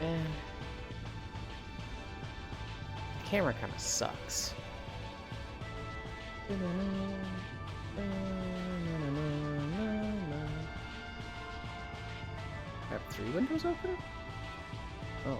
Eh. The camera kind of sucks. I have 3 windows open? Oh.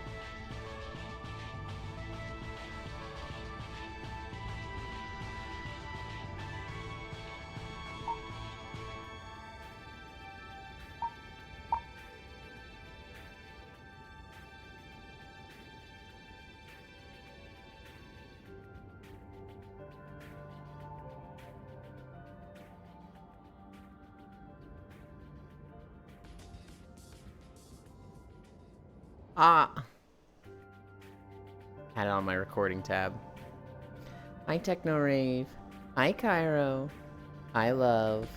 Ah! Had it on my recording tab. Hi, Techno Rave. Hi, Cairo. Hi, Love.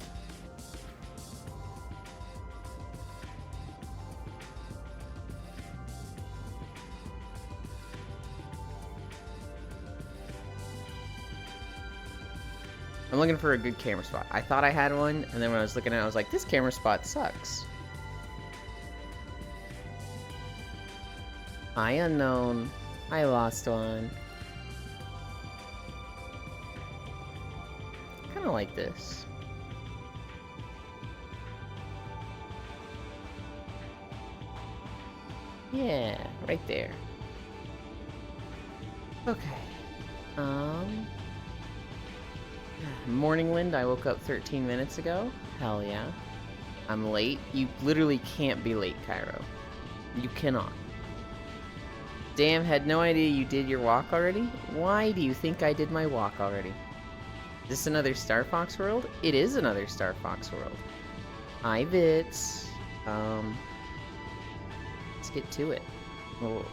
I'm looking for a good camera spot. I thought I had one, and then when I was looking at it, I was like, this camera spot sucks. Hi, Unknown. I lost one. Kind of like this. Yeah, right there. Okay. Morning Wind, I woke up 13 minutes ago. Hell yeah. I'm late. You literally can't be late, Cairo. You cannot. Damn, had no idea you did your walk already? Why do you think I did my walk already? Is this another Star Fox World? It is another Star Fox World. Hi, Bits. Let's get to it. Oh.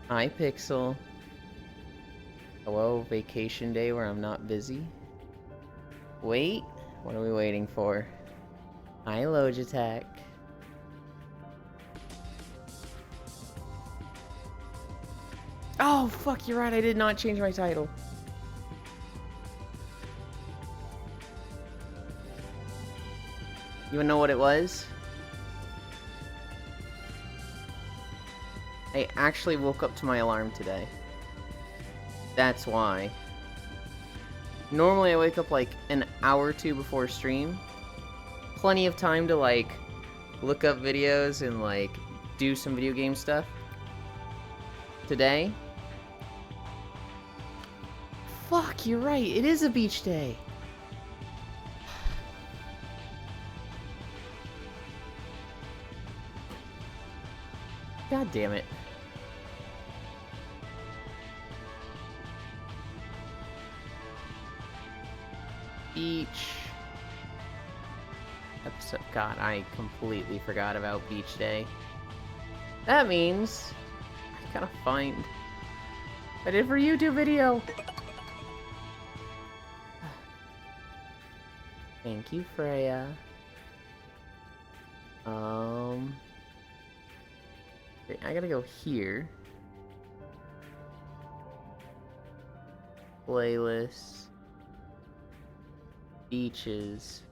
Hi, Pixel. Hello, vacation day where I'm not busy. Wait, what are we waiting for? Hi, Logitech. Oh, fuck, you're right, I did not change my title. You wanna know what it was? I actually woke up to my alarm today. That's why. Normally I wake up like an hour or two before stream. Plenty of time to like look up videos and like do some video game stuff. Today? Fuck, you're right. It is a beach day. God damn it. Beach episode. God, I completely forgot about beach day. That means I gotta find. I did for YouTube video. Thank you, Freya. I gotta go here. Playlist. Beaches.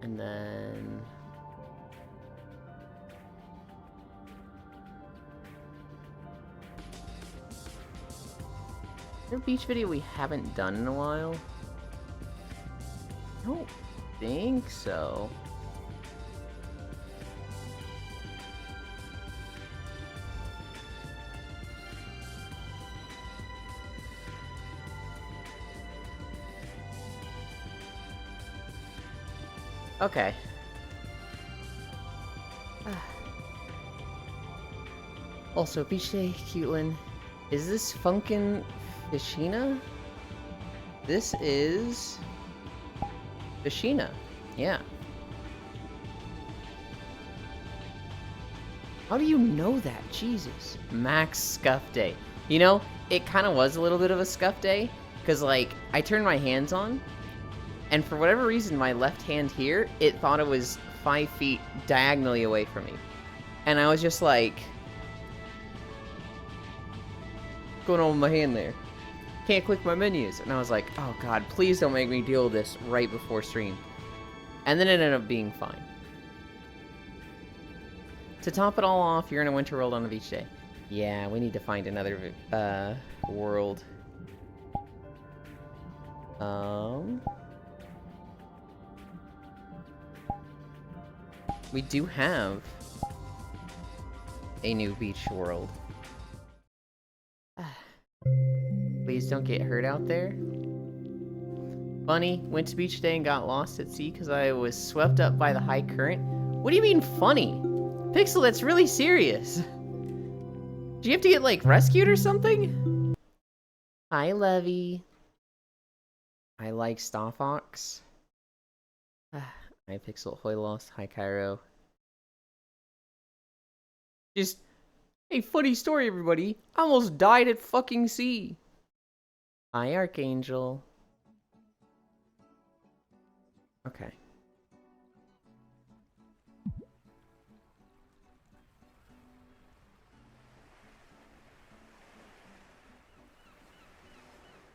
And then... Is there a beach video we haven't done in a while? I don't think so. Okay. Also, beach day, Cutelin. Is this Funkin' Fishina? This is... Fishina. Yeah. How do you know that? Jesus. Max Scuff Day. You know, it kind of was a little bit of a scuff day, because, like, I turned my hands on, and for whatever reason, my left hand here, it thought it was 5 feet diagonally away from me. And I was just like... What's going on with my hand there? Can't click my menus. And I was like, oh god, please don't make me deal with this right before stream. And then it ended up being fine. To top it all off, you're in a winter world on a beach day. Yeah, we need to find another world. We do have a new beach world. Please don't get hurt out there. Funny, went to beach day and got lost at sea because I was swept up by the high current. What do you mean funny? Pixel, that's really serious. Do you have to get, like, rescued or something? Hi, Levy. I like Star Fox. Hi, Pixel. Hoy lost. Hi, Cairo. Just, hey, funny story, everybody. I almost died at fucking sea. Hi, Archangel. Okay.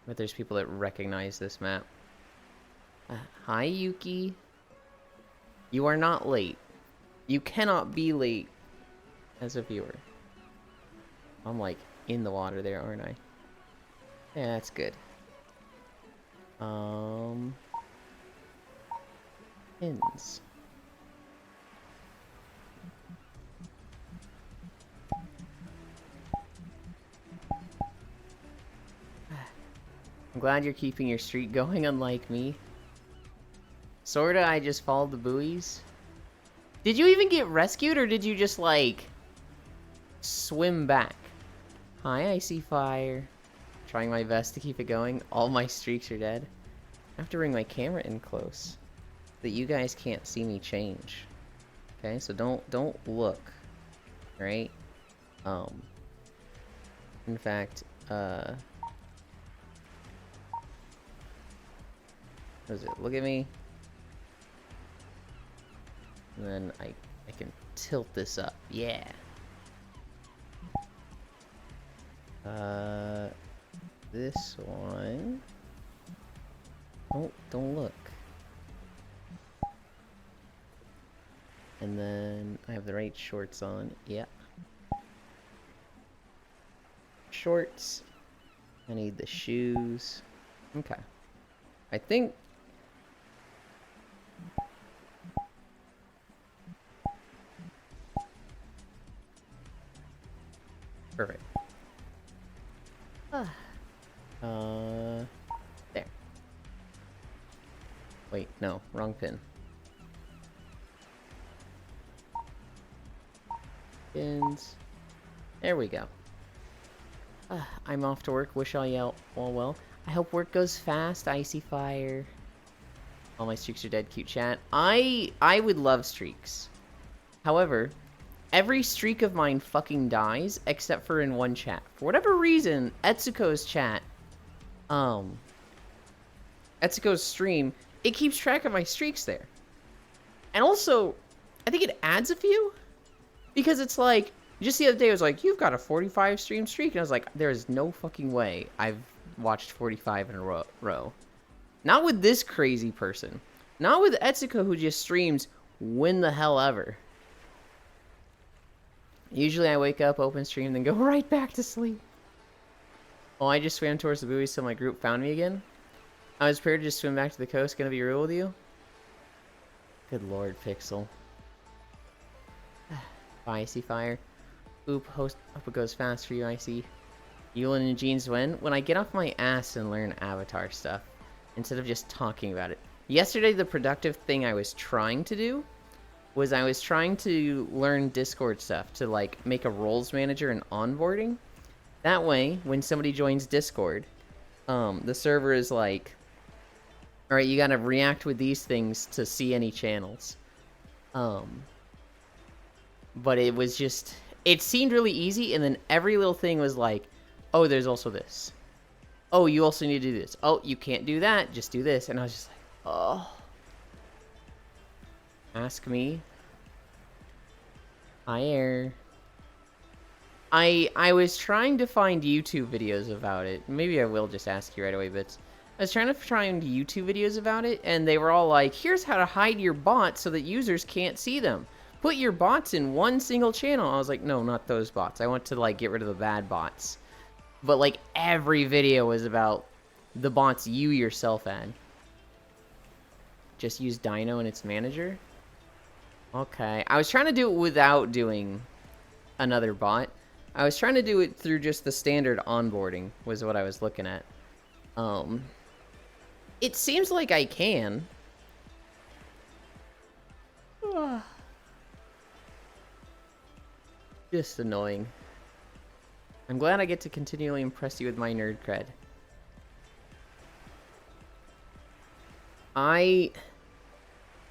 But there's people that recognize this map. Hi, Yuki. You are not late. You cannot be late as a viewer. I'm like in the water there, aren't I? Yeah, that's good. Pins. I'm glad you're keeping your streak going, unlike me. Sorta, I just followed the buoys. Did you even get rescued, or did you just, like, swim back? Hi, Icy Fire. Trying my best to keep it going. All my streaks are dead. I have to bring my camera in close, so that you guys can't see me change. Okay, so don't look. Right? In fact, what is it? Look at me. And then I can tilt this up. Yeah. This one. Don't look. And then I have the right shorts on. Yeah. Shorts. I need the shoes. Okay. I think... Perfect. There. Wait, no, wrong pin. Pins. There we go. I'm off to work. Wish all well. I hope work goes fast. Icy Fire. All my streaks are dead. Cute chat. I would love streaks. However, every streak of mine fucking dies, except for in one chat. For whatever reason, Etsuko's chat, Etsuko's stream, it keeps track of my streaks there. And also, I think it adds a few, because it's like, just the other day, it was like, you've got a 45 stream streak, and I was like, there is no fucking way I've watched 45 in a row. Not with this crazy person. Not with Etsuko, who just streams when the hell ever. Usually I wake up, open stream, then go right back to sleep. Oh, I just swam towards the buoys so my group found me again. I was prepared to just swim back to the coast. Gonna be real with you? Good lord, Pixel. Bye, Icy Fire. Oop, hope it goes fast for you, Icy. Yulin and Jeans when I get off my ass and learn Avatar stuff, instead of just talking about it. Yesterday, the productive thing I was trying to do was I was trying to learn Discord stuff to, like, make a roles manager and onboarding. That way, when somebody joins Discord, the server is like, alright, you gotta react with these things to see any channels. But it was just, it seemed really easy, and then every little thing was like, oh, there's also this. Oh, you also need to do this. Oh, you can't do that, just do this. And I was just like, oh. Ask me. Hi, Air. I was trying to find YouTube videos about it. Maybe I will just ask you right away, but I was trying to find YouTube videos about it, and they were all like, here's how to hide your bots so that users can't see them. Put your bots in one single channel. I was like, no, not those bots. I want to, like, get rid of the bad bots. But, like, every video was about the bots you yourself had. Just use Dino and its manager? Okay. I was trying to do it without doing another bot. I was trying to do it through just the standard onboarding, was what I was looking at. It seems like I can. Just annoying. I'm glad I get to continually impress you with my nerd cred. I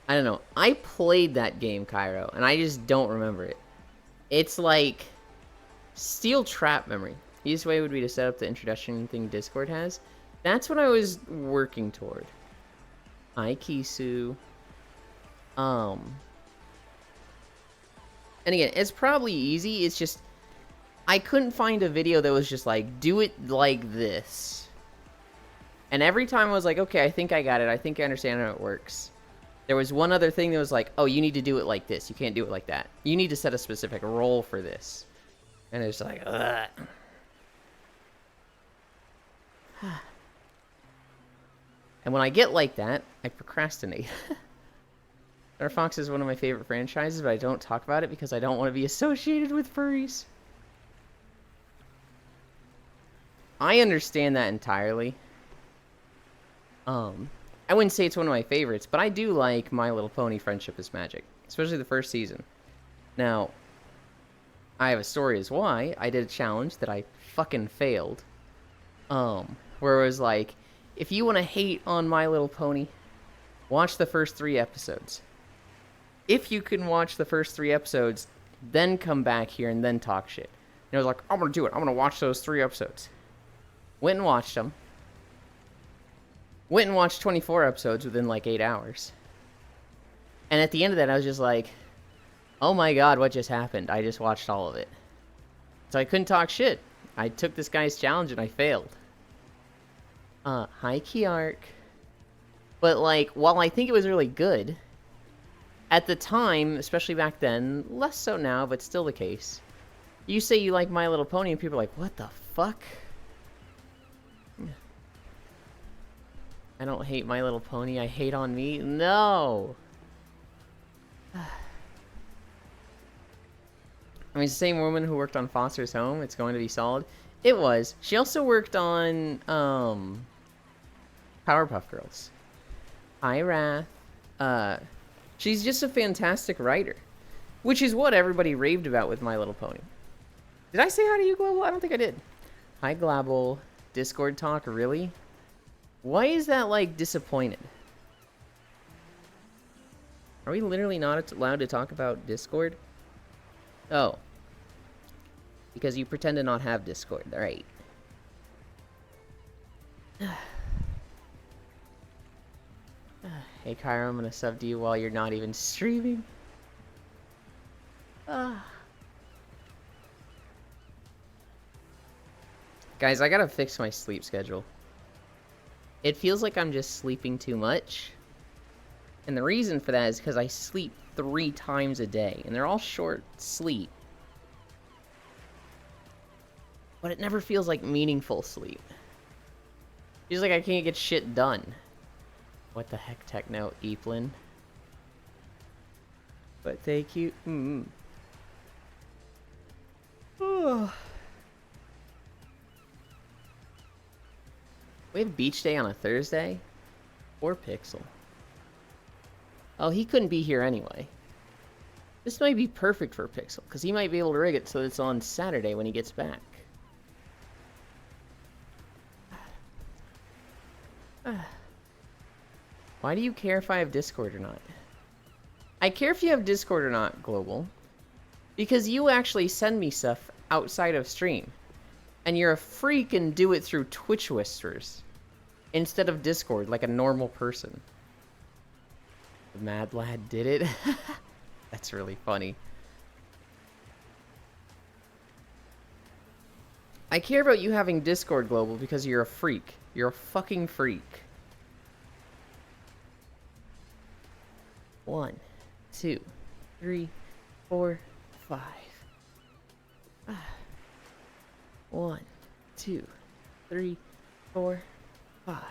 don't know. I played that game, Cairo, and I just don't remember it. It's like steel trap memory. The easiest way would be to set up the introduction thing Discord has. That's what I was working toward. Hi, Kisu. And again, it's probably easy. It's just I couldn't find a video that was just like, do it like this. And every time I was like, okay, I think I got it. I think I understand how it works. There was one other thing that was like, oh, you need to do it like this. You can't do it like that. You need to set a specific role for this. And it's like, ugh. And when I get like that, I procrastinate. Star Fox is one of my favorite franchises, but I don't talk about it because I don't want to be associated with furries. I understand that entirely. I wouldn't say it's one of my favorites, but I do like My Little Pony Friendship is Magic, especially the first season. Now, I have a story as why. I did a challenge that I fucking failed. Where it was like, if you want to hate on My Little Pony, watch the first 3 episodes. If you can watch the first 3 episodes, then come back here and then talk shit. And I was like, I'm gonna do it. I'm gonna watch those 3 episodes. Went and watched them. Went and watched 24 episodes within like 8 hours. And at the end of that, I was just like, oh my god, what just happened? I just watched all of it. So I couldn't talk shit. I took this guy's challenge and I failed. Hi, Kiark. But like, while I think it was really good, at the time, especially back then, less so now, but still the case, you say you like My Little Pony and people are like, what the fuck? I don't hate My Little Pony, I hate on me. No! I mean, it's the same woman who worked on Foster's Home. It's going to be solid. It was. She also worked on, Powerpuff Girls. Hi, Wrath. She's just a fantastic writer. Which is what everybody raved about with My Little Pony. Did I say hi to you, Global? I don't think I did. Hi, Global. Discord talk, really? Why is that, like, disappointed? Are we literally not allowed to talk about Discord? Oh. Because you pretend to not have Discord. Alright. Hey, Kyra, I'm gonna sub to you while you're not even streaming. Guys, I gotta fix my sleep schedule. It feels like I'm just sleeping too much. And the reason for that is because I sleep 3 times a day. And they're all short sleep. But it never feels like meaningful sleep. Feels like I can't get shit done. What the heck, Techno Eplin? But thank you. We have beach day on a Thursday? Or Pixel. Oh, he couldn't be here anyway. This might be perfect for Pixel, because he might be able to rig it so it's on Saturday when he gets back. Why do you care if I have Discord or not? I care if you have Discord or not, Global. Because you actually send me stuff outside of stream. And you're a freak and do it through Twitch Whispers. Instead of Discord, like a normal person. The Mad Lad did it? That's really funny. I care about you having Discord Global because you're a freak. You're a fucking freak. 1, 2, 3, 4, 5. 1, 2, 3, 4, 5.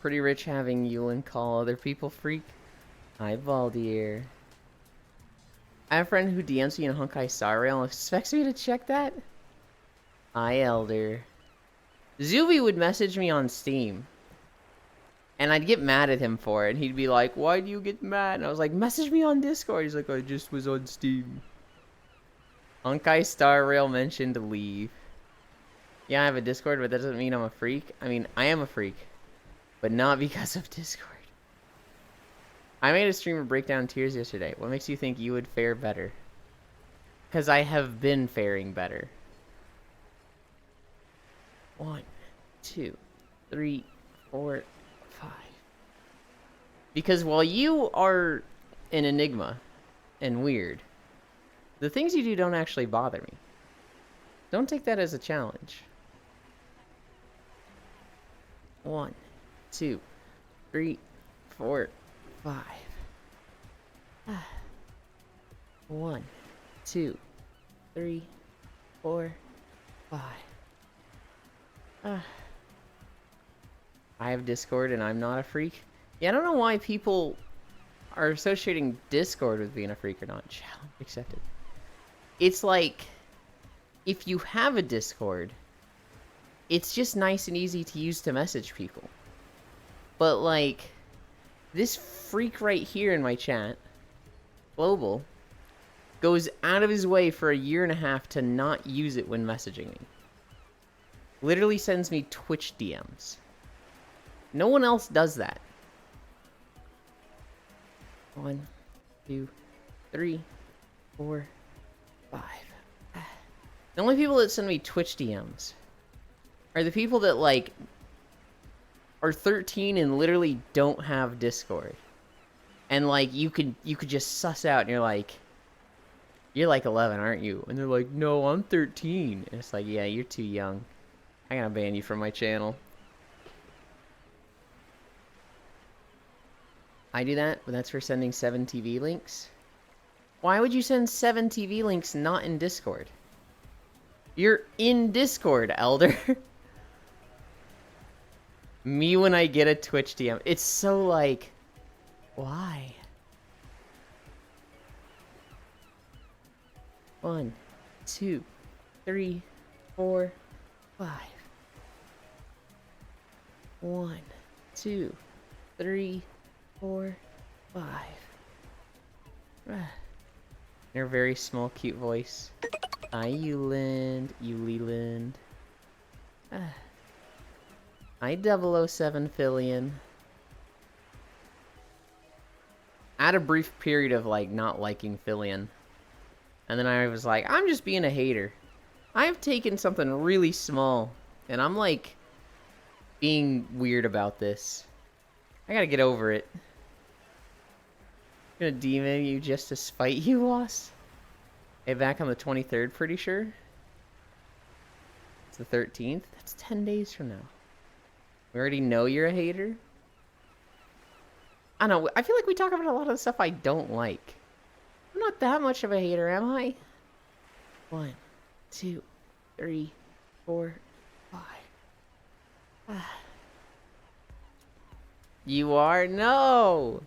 Pretty rich having Yulin call other people freak. Hi, Baldier. I have a friend who DMs me in Honkai Star Rail and expects me to check that. Hi, Elder. Zuby would message me on Steam. And I'd get mad at him for it. And he'd be like, why do you get mad? And I was like, message me on Discord. He's like, I just was on Steam. Honkai Star Rail mentioned to leave. Yeah, I have a Discord, but that doesn't mean I'm a freak. I mean, I am a freak. But not because of Discord. I made a stream of Breakdown Tears yesterday. What makes you think you would fare better? Because I have been faring better. 1, 2, 3, 4, 5. Because while you are an enigma and weird, the things you do don't actually bother me. Don't take that as a challenge. 1, 2, 3, 4, 5. 1, 2, 3, 4, 5. I have Discord and I'm not a freak. Yeah, I don't know why people are associating Discord with being a freak or not. Challenge accepted. It's like, if you have a Discord, it's just nice and easy to use to message people. But like, this freak right here in my chat, Global, goes out of his way for 1.5 years to not use it when messaging me. Literally sends me Twitch DMs. No one else does that. 1, 2, 3, 4, 5. The only people that send me Twitch DMs are the people that, like, are 13 and literally don't have Discord. And, like, you could just suss out and you're like 11, aren't you? And they're like, no, I'm 13. And it's like, yeah, you're too young. I gotta ban you from my channel. I do that, but that's for sending 7 TV links. Why would you send 7 TV links not in Discord? You're in Discord, Elder. Me when I get a Twitch DM. It's so like, why? 1, 2, 3, 4, 5. 1, 2, 3, 4, 5. Your very small, cute voice. Hi, Euland. Euliland. Hi, 007 Fillion. I had a brief period of, like, not liking Fillion. And then I was like, I'm just being a hater. I've taken something really small, and I'm, like, being weird about this. I gotta get over it. I'm gonna demon you just to spite you, Lost. Hey, back on the 23rd, pretty sure. It's the 13th. That's 10 days from now. We already know you're a hater. I don't know. I feel like we talk about a lot of the stuff I don't like. I'm not that much of a hater, am I? 1, 2, 3, 4, 5. You are? No!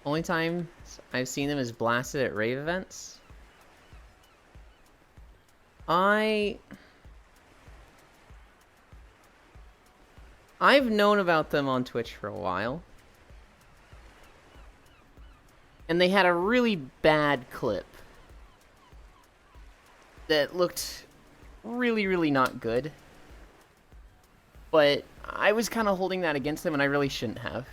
Only time I've seen them is blasted at rave events. I've known about them on Twitch for a while. And they had a really bad clip that looked really, really not good. But I was kind of holding that against them, and I really shouldn't have.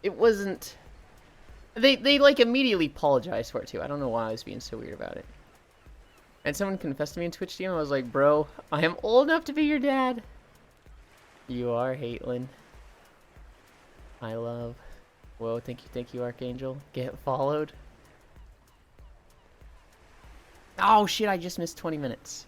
It wasn't... They like, immediately apologized for it, too. I don't know why I was being so weird about it. And someone confessed to me in Twitch DM. I was like, bro, I am old enough to be your dad. You are, Haitlin. I love. Whoa, thank you, Archangel. Get followed. Oh shit, I just missed 20 minutes.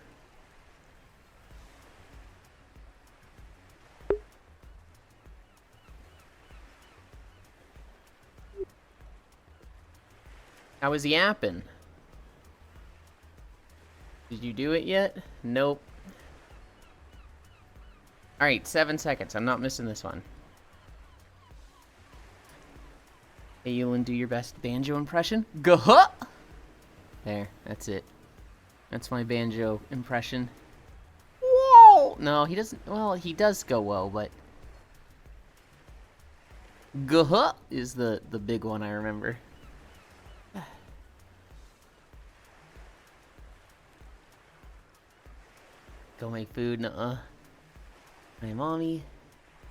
I was yapping. Did you do it yet? Nope. Alright, 7 seconds. I'm not missing this one. Hey, Yulin, do your best banjo impression. Go-huh! There, that's it. That's my banjo impression. Whoa! No, he doesn't. Well, he does go whoa, but Guh is the big one I remember. Go make food. Nuh-uh. My mommy.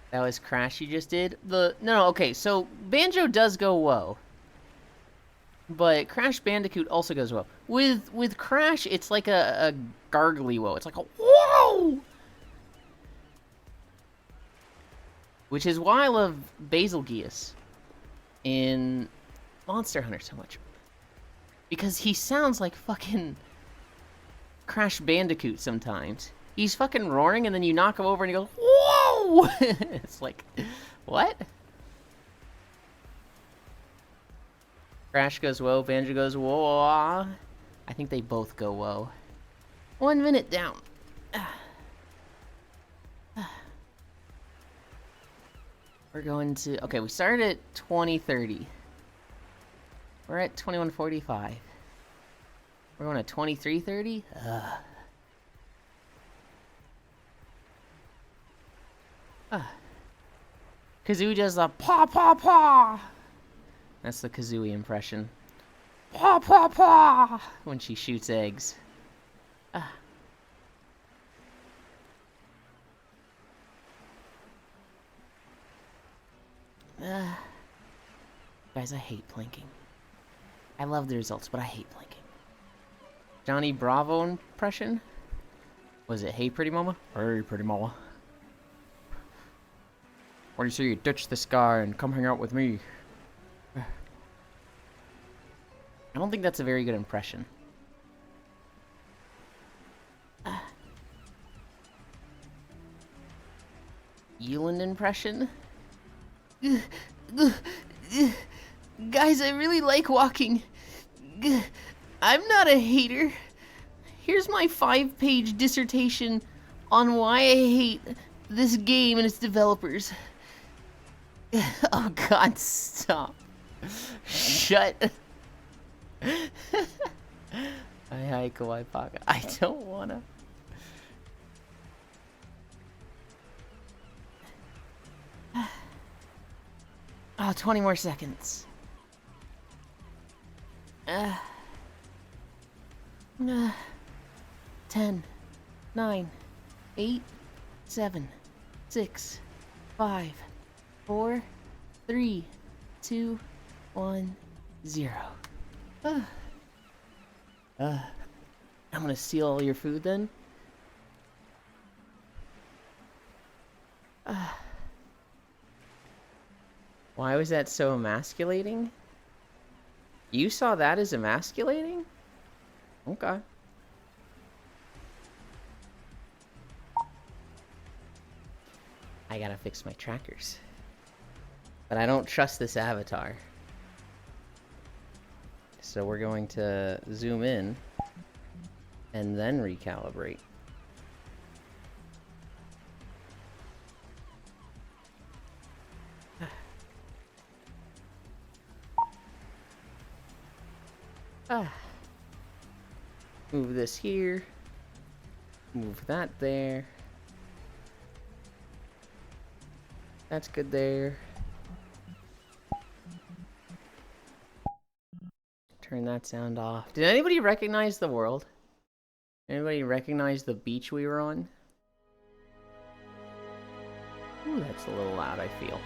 That was Crash you just did? No, okay, so Banjo does go whoa. But Crash Bandicoot also goes whoa. With Crash, it's like a gargly whoa. It's like a whoa! Which is why I love Basilgeuse in Monster Hunter so much. Because he sounds like fucking Crash Bandicoot sometimes. He's fucking roaring and then you knock him over and he goes, whoa! It's like, what? Crash goes whoa, Banjo goes whoa. I think they both go whoa. 1 minute down. We're going to... Okay, we started at 20:30. We're at 21:45. We're going to 23:30? Kazooie does the paw paw paw. That's the Kazooie impression. Paw paw paw when she shoots eggs. Guys, I hate plinking. I love the results, but I hate plinking. Johnny Bravo impression? Was it Hey Pretty Mama? Hey Pretty Mama. What do you say you ditch this guy and come hang out with me? I don't think that's a very good impression. Yulin impression? Guys, I really like walking. I'm not a hater. Here's my 5-page dissertation on why I hate this game and its developers. Oh god, stop. Shut. Hi, Kawaii Paka. I don't wanna. Oh, 20 more seconds. 10, 9, 8, 7, 6, 5, 4, 3, 2, 1, 0. I'm gonna steal all your food then. Why was that so emasculating? You saw that as emasculating? Okay. I gotta fix my trackers. But I don't trust this avatar. So we're going to zoom in and then recalibrate. Move this here. Move that there. That's good there. Turn that sound off. Did anybody recognize the world? Anybody recognize the beach we were on? Ooh, that's a little loud, I feel.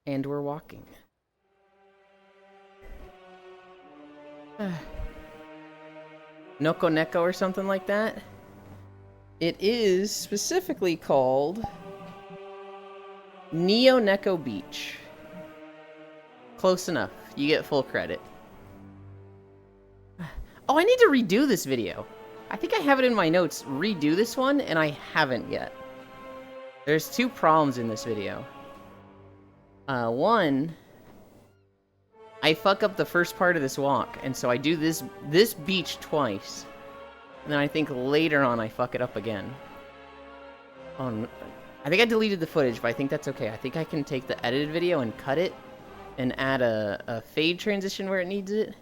And we're walking. Noko Neko or something like that. It is specifically called Neo Neko Beach. Close enough. You get full credit. Oh, I need to redo this video. I think I have it in my notes. Redo this one, and I haven't yet. There's two problems in this video. One, I fuck up the first part of this walk, and so I do this beach twice. And then I think later on I fuck it up again. Oh, no. I think I deleted the footage, but I think that's okay. I think I can take the edited video and cut it, and add a fade transition where it needs it,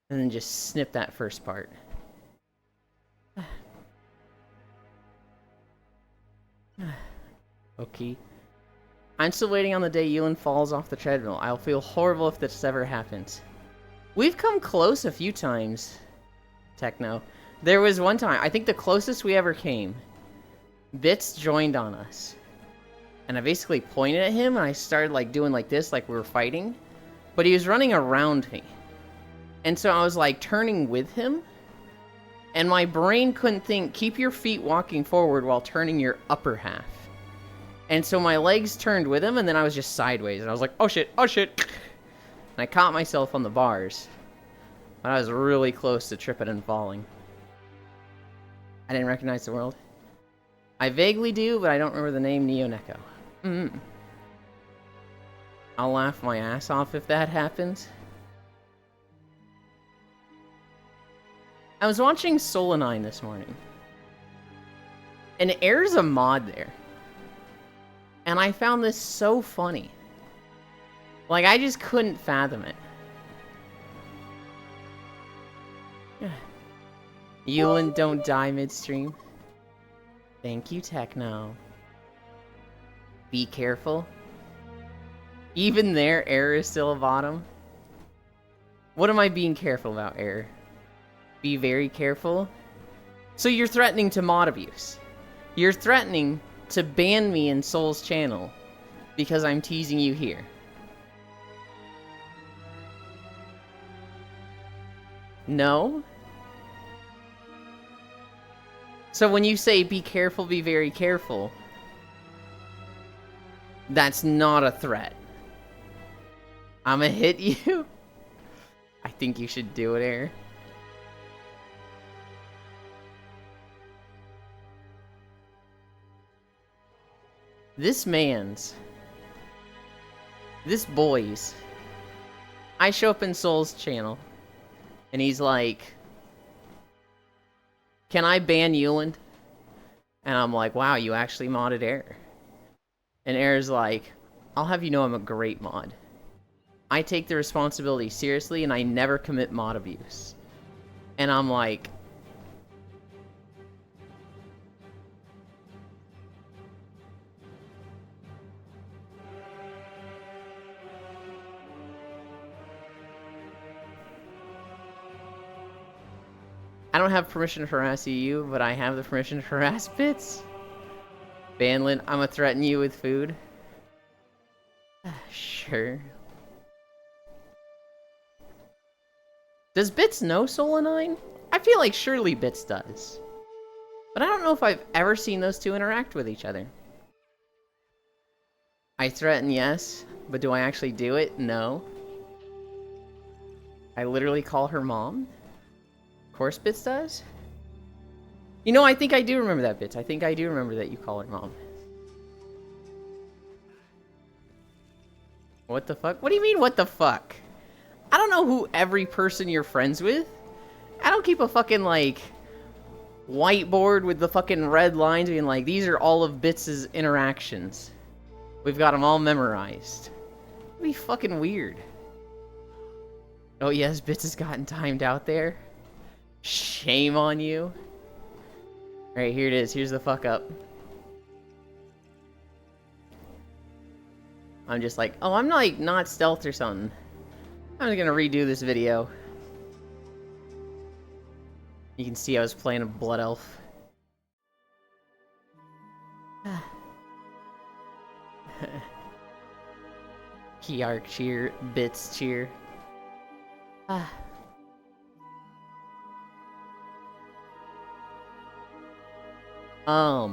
and then just snip that first part. Okay. I'm still waiting on the day Yulin falls off the treadmill. I'll feel horrible if this ever happens. We've come close a few times, Techno. There was one time, I think the closest we ever came, Bits joined on us. And I basically pointed at him, and I started like doing like this, like we were fighting. But he was running around me. And so I was like turning with him. And my brain couldn't think, keep your feet walking forward while turning your upper half. And so my legs turned with him, and then I was just sideways. And I was like, oh shit, oh shit. And I caught myself on the bars. But I was really close to tripping and falling. I didn't recognize the world. I vaguely do, but I don't remember the name Neo Neko. I'll laugh my ass off if that happens. I was watching Solanine this morning. And Air's a mod there. And I found this so funny. Like, I just couldn't fathom it. Yulin, don't die midstream. Thank you, Techno. Be careful. Even there, Air is still a bottom. What am I being careful about, Air? Be very careful. So you're threatening to mod abuse. You're threatening to ban me in Soul's channel because I'm teasing you here. No? So when you say be careful, be very careful, that's not a threat. I'ma hit you? I think you should do it, Air. This boy's, I show up in Soul's channel, and he's like, can I ban Yulin? And I'm like, wow, you actually modded Air. And Air's like, I'll have you know I'm a great mod. I take the responsibility seriously, and I never commit mod abuse. And I'm like, I don't have permission to harass you, but I have the permission to harass Bits. Banlin, I'm gonna threaten you with food. Sure. Does Bits know Solanine? I feel like surely Bits does. But I don't know if I've ever seen those two interact with each other. I threaten, yes, but do I actually do it? No. I literally call her mom. Of course Bits does. You know, I think I do remember that, Bits. I think I do remember that you call her mom. What the fuck? What do you mean, what the fuck? I don't know who every person you're friends with. I don't keep a fucking, like, whiteboard with the fucking red lines being like, these are all of Bits' interactions. We've got them all memorized. That'd be fucking weird. Oh yes, Bits has gotten timed out there. Shame on you. Alright, here it is. Here's the fuck up. I'm just like, oh, I'm like not stealth or something. I'm just gonna redo this video. You can see I was playing a blood elf. Kiark cheer, Bits cheer. We're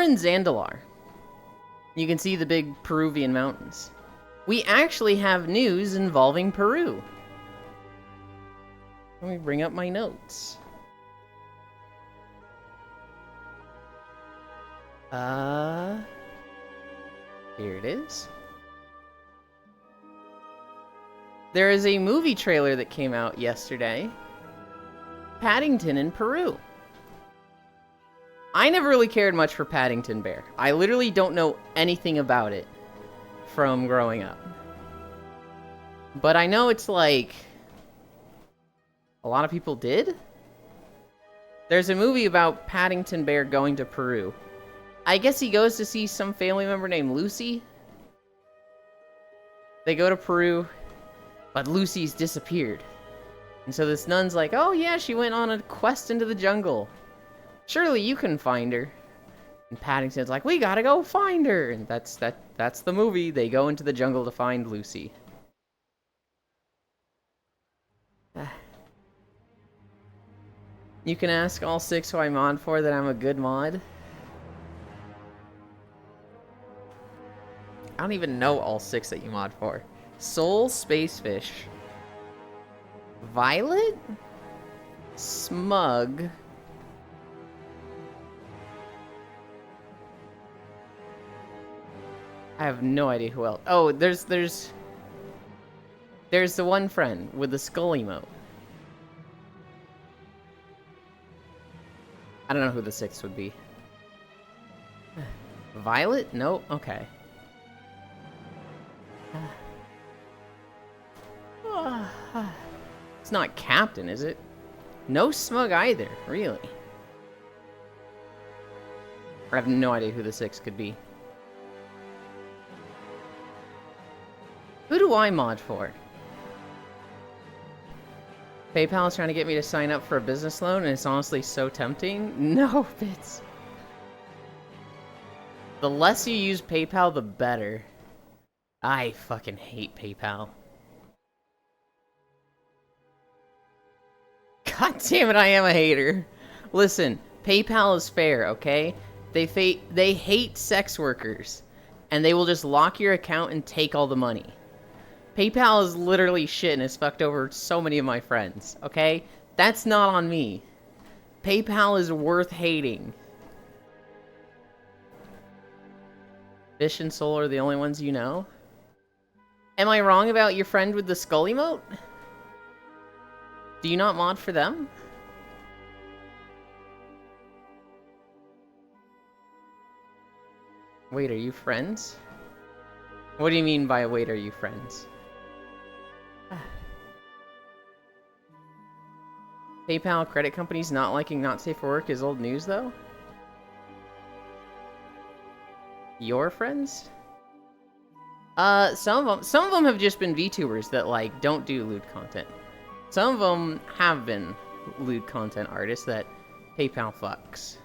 in Zandalar. You can see the big Peruvian mountains. We actually have news involving Peru. Let me bring up my notes. Here it is. There is a movie trailer that came out yesterday. Paddington in Peru. I never really cared much for Paddington Bear. I literally don't know anything about it from growing up. But I know it's like... a lot of people did? There's a movie about Paddington Bear going to Peru. I guess he goes to see some family member named Lucy. They go to Peru, but Lucy's disappeared. And so this nun's like, oh yeah, she went on a quest into the jungle. Surely you can find her. And Paddington's like, we gotta go find her. And that's the movie. They go into the jungle to find Lucy. You can ask all 6 who I mod for that I'm a good mod. I don't even know all 6 that you mod for. Soul Spacefish. Violet? Smug. I have no idea who else. Oh, there's the one friend with the skull emote. I don't know who the 6th would be. Violet? Nope. Okay. It's not Captain, is it? No Smug either, really. I have no idea who the 6th could be. Who do I mod for? PayPal is trying to get me to sign up for a business loan, and it's honestly so tempting. No, Bits. The less you use PayPal, the better. I fucking hate PayPal. God damn it, I am a hater. Listen, PayPal is fair, okay? They hate sex workers, and they will just lock your account and take all the money. PayPal is literally shit and has fucked over so many of my friends, okay? That's not on me. PayPal is worth hating. Fish and Soul are the only ones you know? Am I wrong about your friend with the skull emote? Do you not mod for them? Wait, are you friends? What do you mean by wait, are you friends? PayPal credit companies not liking not safe for work is old news, though? Your friends? Some of them have just been VTubers that, like, don't do lewd content. Some of them have been lewd content artists that PayPal fucks.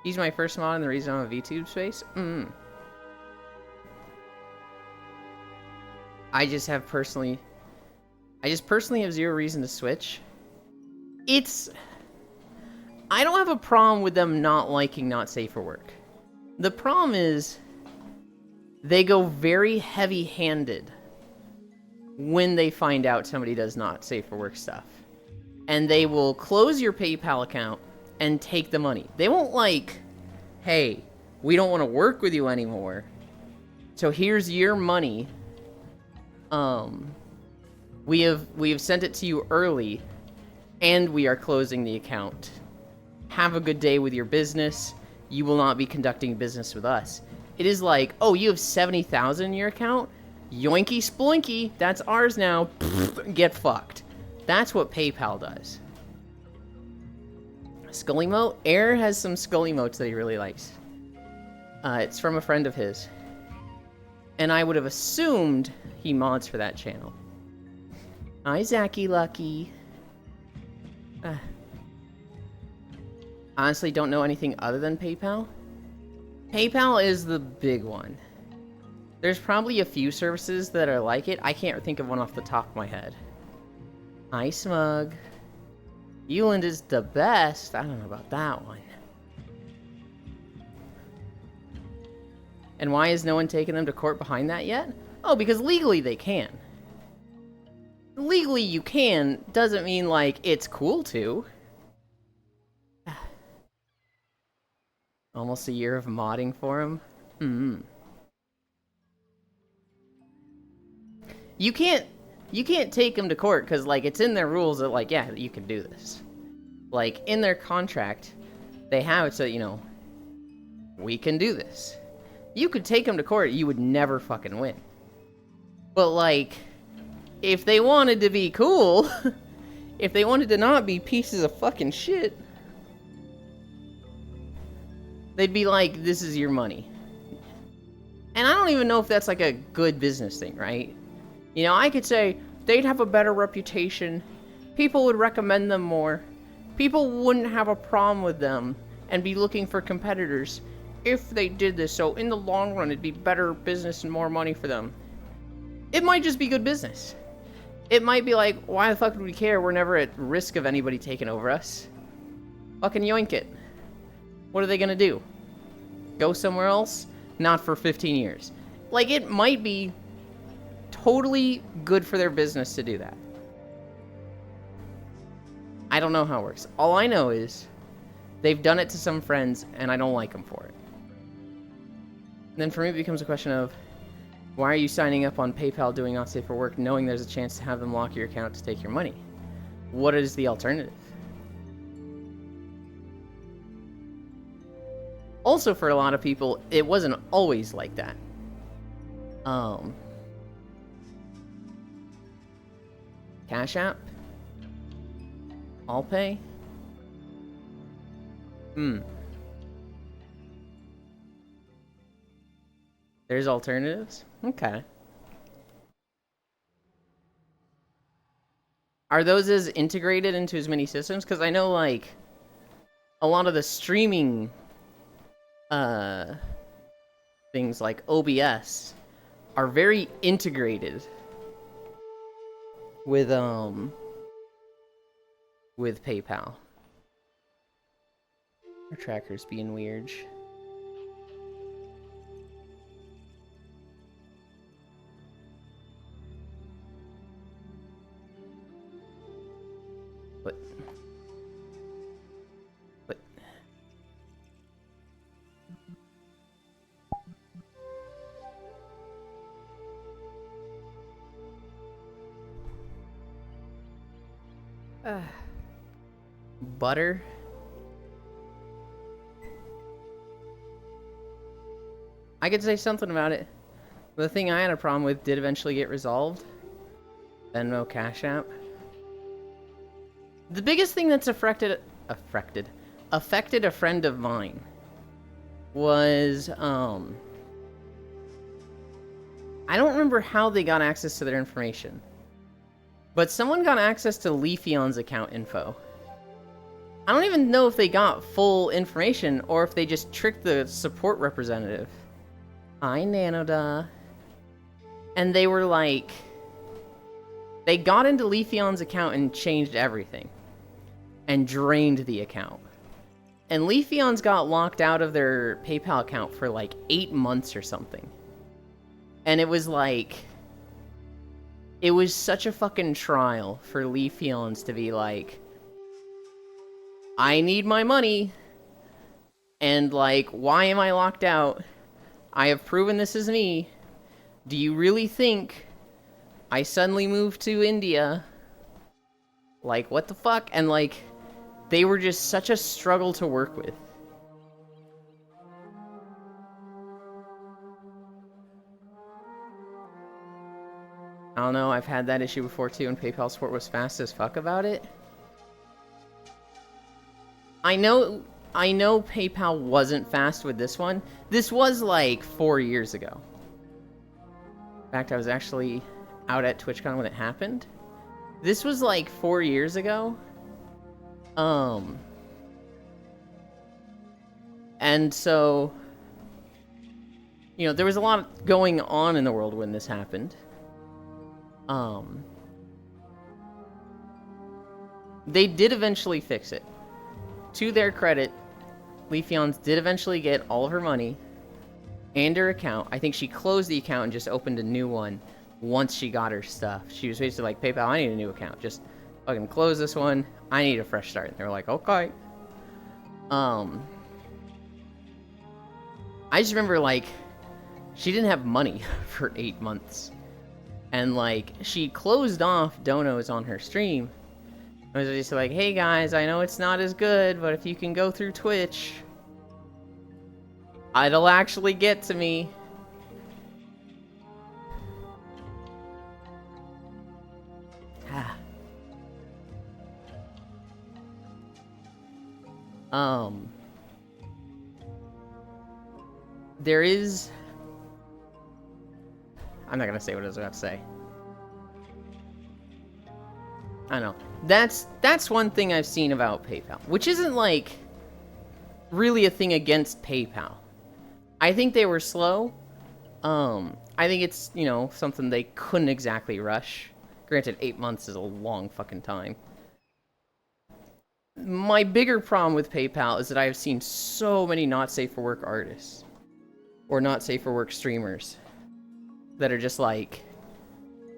He's my first mod and the reason I'm a VTube space? I just personally have zero reason to switch. I don't have a problem with them not liking not safe for work. The problem is they go very heavy-handed when they find out somebody does not safe for work stuff. And they will close your PayPal account and take the money. They won't like, hey, we don't want to work with you anymore, so here's your money. We have sent it to you early, and we are closing the account. Have a good day with your business. You will not be conducting business with us. It is like, oh, you have 70,000 in your account? Yoinky sploinky, that's ours now. Get fucked. That's what PayPal does. Skull emote? Air has some skull emotes that he really likes. It's from a friend of his. And I would have assumed he mods for that channel. Hi, Zacky Lucky. Honestly, don't know anything other than PayPal. PayPal is the big one. There's probably a few services that are like it. I can't think of one off the top of my head. Hi, Smug. Euland is the best. I don't know about that one. And why is no one taking them to court behind that yet? Oh, because legally they can. Legally you can doesn't mean, like, it's cool to. Almost a year of modding for him. You can't take them to court because, like, it's in their rules that, like, yeah, you can do this. Like, in their contract, they have it so, you know, we can do this. You could take them to court, you would never fucking win. But, like, if they wanted to be cool, if they wanted to not be pieces of fucking shit, they'd be like, this is your money. And I don't even know if that's, like, a good business thing, right? You know, I could say, they'd have a better reputation, people would recommend them more, people wouldn't have a problem with them, and be looking for competitors if they did this, so in the long run, it'd be better business and more money for them. It might just be good business. It might be like, why the fuck would we care? We're never at risk of anybody taking over us. Fucking yoink it. What are they gonna do? Go somewhere else? Not for 15 years. Like, it might be totally good for their business to do that. I don't know how it works. All I know is they've done it to some friends, and I don't like them for it. And then for me, it becomes a question of, why are you signing up on PayPal doing not safe for work knowing there's a chance to have them lock your account to take your money? What is the alternative? Also, for a lot of people, it wasn't always like that. Cash App? Allpay? There's alternatives? Okay. Are those as integrated into as many systems? Because I know, like, a lot of the streaming things like OBS are very integrated with PayPal. Our tracker's being weird. What? Butter? I could say something about it. But the thing I had a problem with did eventually get resolved. Venmo, Cash App. The biggest thing that's affected a friend of mine was, I don't remember how they got access to their information. But someone got access to Leafeon's account info. I don't even know if they got full information or if they just tricked the support representative. Hi, Nanoda. And they were like... They got into Leafeon's account and changed everything. And drained the account. And Leafeon's got locked out of their PayPal account for like 8 months or something. And it was like... It was such a fucking trial for Leafeon's to be like... I need my money. And like, why am I locked out? I have proven this is me. Do you really think I suddenly moved to India? Like, what the fuck? And like, they were just such a struggle to work with. I don't know, I've had that issue before too, and PayPal support was fast as fuck about it. I know PayPal wasn't fast with this one. This was like 4 years ago. In fact, I was actually out at TwitchCon when it happened. This was like 4 years ago. And so, you know, there was a lot going on in the world when this They did eventually fix it. To their credit, Leafeon's did eventually get all of her money and her account. I think she closed the account and just opened a new one once she got her stuff. She was basically like, PayPal, I need a new account. Just fucking close this one. I need a fresh start. And they were like, okay. I just remember, like, she didn't have money for 8 months. And, like, she closed off donos on her stream. I was just like, hey guys, I know it's not as good, but if you can go through Twitch, it'll actually get to me. There is... I'm not gonna say what I was about to say. I don't know. That's one thing I've seen about PayPal, which isn't, like, really a thing against PayPal. I think they were slow. I think it's, you know, something they couldn't exactly rush. Granted, 8 months is a long fucking time. My bigger problem with PayPal is that I have seen so many not safe for work artists or not safe for work streamers that are just like,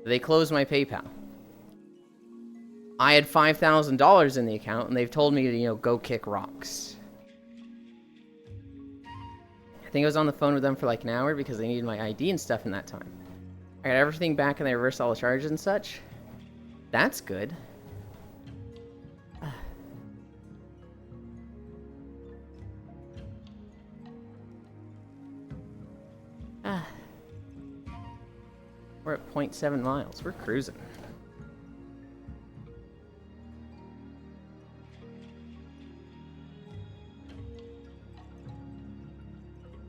they closed my PayPal. I had $5,000 in the account and they've told me to, you know, go kick rocks. I think I was on the phone with them for like an hour because they needed my ID and stuff in that time. I got everything back and they reversed all the charges and such. That's good. We're at 0.7 miles. We're cruising.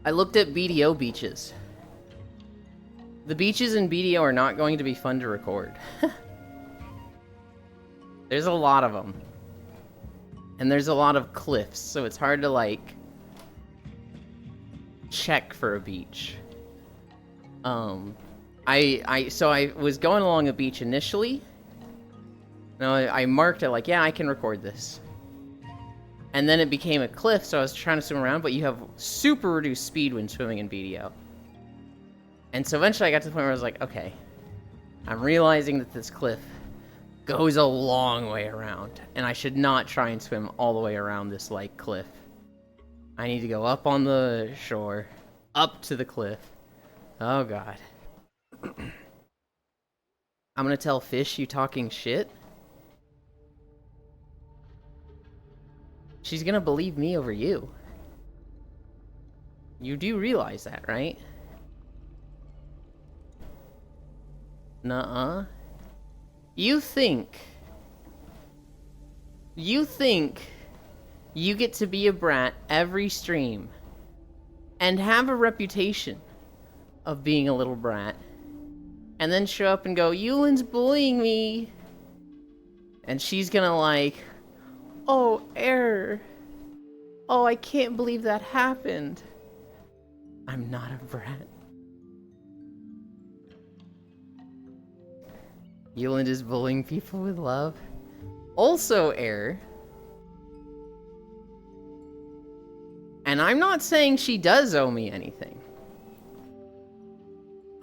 I looked at BDO beaches. The beaches in BDO are not going to be fun to record. There's a lot of them. And there's a lot of cliffs, so it's hard to, like, check for a beach. So I was going along a beach initially. No, I marked it like, yeah, I can record this. And then it became a cliff, so I was trying to swim around, but you have super reduced speed when swimming in BDO. And so eventually I got to the point where I was like, okay, I'm realizing that this cliff goes a long way around, and I should not try and swim all the way around this, like, cliff. I need to go up on the shore, up to the cliff. Oh, God. I'm gonna tell Fish you talking shit? She's gonna believe me over you. You do realize that, right? Nuh-uh. You think you get to be a brat every stream and have a reputation of being a little brat and then show up and go, Yulin's bullying me. And she's gonna like, oh, error. Oh, I can't believe that happened. I'm not a brat. Yuland is bullying people with love. Also, error. And I'm not saying she does owe me anything.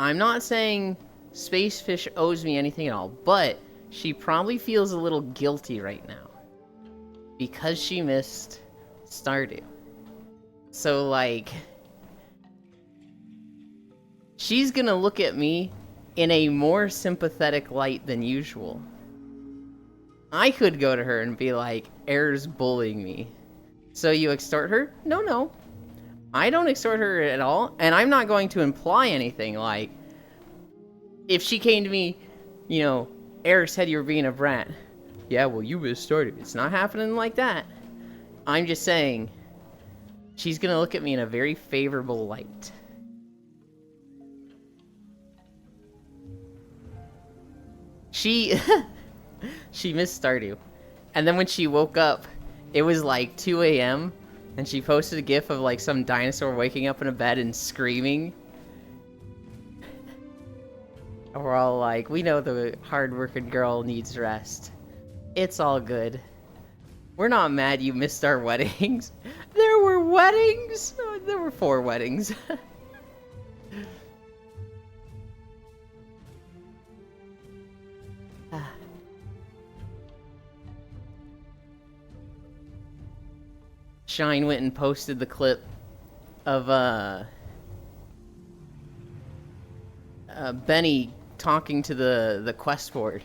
I'm not saying Spacefish owes me anything at all, but she probably feels a little guilty right now because she missed Stardew. So, like, she's gonna look at me in a more sympathetic light than usual. I could go to her and be like, Error's bullying me. So you extort her? No. I don't extort her at all, and I'm not going to imply anything like, if she came to me, you know, Error said you were being a brat. Yeah, well, you missed Stardew. It's not happening like that. I'm just saying, she's gonna look at me in a very favorable light. She missed Stardew. And then when she woke up, it was like 2 a.m. and she posted a gif of like some dinosaur waking up in a bed and screaming. And we're all like, we know the hard-working girl needs rest. It's all good. We're not mad you missed our weddings. There were weddings? Oh, there were 4 weddings. Shine went and posted the clip of Benny talking to the quest board.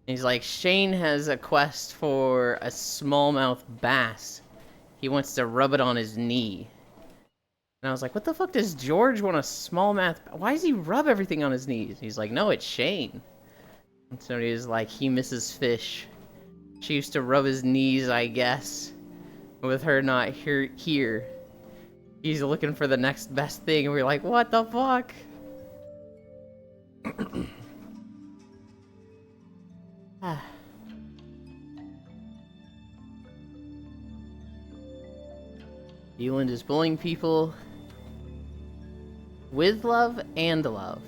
He's like, Shane has a quest for a smallmouth bass. He wants to rub it on his knee. And I was like, what the fuck does George want a smallmouth? Why does he rub everything on his knees? He's like, no, it's Shane. And so he's like, he misses fish. She used to rub his knees, I guess. With her not here. He's looking for the next best thing. And we're like, what the fuck? Eland is bullying people with love and love.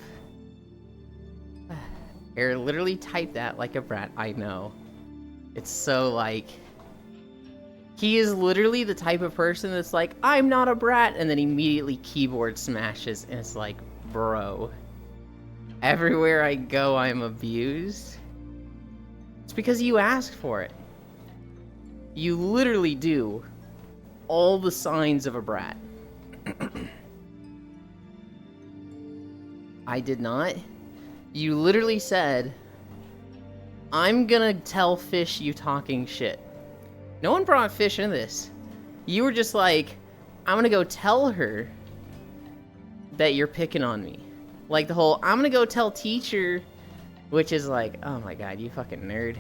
Air literally typed that like a brat. I know. It's so like... He is literally the type of person that's like, I'm not a brat, and then immediately keyboard smashes, and it's like, bro. Everywhere I go, I'm abused. It's because you asked for it. You literally do all the signs of a brat. I did not. You literally said, I'm gonna tell Fish you talking shit. No one brought Fish into this. You were just like, I'm gonna go tell her that you're picking on me. Like the whole, I'm gonna go tell teacher, which is like, oh my god, you fucking nerd.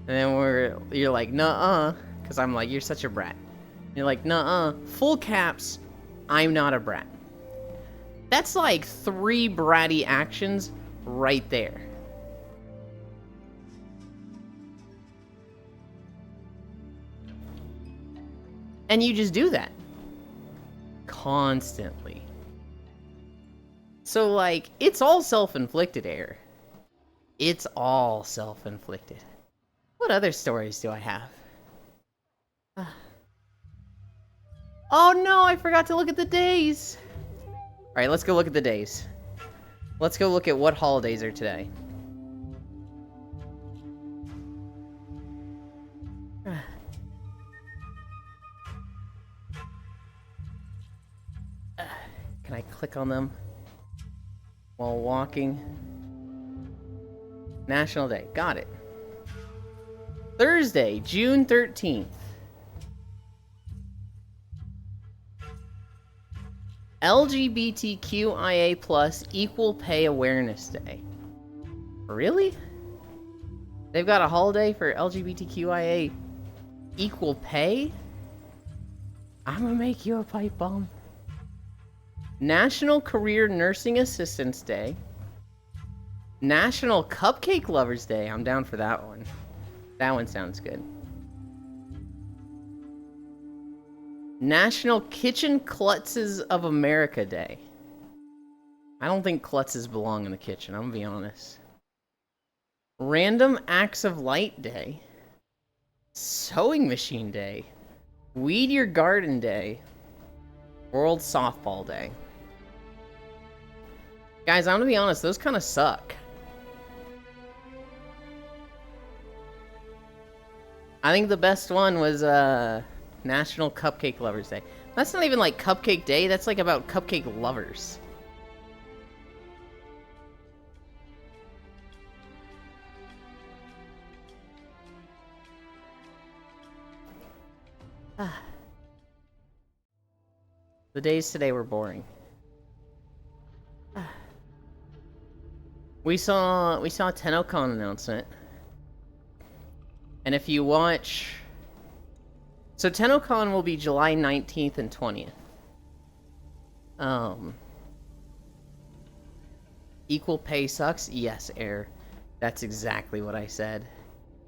And then you're like, nuh-uh, because I'm like, you're such a brat. You're like, nuh-uh, full caps, I'm not a brat. That's like 3 bratty actions right there. And you just do that. Constantly. So, like, it's all self-inflicted, Air. It's all self-inflicted. What other stories do I have? Oh no, I forgot to look at the days! Alright, let's go look at the days. Let's go look at what holidays are today. Can I click on them while walking? National Day. Got it. Thursday, June 13th. LGBTQIA+ Equal Pay Awareness Day. Really? They've got a holiday for LGBTQIA equal pay? I'm gonna make you a pipe bomb. National Career Nursing Assistance Day. National Cupcake Lovers Day. I'm down for that one. That one sounds good. National Kitchen Klutzes of America Day. I don't think klutzes belong in the kitchen, I'm gonna be honest. Random Acts of Light Day. Sewing Machine Day. Weed Your Garden Day. World Softball Day. Guys, I'm gonna be honest, those kind of suck. I think the best one was National Cupcake Lovers Day. That's not even like Cupcake Day, that's like about cupcake lovers. The days today were boring. We saw a TennoCon announcement. And if you watch... So TennoCon will be July 19th and 20th. Equal pay sucks? Yes, Air. That's exactly what I said.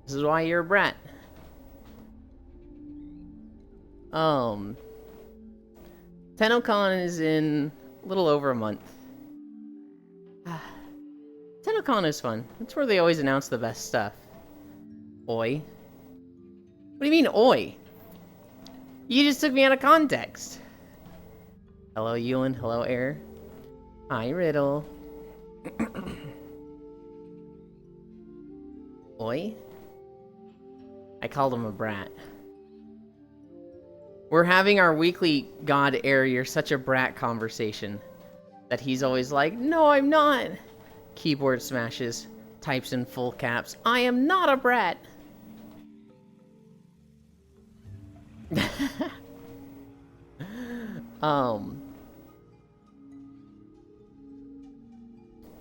This is why you're a brat. TennoCon is in a little over a month. TennoCon is fun. That's where they always announce the best stuff. Oi? What do you mean, oi? You just took me out of context. Hello, Ewan. Hello, Air. Hi, Riddle. Oi? I called him a brat. We're having our weekly God Air, you're such a brat conversation. That he's always like, no, I'm not. Keyboard smashes, types in full caps, I am not a brat.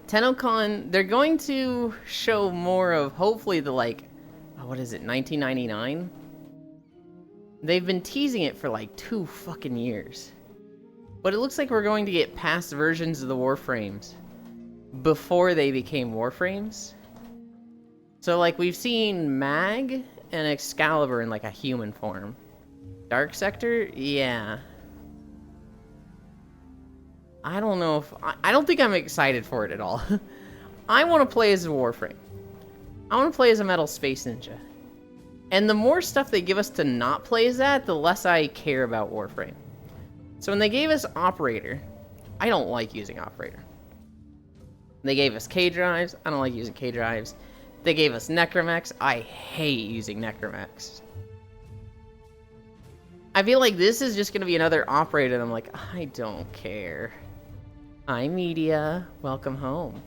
TennoCon, they're going to show more of, hopefully, the, like, oh, what is it, 1999? They've been teasing it for, like, 2 fucking years. But it looks like we're going to get past versions of the Warframes before they became Warframes. So, like, we've seen Mag and Excalibur in, like, a human form. Dark Sector? Yeah. I don't know if... I don't think I'm excited for it at all. I want to play as a Warframe. I want to play as a Metal Space Ninja. And the more stuff they give us to not play as that, the less I care about Warframe. So when they gave us Operator, I don't like using Operator. They gave us K-Drives, I don't like using K-Drives. They gave us Necromechs, I hate using Necromechs. I feel like this is just going to be another Operator, and I'm like, I don't care. Hi, media. Welcome home.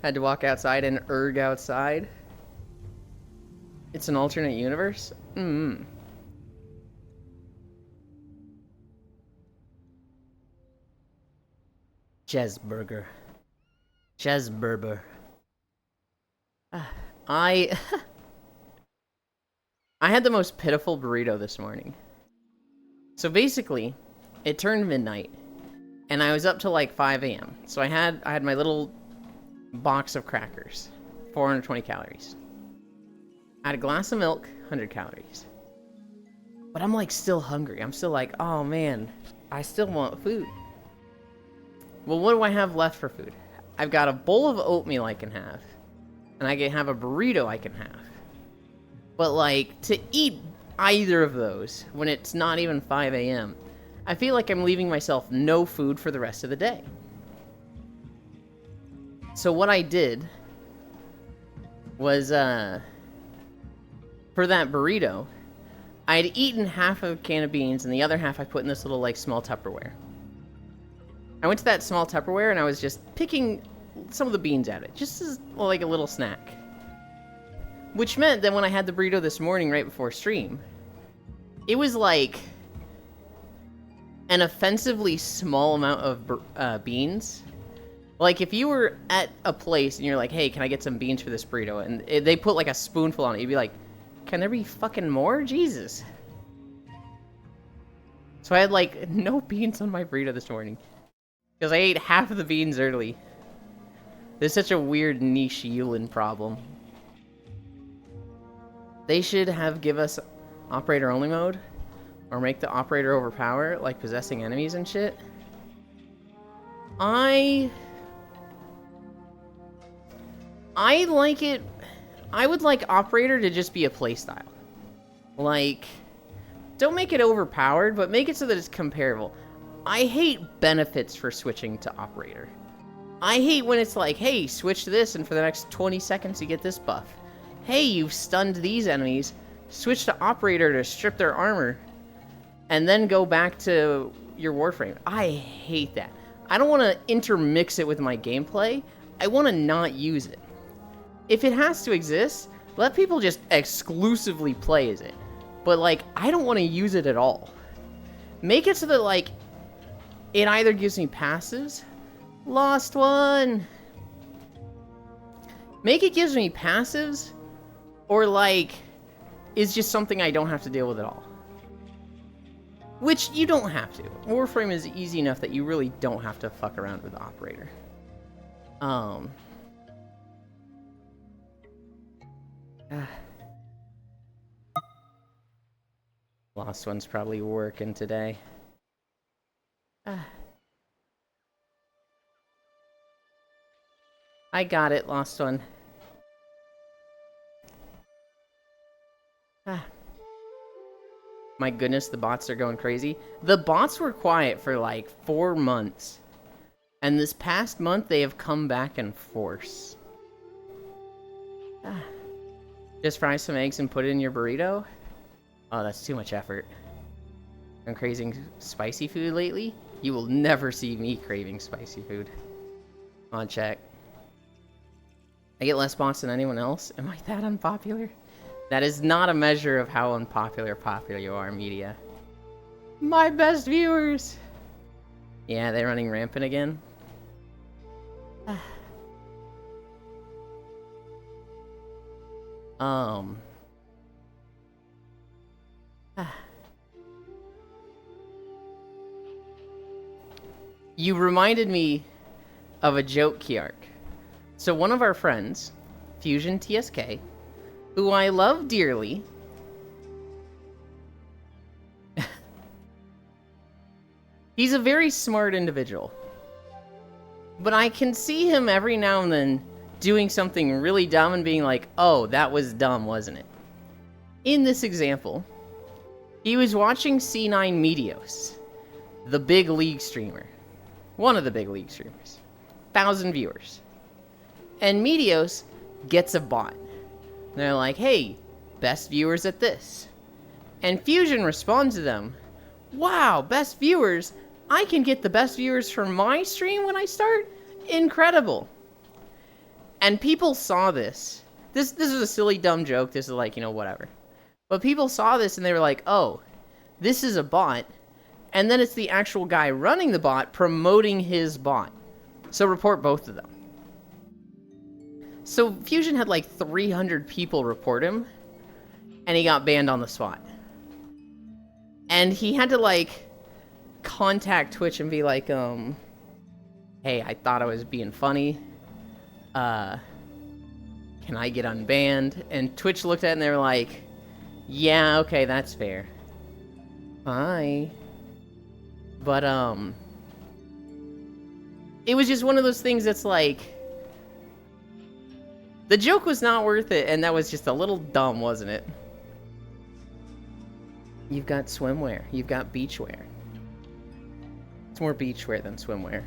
Had to walk outside and erg outside. It's an alternate universe? Chesburger. Chesburger. I had the most pitiful burrito this morning. So basically, it turned midnight, and I was up till like 5 a.m. So I had my little box of crackers, 420 calories. I had a glass of milk, 100 calories. But I'm like still hungry. I'm still like, oh man, I still want food. Well, what do I have left for food? I've got a bowl of oatmeal I can have, and I can have a burrito I can have. But like, to eat either of those when it's not even 5 a.m., I feel like I'm leaving myself no food for the rest of the day. So what I did was, for that burrito, I had eaten half of a can of beans, and the other half I put in this little, like, small Tupperware. I went to that small Tupperware, and I was just picking some of the beans out of it, just as, like, a little snack. Which meant that when I had the burrito this morning right before stream, it was, like, an offensively small amount of beans. Like, if you were at a place and you're like, hey, can I get some beans for this burrito? And they put, like, a spoonful on it, you'd be like, can there be fucking more? Jesus. So I had, like, no beans on my burrito this morning. Because I ate half of the beans early. There's such a weird niche Yulin problem. They should give us operator only mode. Or make the operator overpower, like possessing enemies and shit. I like it. I would like operator to just be a playstyle. Like, don't make it overpowered, but make it so that it's comparable. I hate benefits for switching to operator. I hate when it's like, hey, switch to this, and for the next 20 seconds you get this buff. Hey, you've stunned these enemies. Switch to operator to strip their armor, and then go back to your Warframe. I hate that. I don't want to intermix it with my gameplay. I want to not use it. If it has to exist, let people just exclusively play as it. But, like, I don't want to use it at all. Make it so that, like, it either gives me passives. Lost one! Make it gives me passives, or, like, is just something I don't have to deal with at all. Which, you don't have to. Warframe is easy enough that you really don't have to fuck around with the operator. Lost one's probably working today. I got it, Lost one. My goodness, the bots are going crazy. The bots were quiet for like 4 months. And this past month, they have come back in force. Just fry some eggs and put it in your burrito? Oh, that's too much effort. I'm craving spicy food lately? You will never see me craving spicy food. On check. I get less bots than anyone else? Am I that unpopular? That is not a measure of how unpopular you are, media. My best viewers! Yeah, they're running rampant again. You reminded me of a joke, Kiark. So one of our friends, Fusion TSK, who I love dearly, he's a very smart individual. But I can see him every now and then doing something really dumb and being like, oh, that was dumb, wasn't it? In this example, he was watching C9 Meteos, the big league streamer. One of the big league streamers. 1,000 viewers. And Meteos gets a bot. They're like, hey, best viewers at this. And Fusion responds to them, wow, best viewers? I can get the best viewers for my stream when I start? Incredible. And people saw this. This was a silly, dumb joke. This is like, you know, whatever. But people saw this and they were like, oh, this is a bot. And then it's the actual guy running the bot promoting his bot. So report both of them. So Fusion had like 300 people report him. And he got banned on the spot. And he had to like contact Twitch and be like, hey, I thought I was being funny. Can I get unbanned? And Twitch looked at it and they were like, yeah, okay, that's fair. Bye. But, it was just one of those things that's like, the joke was not worth it, and that was just a little dumb, wasn't it? You've got swimwear. You've got beachwear. It's more beachwear than swimwear.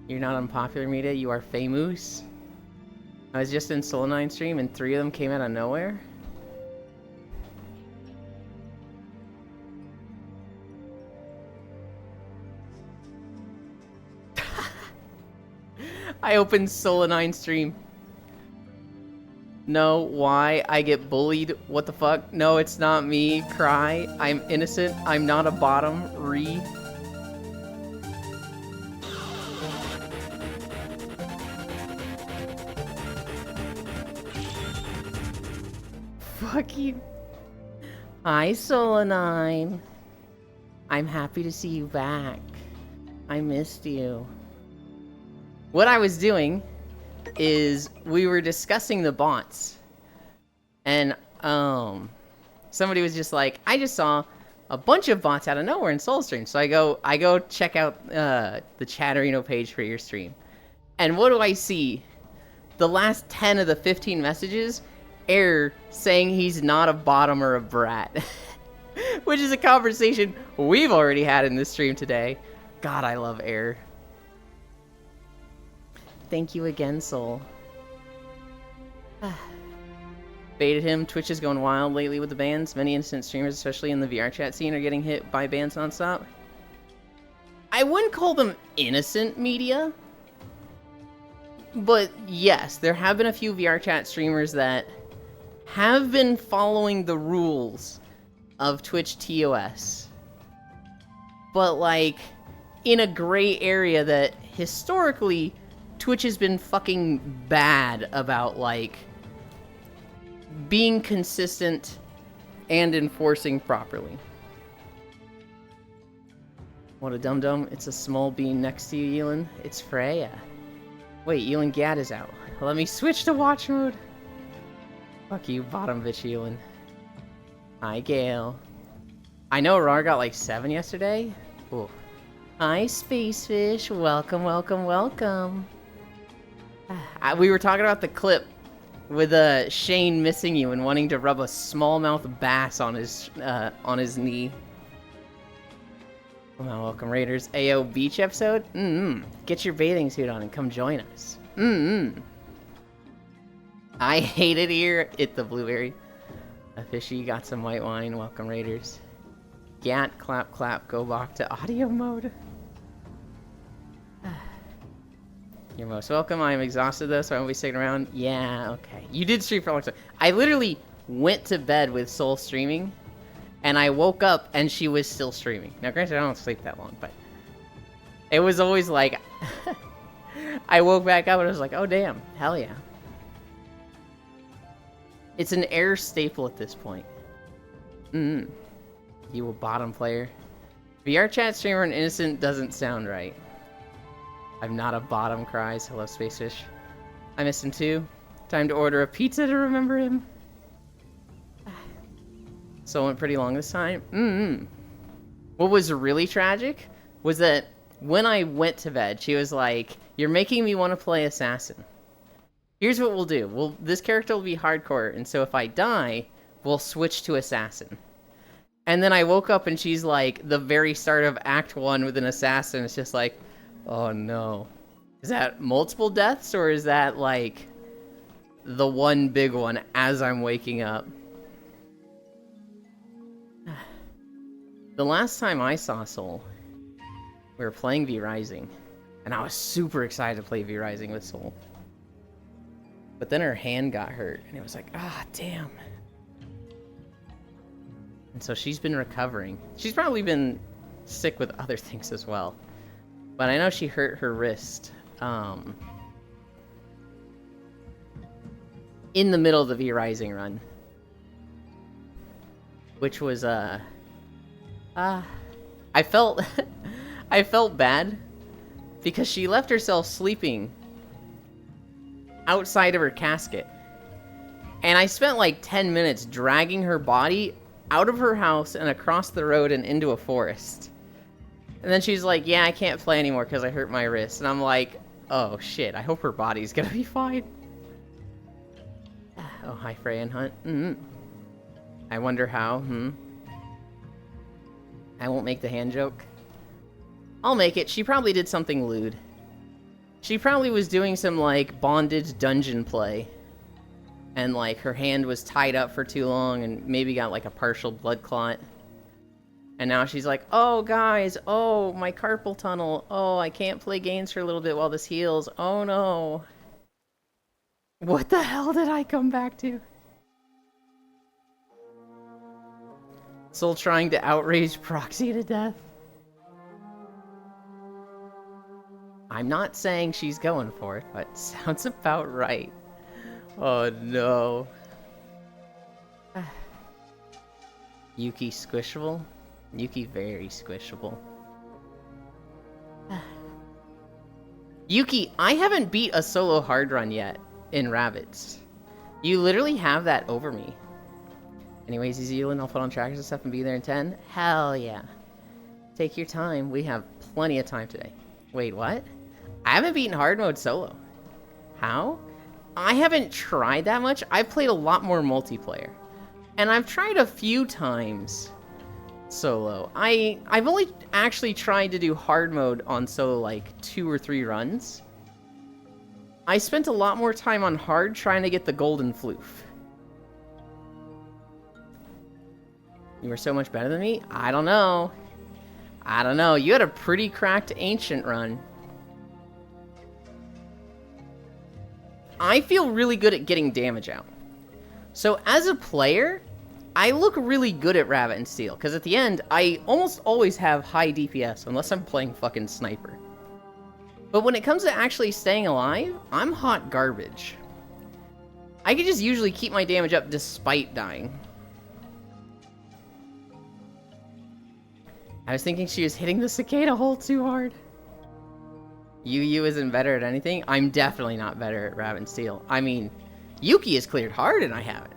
You're not unpopular, media. You are famous. I was just in Soul9 stream and 3 of them came out of nowhere. I opened Soul9 stream. No, why? I get bullied? What the fuck? No, it's not me. Cry. I'm innocent. I'm not a bottom. Fuck you. Hi, Soul9. I'm happy to see you back. I missed you. What I was doing is we were discussing the bots. And, somebody was just like, I just saw a bunch of bots out of nowhere in Soulstream. So I go check out, the Chatterino page for your stream. And what do I see? The last 10 of the 15 messages, Air saying he's not a bottom or a brat. Which is a conversation we've already had in this stream today. God, I love Air. Thank you again, Soul. Baited him. Twitch is going wild lately with the bans. Many innocent streamers, especially in the VR chat scene, are getting hit by bans nonstop. I wouldn't call them innocent media. But yes, there have been a few VR chat streamers that have been following the rules of Twitch TOS. But like, in a gray area that historically Twitch has been fucking bad about, like, being consistent and enforcing properly. What a dum-dum. It's a small bean next to you, Elin. It's Freya. Wait, Elin Gad is out. Let me switch to watch mode. Fuck you, bottom bitch, Elin. Hi, Gale. I know Rar got like 7 yesterday. Ooh. Hi, Spacefish. Welcome, welcome, welcome. We were talking about the clip with Shane missing you and wanting to rub a smallmouth bass on his knee. Well, welcome Raiders. AO beach episode? Get your bathing suit on and come join us. I hate it here. It the blueberry. A fishy got some white wine. Welcome Raiders. Gat, clap, clap, go back to audio mode. You're most welcome. I am exhausted though, so I won't be sticking around. Yeah, okay. You did stream for a long time. I literally went to bed with Soul streaming, and I woke up and she was still streaming. Now, granted, I don't sleep that long, but it was always like, I woke back up and I was like, oh damn, hell yeah. It's an air staple at this point. You a bottom player. VR chat streamer and innocent doesn't sound right. I'm not a bottom, cries. Hello, Spacefish. I miss him too. Time to order a pizza to remember him. So it went pretty long this time. What was really tragic was that when I went to bed, she was like, you're making me want to play Assassin. Here's what we'll do. This character will be hardcore, and so if I die, we'll switch to Assassin. And then I woke up and she's like, the very start of Act 1 with an Assassin. It's just like, oh no. Is that multiple deaths, or is that like the one big one as I'm waking up? The last time I saw Soul, we were playing V Rising, and I was super excited to play V Rising with Soul. But then her hand got hurt, and it was like, ah, damn. And so she's been recovering. She's probably been sick with other things as well. But I know she hurt her wrist in the middle of the V Rising run. Which was, I felt, I felt bad because she left herself sleeping outside of her casket. And I spent like 10 minutes dragging her body out of her house and across the road and into a forest. And then she's like, yeah, I can't play anymore because I hurt my wrist. And I'm like, oh shit, I hope her body's gonna be fine. Oh, hi Frey and Hunt. I wonder how, I won't make the hand joke. I'll make it. She probably did something lewd. She probably was doing some, like, bondage dungeon play. And, like, her hand was tied up for too long and maybe got, like, a partial blood clot. And now she's like, oh, guys, oh, my carpal tunnel. Oh, I can't play games for a little bit while this heals. Oh, no. What the hell did I come back to? Soul trying to outrage Proxy to death. I'm not saying she's going for it, but sounds about right. Oh no. Yuki squishable? Yuki very squishable. Yuki, I haven't beat a solo hard run yet in Rabbids. You literally have that over me. Anyways, Easy Zealand, I'll put on trackers and stuff and be there in 10. Hell yeah. Take your time. We have plenty of time today. Wait, what? I haven't beaten hard mode solo. How? I haven't tried that much. I've played a lot more multiplayer. And I've tried a few times solo. I've only actually tried to do hard mode on solo like 2 or 3 runs. I spent a lot more time on hard trying to get the golden floof. You were so much better than me? I don't know. I don't know. You had a pretty cracked ancient run. I feel really good at getting damage out. So as a player, I look really good at Rabbit and Steel, because at the end, I almost always have high DPS, unless I'm playing fucking Sniper. But when it comes to actually staying alive, I'm hot garbage. I can just usually keep my damage up despite dying. I was thinking she was hitting the cicada hole too hard. Yu isn't better at anything? I'm definitely not better at Rabbit and Steel. I mean, Yuki has cleared hard and I haven't.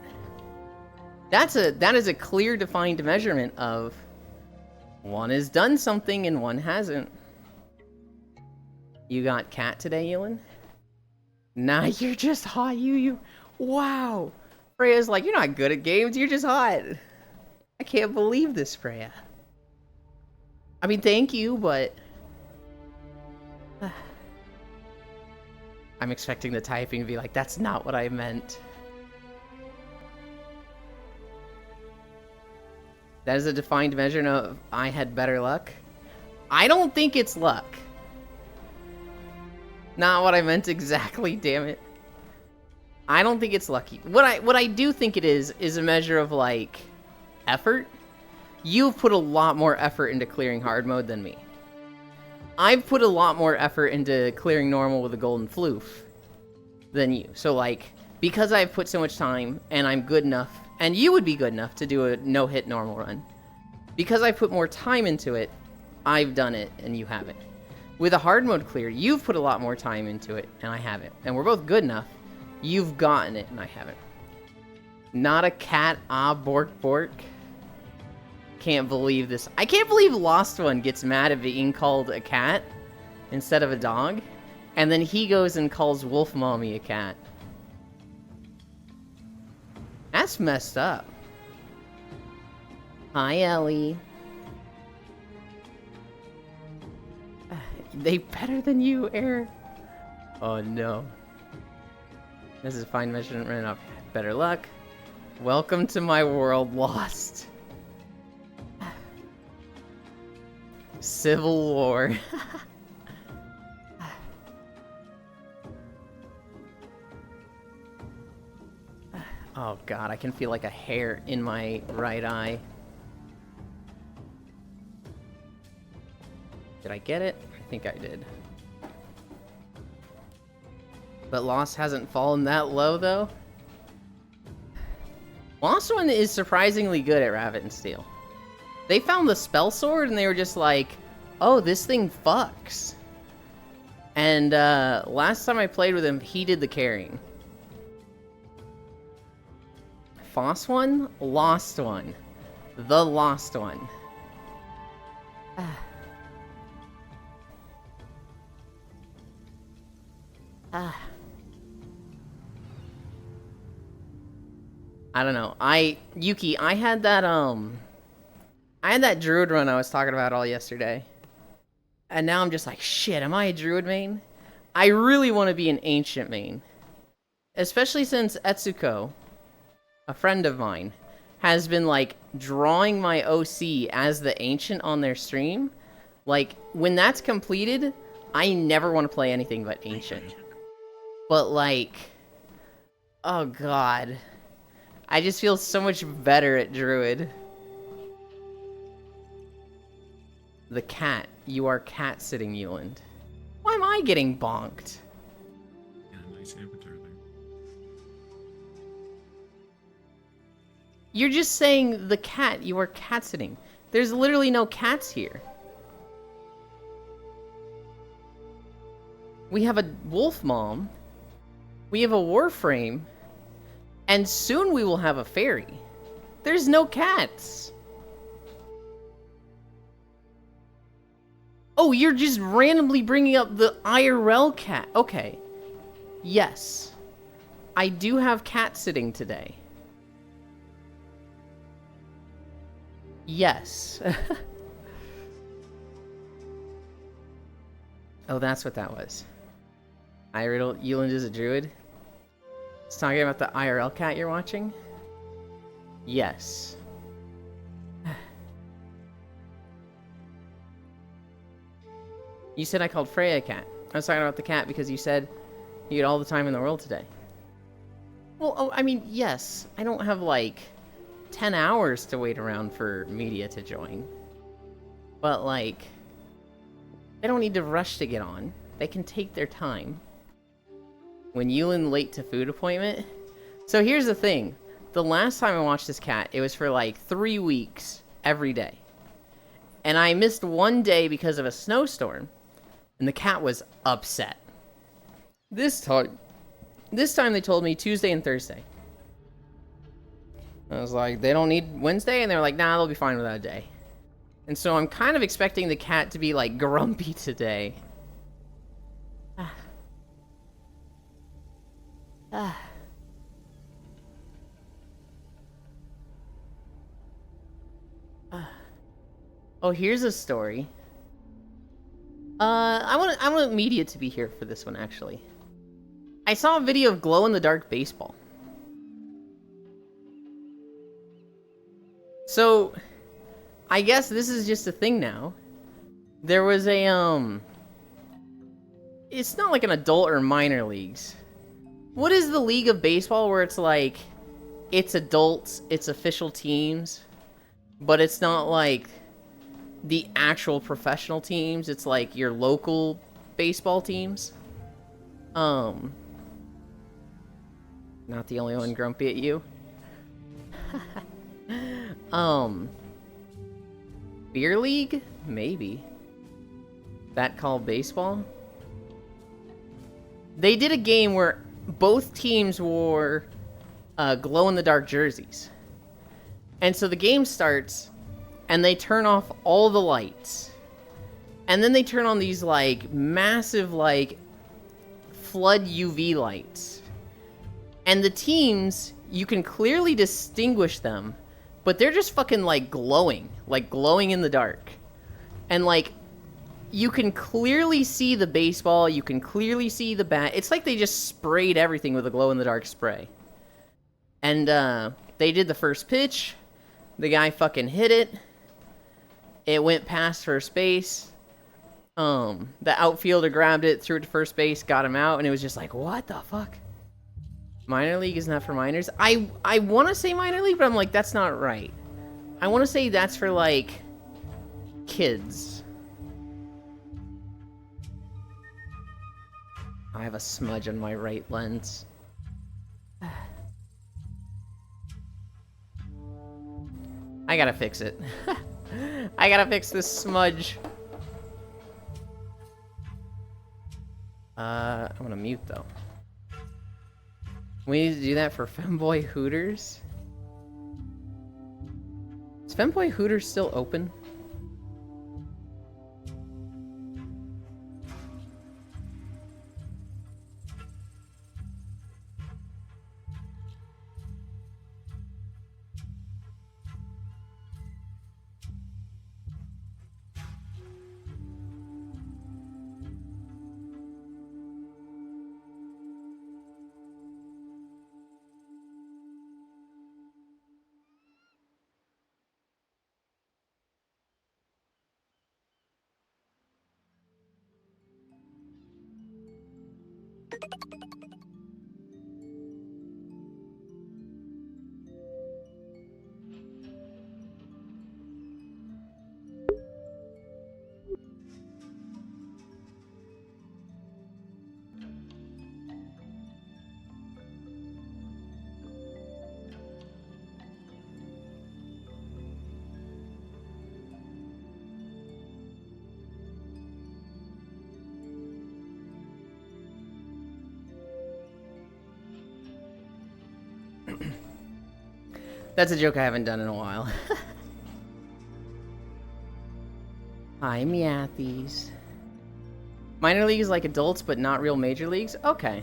That is a clear defined measurement of one has done something and one hasn't. You got cat today, Ewan? Nah, you're just hot, you. Wow. Freya's like, you're not good at games, you're just hot. I can't believe this, Freya. I mean, thank you, but... I'm expecting the typing to be like, that's not what I meant. That is a defined measure of I had better luck. I don't think it's luck. Not what I meant exactly, damn it. I don't think it's lucky. What I do think it is a measure of, like, effort. You've put a lot more effort into clearing hard mode than me. I've put a lot more effort into clearing normal with a golden floof than you. So, like, because I've put so much time, and I'm good enough, and you would be good enough to do a no-hit normal run. Because I put more time into it, I've done it, and you haven't. With a hard mode clear, you've put a lot more time into it, and I haven't. And we're both good enough. You've gotten it, and I haven't. Not a cat, bork bork. Can't believe this. I can't believe Lost One gets mad at being called a cat instead of a dog. And then he goes and calls Wolf Mommy a cat. That's messed up. Hi, Ellie. They better than you, Air. Oh no. This is a fine measurement of better luck. Welcome to my world, Lost. Civil War. Oh god, I can feel like a hair in my right eye. Did I get it? I think I did. But Lost hasn't fallen that low, though. Lost One is surprisingly good at Rabbit and Steel. They found the spell sword, and they were just like, oh, this thing fucks. And last time I played with him, he did the carrying. Foss One? Lost One. The Lost One. I don't know. Yuki, I had that druid run I was talking about all yesterday. And now I'm just like, shit, am I a druid main? I really want to be an ancient main. Especially since Etsuko, a friend of mine, has been, like, drawing my OC as the ancient on their stream. Like, when that's completed, I never want to play anything but ancient. But, like, oh god. I just feel so much better at druid. The cat. You are cat-sitting, Yuland. Why am I getting bonked? Yeah, nice avatar there. You're just saying the cat. You are cat-sitting. There's literally no cats here. We have a wolf mom. We have a warframe. And soon we will have a fairy. There's no cats. Oh, you're just randomly bringing up the IRL cat. Okay. Yes. I do have cat sitting today. Yes. Oh, that's what that was. Yuland is a druid? It's talking about the IRL cat you're watching? Yes. You said I called Freya a cat. I was talking about the cat because you said you had all the time in the world today. Well, oh, I mean, yes. I don't have, like, 10 hours to wait around for media to join. But, like, they don't need to rush to get on. They can take their time. When Yuland late to food appointment... So here's the thing. The last time I watched this cat, it was for, like, 3 weeks every day. And I missed one day because of a snowstorm. And the cat was upset. This time they told me Tuesday and Thursday. I was like, they don't need Wednesday? And they're like, nah, they'll be fine without a day. And so I'm kind of expecting the cat to be, like, grumpy today. Ah. Oh, here's a story. I want media to be here for this one, actually. I saw a video of glow-in-the-dark baseball. So, I guess this is just a thing now. There was a, it's not like an adult or minor leagues. What is the league of baseball where it's like, it's adults, it's official teams, but it's not like the actual professional teams, it's like your local baseball teams? Not the only one grumpy at you. Beer league? Maybe. That called baseball? They did a game where both teams wore glow-in-the-dark jerseys. And so the game starts, and they turn off all the lights. And then they turn on these, like, massive, like, flood UV lights. And the teams, you can clearly distinguish them, but they're just fucking, like, glowing in the dark. And, like, you can clearly see the baseball, you can clearly see the bat. It's like they just sprayed everything with a glow-in-the-dark spray. And, they did the first pitch. The guy fucking hit it. It went past first base. The outfielder grabbed it, threw it to first base, got him out, and it was just like, what the fuck? Minor league is not for minors? I want to say minor league, but I'm like, that's not right. I want to say that's for, like, kids. I have a smudge on my right lens. I gotta fix it. I gotta fix this smudge. I'm gonna mute, though. We need to do that for Femboy Hooters? Is Femboy Hooters still open? That's a joke I haven't done in a while. Hi, Meathies. Minor league is like adults, but not real major leagues? Okay.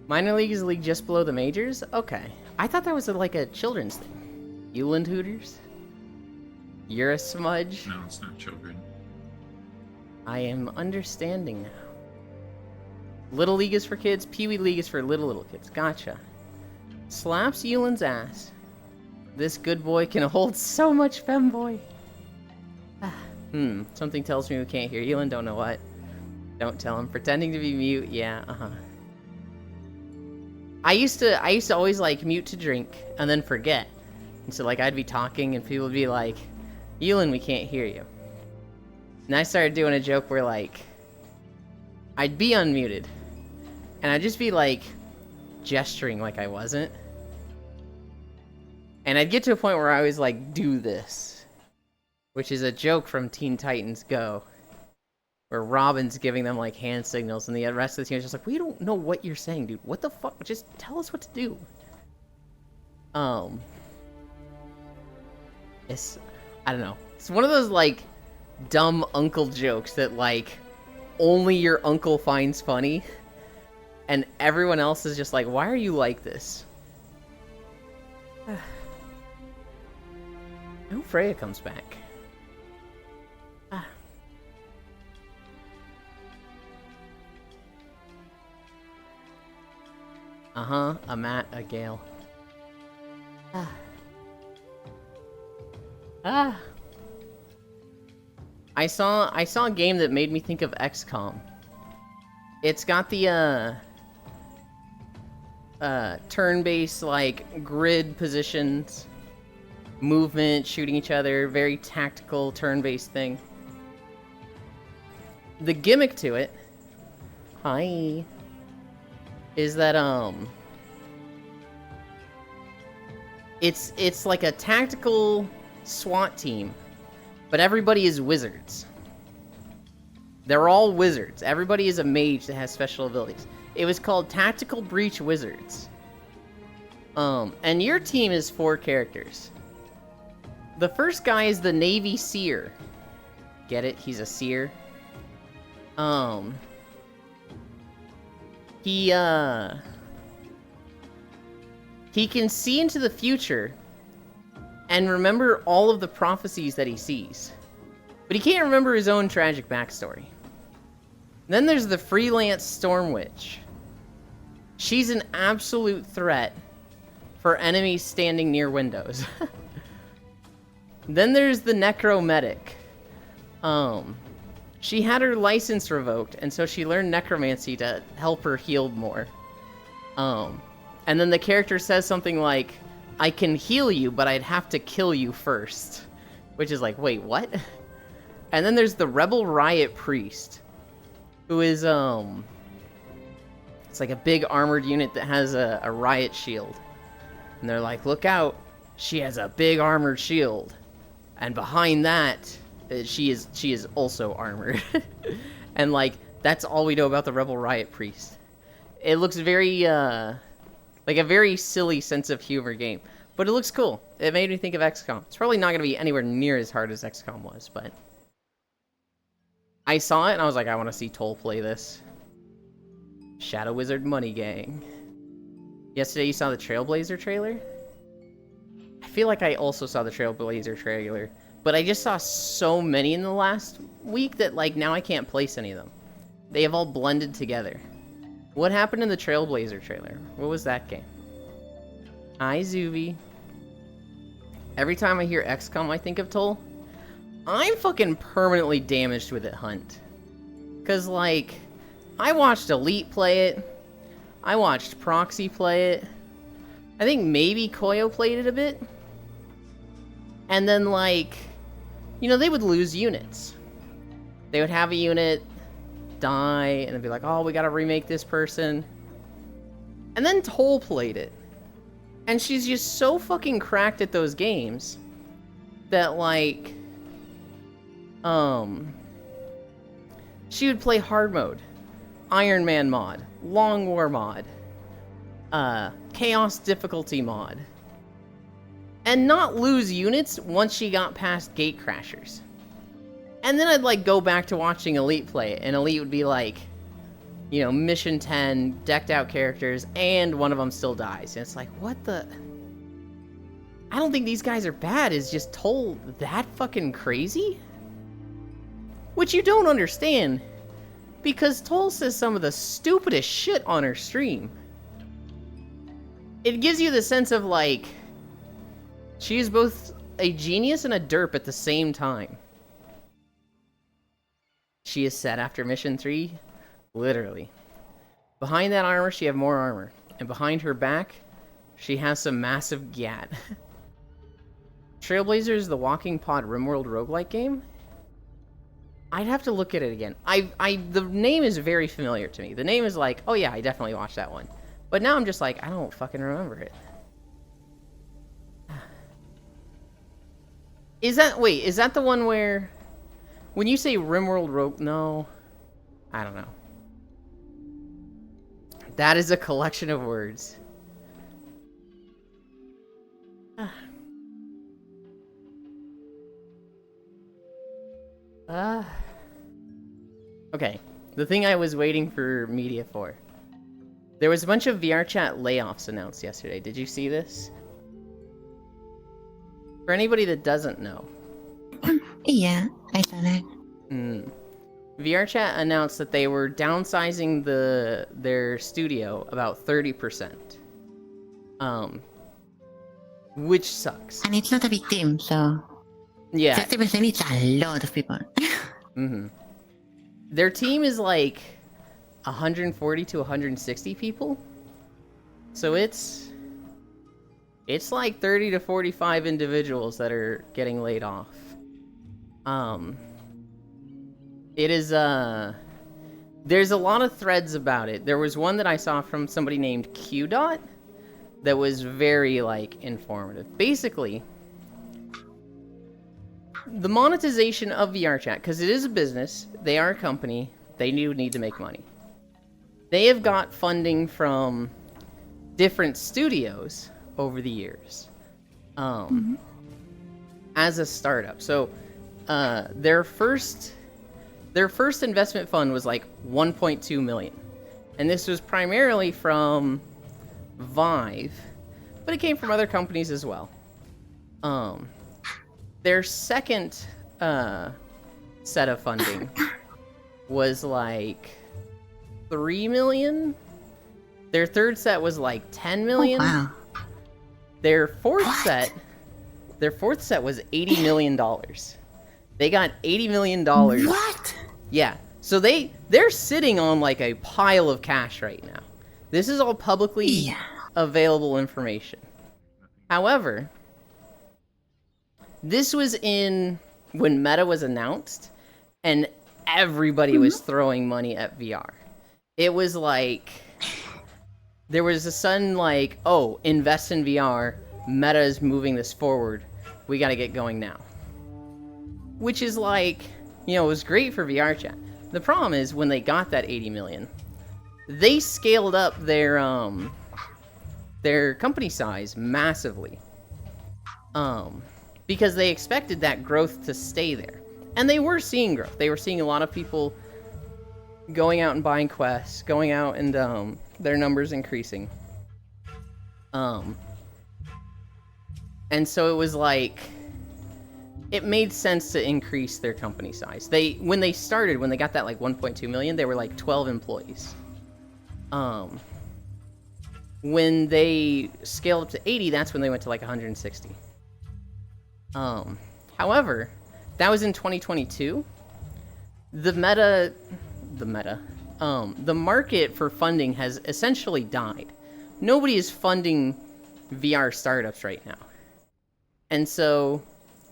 Minor league is a league just below the majors? Okay. I thought that was like a children's thing. Euland Hooters? You're a smudge? No, it's not children. I am understanding now. Little League is for kids, Pee Wee League is for little kids. Gotcha. Slaps Euland's ass. This good boy can hold so much femboy. Something tells me we can't hear Euland, don't know what. Don't tell him. Pretending to be mute, yeah, I used to always, like, mute to drink, and then forget. And so, like, I'd be talking, and people would be like, Euland, we can't hear you. And I started doing a joke where, like, I'd be unmuted, and I'd just be, like, gesturing like I wasn't. And I'd get to a point where I was like, do this. Which is a joke from Teen Titans Go. Where Robin's giving them, like, hand signals, and the rest of the team is just like, we don't know what you're saying, dude. What the fuck? Just tell us what to do. It's, I don't know. It's one of those, like, dumb uncle jokes that, like, only your uncle finds funny, and everyone else is just like, why are you like this? I hope Freya comes back. Uh-huh, a Matt, a Gale. I saw a game that made me think of XCOM. It's got the turn-based like grid positions, movement, shooting each other, very tactical turn-based thing. The gimmick to it, hi, is that it's like a tactical SWAT team, but everybody is wizards. They're all wizards. Everybody is a mage that has special abilities. It was called Tactical Breach Wizards. And your team is 4 characters. The first guy is the Navy Seer. Get it? He's a seer. He can see into the future and remember all of the prophecies that he sees. But he can't remember his own tragic backstory. Then there's the freelance Storm Witch. She's an absolute threat for enemies standing near windows. Then there's the Necromedic. She had her license revoked, and so she learned necromancy to help her heal more. And then the character says something like, I can heal you, but I'd have to kill you first. Which is like, wait, what? And then there's the Rebel Riot Priest, who is, it's like a big armored unit that has a riot shield. And they're like, look out, she has a big armored shield. And behind that, she is also armored. And like, that's all we know about the Rebel Riot Priest. It looks very, like a very silly sense of humor game. But it looks cool. It made me think of XCOM. It's probably not going to be anywhere near as hard as XCOM was, but I saw it and I was like, I want to see Toll play this. Shadow Wizard Money Gang. Yesterday you saw the Trailblazer trailer? I feel like I also saw the Trailblazer trailer, but I just saw so many in the last week that like now I can't place any of them. They have all blended together. What happened in the Trailblazer trailer? What was that game? Hi, Zuby. Every time I hear XCOM, I think of Toll. I'm fucking permanently damaged with it, Hunt. Because, like, I watched Elite play it. I watched Proxy play it. I think maybe Koyo played it a bit. And then, like, you know, they would lose units. They would have a unit die, and they'd be like, oh, we gotta remake this person. And then Toll played it. And she's just so fucking cracked at those games that, like, she would play hard mode, Iron Man mod, Long War mod, Chaos difficulty mod, and not lose units once she got past Gate Crashers. And then I'd, like, go back to watching Elite play it, and Elite would be like, you know, Mission 10, decked out characters, and one of them still dies. And it's like, what the... I don't think these guys are bad. Is just Toll that fucking crazy? Which you don't understand, because Toll says some of the stupidest shit on her stream. It gives you the sense of, like, she is both a genius and a derp at the same time. She is set after Mission 3. Literally. Behind that armor, she have more armor. And behind her back, she has some massive gat. Trailblazer is the Walking Pod RimWorld roguelike game? I'd have to look at it again. The name is very familiar to me. The name is like, oh yeah, I definitely watched that one. But now I'm just like, I don't fucking remember it. Is that the one where... When you say RimWorld rogue... No. I don't know. That is a collection of words. Okay. The thing I was waiting for media for. There was a bunch of VRChat layoffs announced yesterday. Did you see this? For anybody that doesn't know, Yeah, I saw that. VRChat announced that they were downsizing their studio about 30%. Which sucks. And it's not a big team, so Yeah. 30% is a lot of people. Their team is like 140 to 160 people. So it's like 30 to 45 individuals that are getting laid off. It is there's a lot of threads about it. There was one that I saw from somebody named QDot that was very like informative. Basically, the monetization of VRChat, because it is a business, they are a company, they need to make money. They have got funding from different studios over the years as a startup. So their first investment fund was like 1.2 million. And this was primarily from Vive, but it came from other companies as well. Their second set of funding was like 3 million. Their third set was like 10 million. Oh, wow. Their fourth set was $80 million. They got $80 million. What? Yeah. So they're sitting on like a pile of cash right now. This is all publicly available information. However, this was when Meta was announced and everybody was throwing money at VR. It was like there was a sudden like, oh, invest in VR. Meta is moving this forward. We got to get going now. Which is like, it was great for VRChat. The problem is when they got that 80 million, they scaled up their company size massively. Because they expected that growth to stay there. And they were seeing growth. They were seeing a lot of people going out and buying quests, going out and their numbers increasing. And so it was like, it made sense to increase their company size. When they got that like 1.2 million, they were like 12 employees. When they scaled up to 80, that's when they went to like 160. However, that was in 2022. The market for funding has essentially died. Nobody is funding VR startups right now. And so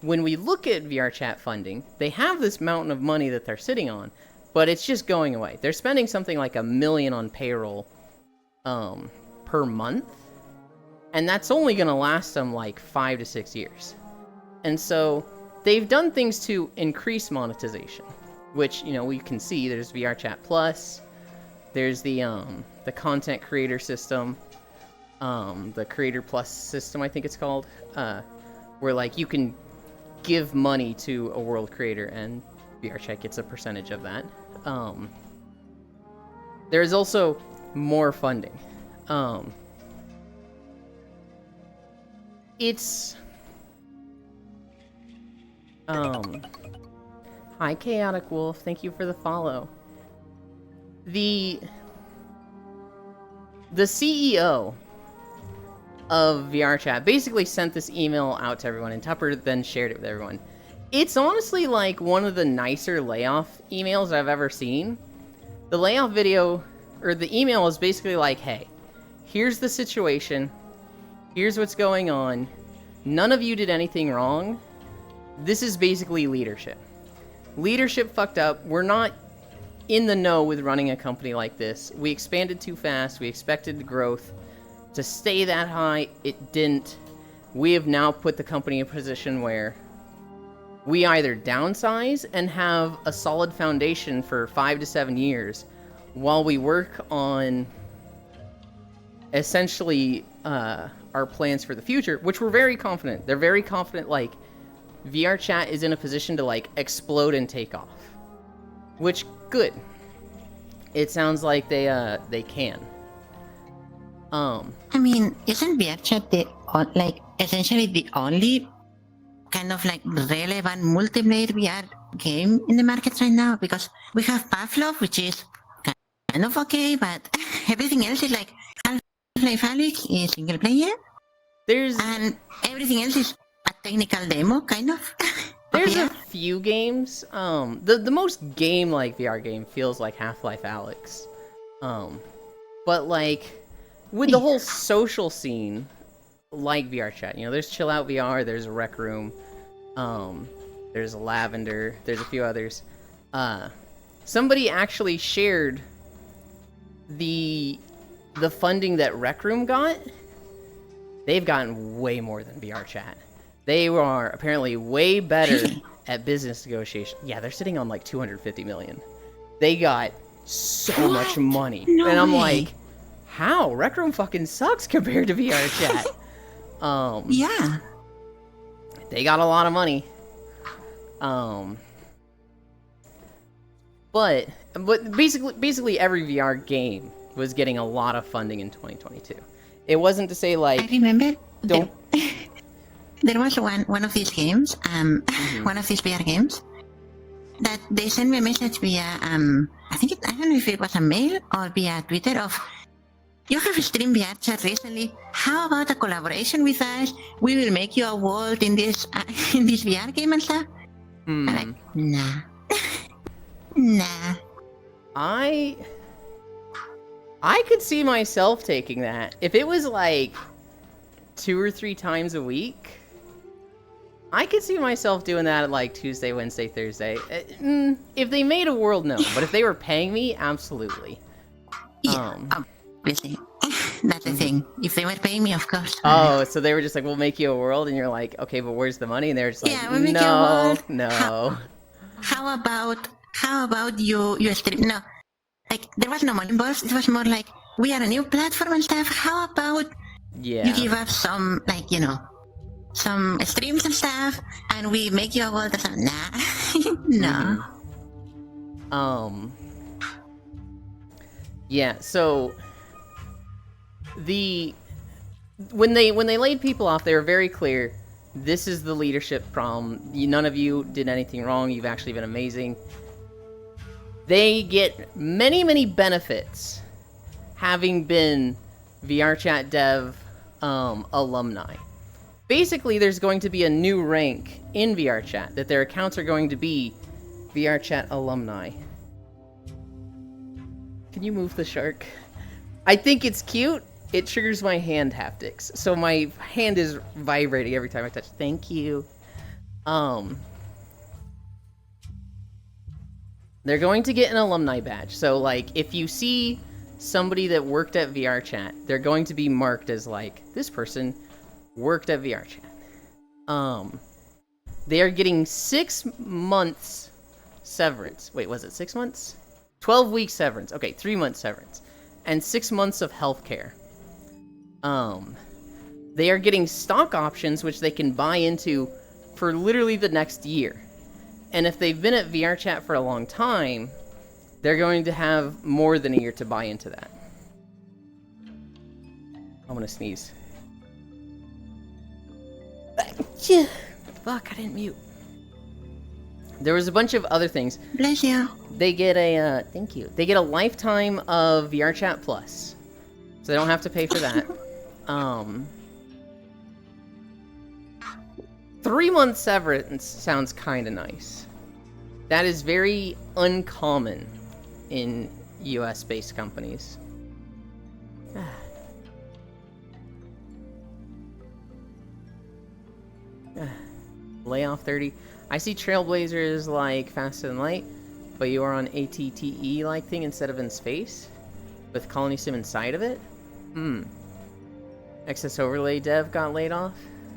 when we look at VRChat funding, they have this mountain of money that they're sitting on, but it's just going away. They're spending something like $1 million on payroll per month, and that's only going to last them like 5 to 6 years. And so they've done things to increase monetization, which, we can see there's VRChat Plus, there's the content creator system, the Creator Plus system, I think it's called, where like you can give money to a world creator and VRChat gets a percentage of that. There's also more funding. Hi Chaotic Wolf, thank you for the follow. The CEO of VRChat basically sent this email out to everyone, and Tupper then shared it with everyone. It's honestly like one of the nicer layoff emails I've ever seen. The layoff video, or the email, is basically like, hey, here's the situation, here's what's going on, none of you did anything wrong, this is basically leadership. Leadership fucked up, we're not in the know with running a company like this, we expanded too fast, we expected growth to stay that high, it didn't. We have now put the company in a position where we either downsize and have a solid foundation for 5 to 7 years while we work on essentially our plans for the future, which we're very confident. They're very confident, like, VRChat is in a position to, like, explode and take off. Which, good. It sounds like they can. I mean, isn't VRChat essentially the only kind of like relevant multiplayer VR game in the market right now? Because we have Pavlov, which is kind of okay, but everything else is like Half-Life Alyx is single player, There's and everything else is a technical demo, kind of. There's Okay. a few games. The most game-like VR game feels like Half-Life Alyx. But like with the whole social scene, like VRChat, you know, there's Chill Out VR, there's Rec Room, there's Lavender, there's a few others. Somebody actually shared the funding that Rec Room got. They've gotten way more than VRChat. They are apparently way better at business negotiation. Yeah, they're sitting on like 250 million. They got so much money. No and I'm way. like, how? Rec Room fucking sucks compared to VRChat. Yeah. They got a lot of money. But basically every VR game was getting a lot of funding in 2022. It wasn't to say I like remember don't there was one of these games, one of these VR games, that they sent me a message via, I don't know if it was a mail or via Twitter of, you have streamed VR chat recently. How about a collaboration with us? We will make you a world in this VR game and stuff. I'm like, nah, nah. I could see myself taking that. If it was like 2 or 3 times a week, I could see myself doing that at like Tuesday, Wednesday, Thursday. If they made a world, no. But if they were paying me, absolutely. Yeah, obviously. That's the thing. If they were paying me, of course. Oh, so they were just like, we'll make you a world, and you're like, okay, but where's the money? And they're just like, Yeah, we'll make you a no, world. no. How about you stream? No, like there was no money involved. It was more like, we are a new platform and stuff. How about Yeah. you give us some, like, you know, some streams and stuff, and we make you a world or something? Nah. No. Yeah, so when they laid people off, they were very clear. This is the leadership problem. None of you did anything wrong. You've actually been amazing. They get many, many benefits having been VRChat Dev alumni. Basically, there's going to be a new rank in VRChat that their accounts are going to be VRChat alumni. Can you move the shark? I think it's cute. It triggers my hand haptics, so my hand is vibrating every time I touch. Thank you. They're going to get an alumni badge. So, like, if you see somebody that worked at VRChat, they're going to be marked as, like, this person worked at VRChat. They are getting 6 months severance. Wait, was it 6 months? 12 weeks severance. Okay, 3 months severance. And 6 months of healthcare. They are getting stock options, which they can buy into for literally the next year. And if they've been at VRChat for a long time, they're going to have more than a year to buy into that. I'm gonna sneeze. Fuck, I didn't mute. There was a bunch of other things. Bless you. They get a, thank you. They get a lifetime of VRChat Plus. So they don't have to pay for that. 3 months severance sounds kind of nice. That is very uncommon in US-based companies. Layoff 30. I see Trailblazer is like faster than light, but you are on ATTE like thing instead of in space with Colony Sim inside of it. Excess overlay dev got laid off.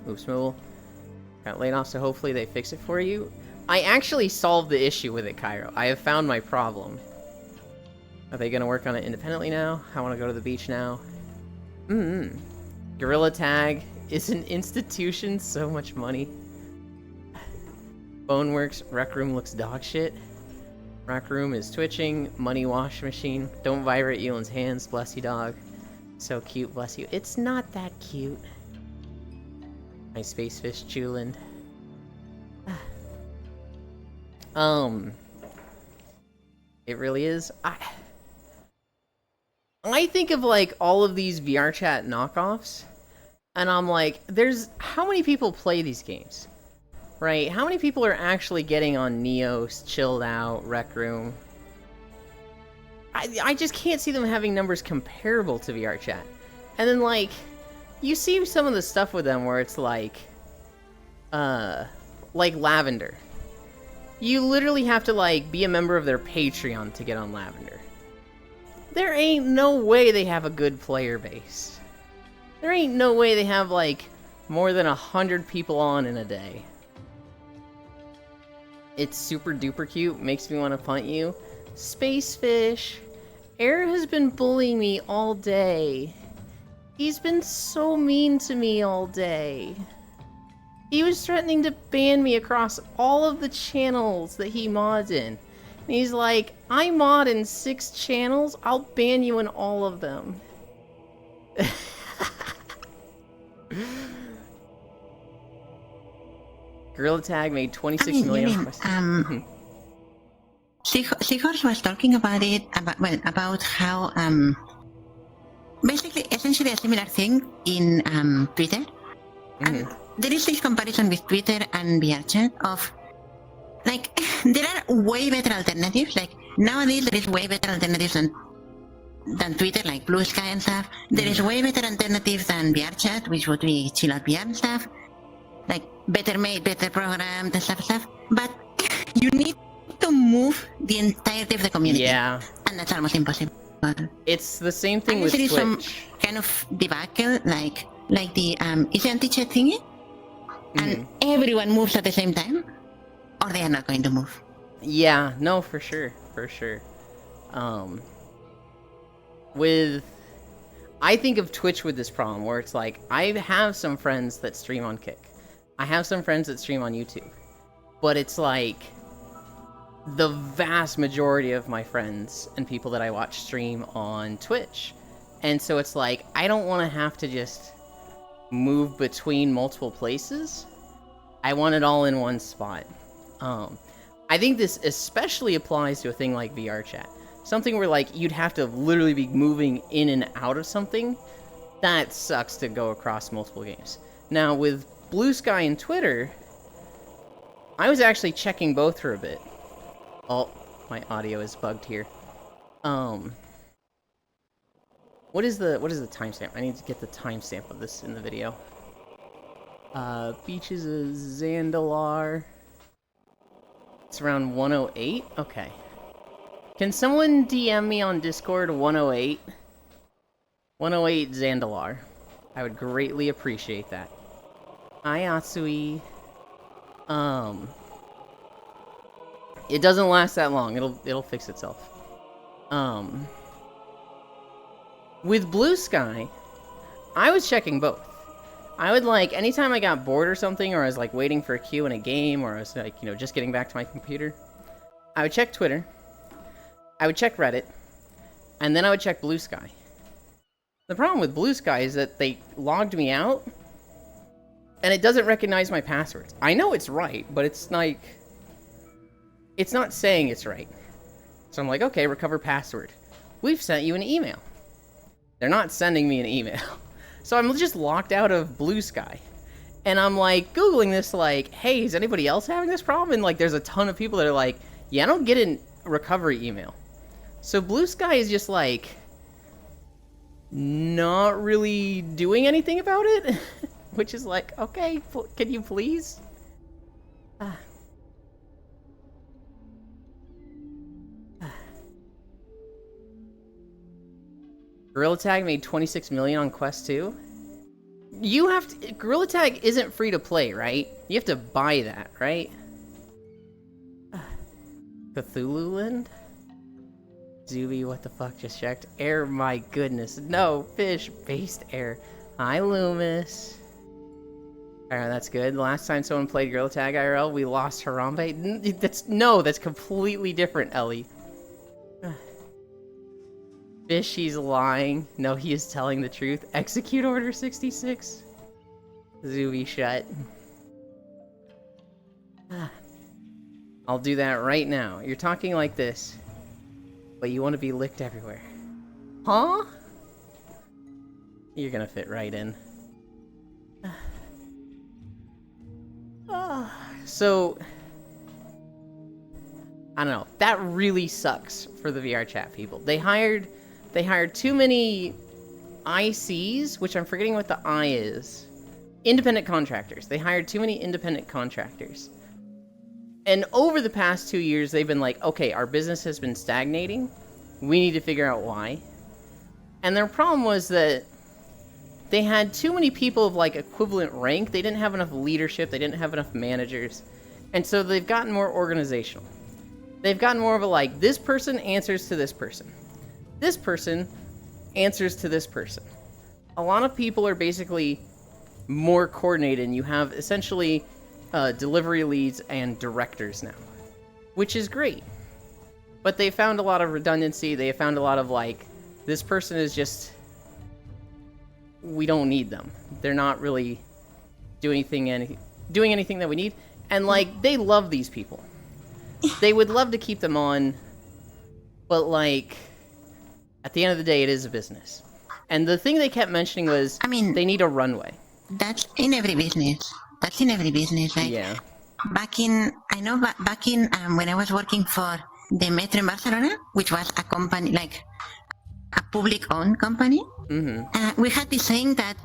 Oops, Mool got laid off, so hopefully they fix it for you. I actually solved the issue with it, Cairo. I have found my problem. Are they gonna work on it independently now? I want to go to the beach now. Gorilla Tag is an institution. So much money. Boneworks Rec Room looks dog shit. Rack Room is twitching. Money wash machine. Don't vibrate Ewan's hands. Bless you, dog. So cute, bless you. It's not that cute. My space fish Julian. It really is. I think of like all of these VR chat knockoffs, and I'm like, how many people play these games? Right? How many people are actually getting on Neos, Chilled Out, Rec Room? I just can't see them having numbers comparable to VR chat. And then like, you see some of the stuff with them where it's like Lavender. You literally have to like be a member of their Patreon to get on Lavender. There ain't no way they have a good player base. There ain't no way they have like more than 100 people on in a day. It's super duper cute, makes me want to punt you. Space Fish. Air has been bullying me all day. He's been so mean to me all day. He was threatening to ban me across all of the channels that he mods in. And he's like, I mod in 6 channels, I'll ban you in all of them. Gorilla Tag made 26 million. Seahorse was talking about it, about how, basically, essentially a similar thing in Twitter. And there is this comparison with Twitter and VRChat of, like, there are way better alternatives. Like, nowadays there is way better alternatives than Twitter, like Blue Sky and stuff. There is way better alternatives than VRChat, which would be Chill Out VR and stuff. Like, better made, better programmed and stuff. But you need to move the entirety of the community. Yeah. And that's almost impossible. It's the same thing with Twitch. Twitch. Some kind of debacle, like the is anti-chat thingy, and everyone moves at the same time, or they are not going to move. Yeah, no, for sure. I think of Twitch with this problem where it's like, I have some friends that stream on Kick. I have some friends that stream on YouTube. But it's like, the vast majority of my friends and people that I watch stream on Twitch. And so it's like, I don't want to have to just move between multiple places. I want it all in one spot. I think this especially applies to a thing like VRChat. Something where like you'd have to literally be moving in and out of something. That sucks to go across multiple games. Now with Blue Sky and Twitter, I was actually checking both for a bit. Oh, my audio is bugged here. What is the timestamp? I need to get the timestamp of this in the video. Beaches of Zandalar. It's around 108? Okay. Can someone DM me on Discord 108? 108 Zandalar. I would greatly appreciate that. Hi, Atsui. It doesn't last that long. It'll fix itself. With Blue Sky, I was checking both. I would like, anytime I got bored or something, or I was like waiting for a queue in a game, or I was like, you know, just getting back to my computer, I would check Twitter, I would check Reddit, and then I would check Blue Sky. The problem with Blue Sky is that they logged me out, and it doesn't recognize my passwords. I know it's right, but it's like, it's not saying it's right. So I'm like, okay, recover password. We've sent you an email. They're not sending me an email. So I'm just locked out of Blue Sky. And I'm like, Googling this like, hey, is anybody else having this problem? And like, there's a ton of people that are like, yeah, I don't get a recovery email. So Blue Sky is just like, not really doing anything about it. Which is like, okay, can you please? Gorilla Tag made 26 million on Quest 2. You have to... Gorilla Tag isn't free to play, right? You have to buy that, right? Cthulhu Land? Zuby, what the fuck, just checked. Air, my goodness. No, fish-based air. Hi, Loomis. Alright, that's good. The last time someone played Gorilla Tag IRL, we lost Harambe. That's completely different, Ellie. Fishy's lying. No, he is telling the truth. Execute Order 66. Zuby shut. I'll do that right now. You're talking like this, but you want to be licked everywhere. Huh? You're gonna fit right in. So, I don't know. That really sucks for the VR chat people. They hired too many ICs, which I'm forgetting what the I is. Independent contractors. They hired too many independent contractors. And over the past 2 years, they've been like, okay, our business has been stagnating. We need to figure out why. And their problem was that they had too many people of like equivalent rank. They didn't have enough leadership. They didn't have enough managers. And so they've gotten more organizational. They've gotten more of a like, this person answers to this person. This person answers to this person. A lot of people are basically more coordinated, and you have essentially delivery leads and directors now, which is great. But they found a lot of redundancy. They found a lot of like, this person is just, we don't need them. They're not really doing anything that we need. And like, they love these people. They would love to keep them on, but like, at the end of the day, it is a business. And the thing they kept mentioning was, I mean, they need a runway. That's in every business. That's in every business. Like, yeah. Back in when I was working for the Metro in Barcelona, which was a company, like a public-owned company, we had this saying that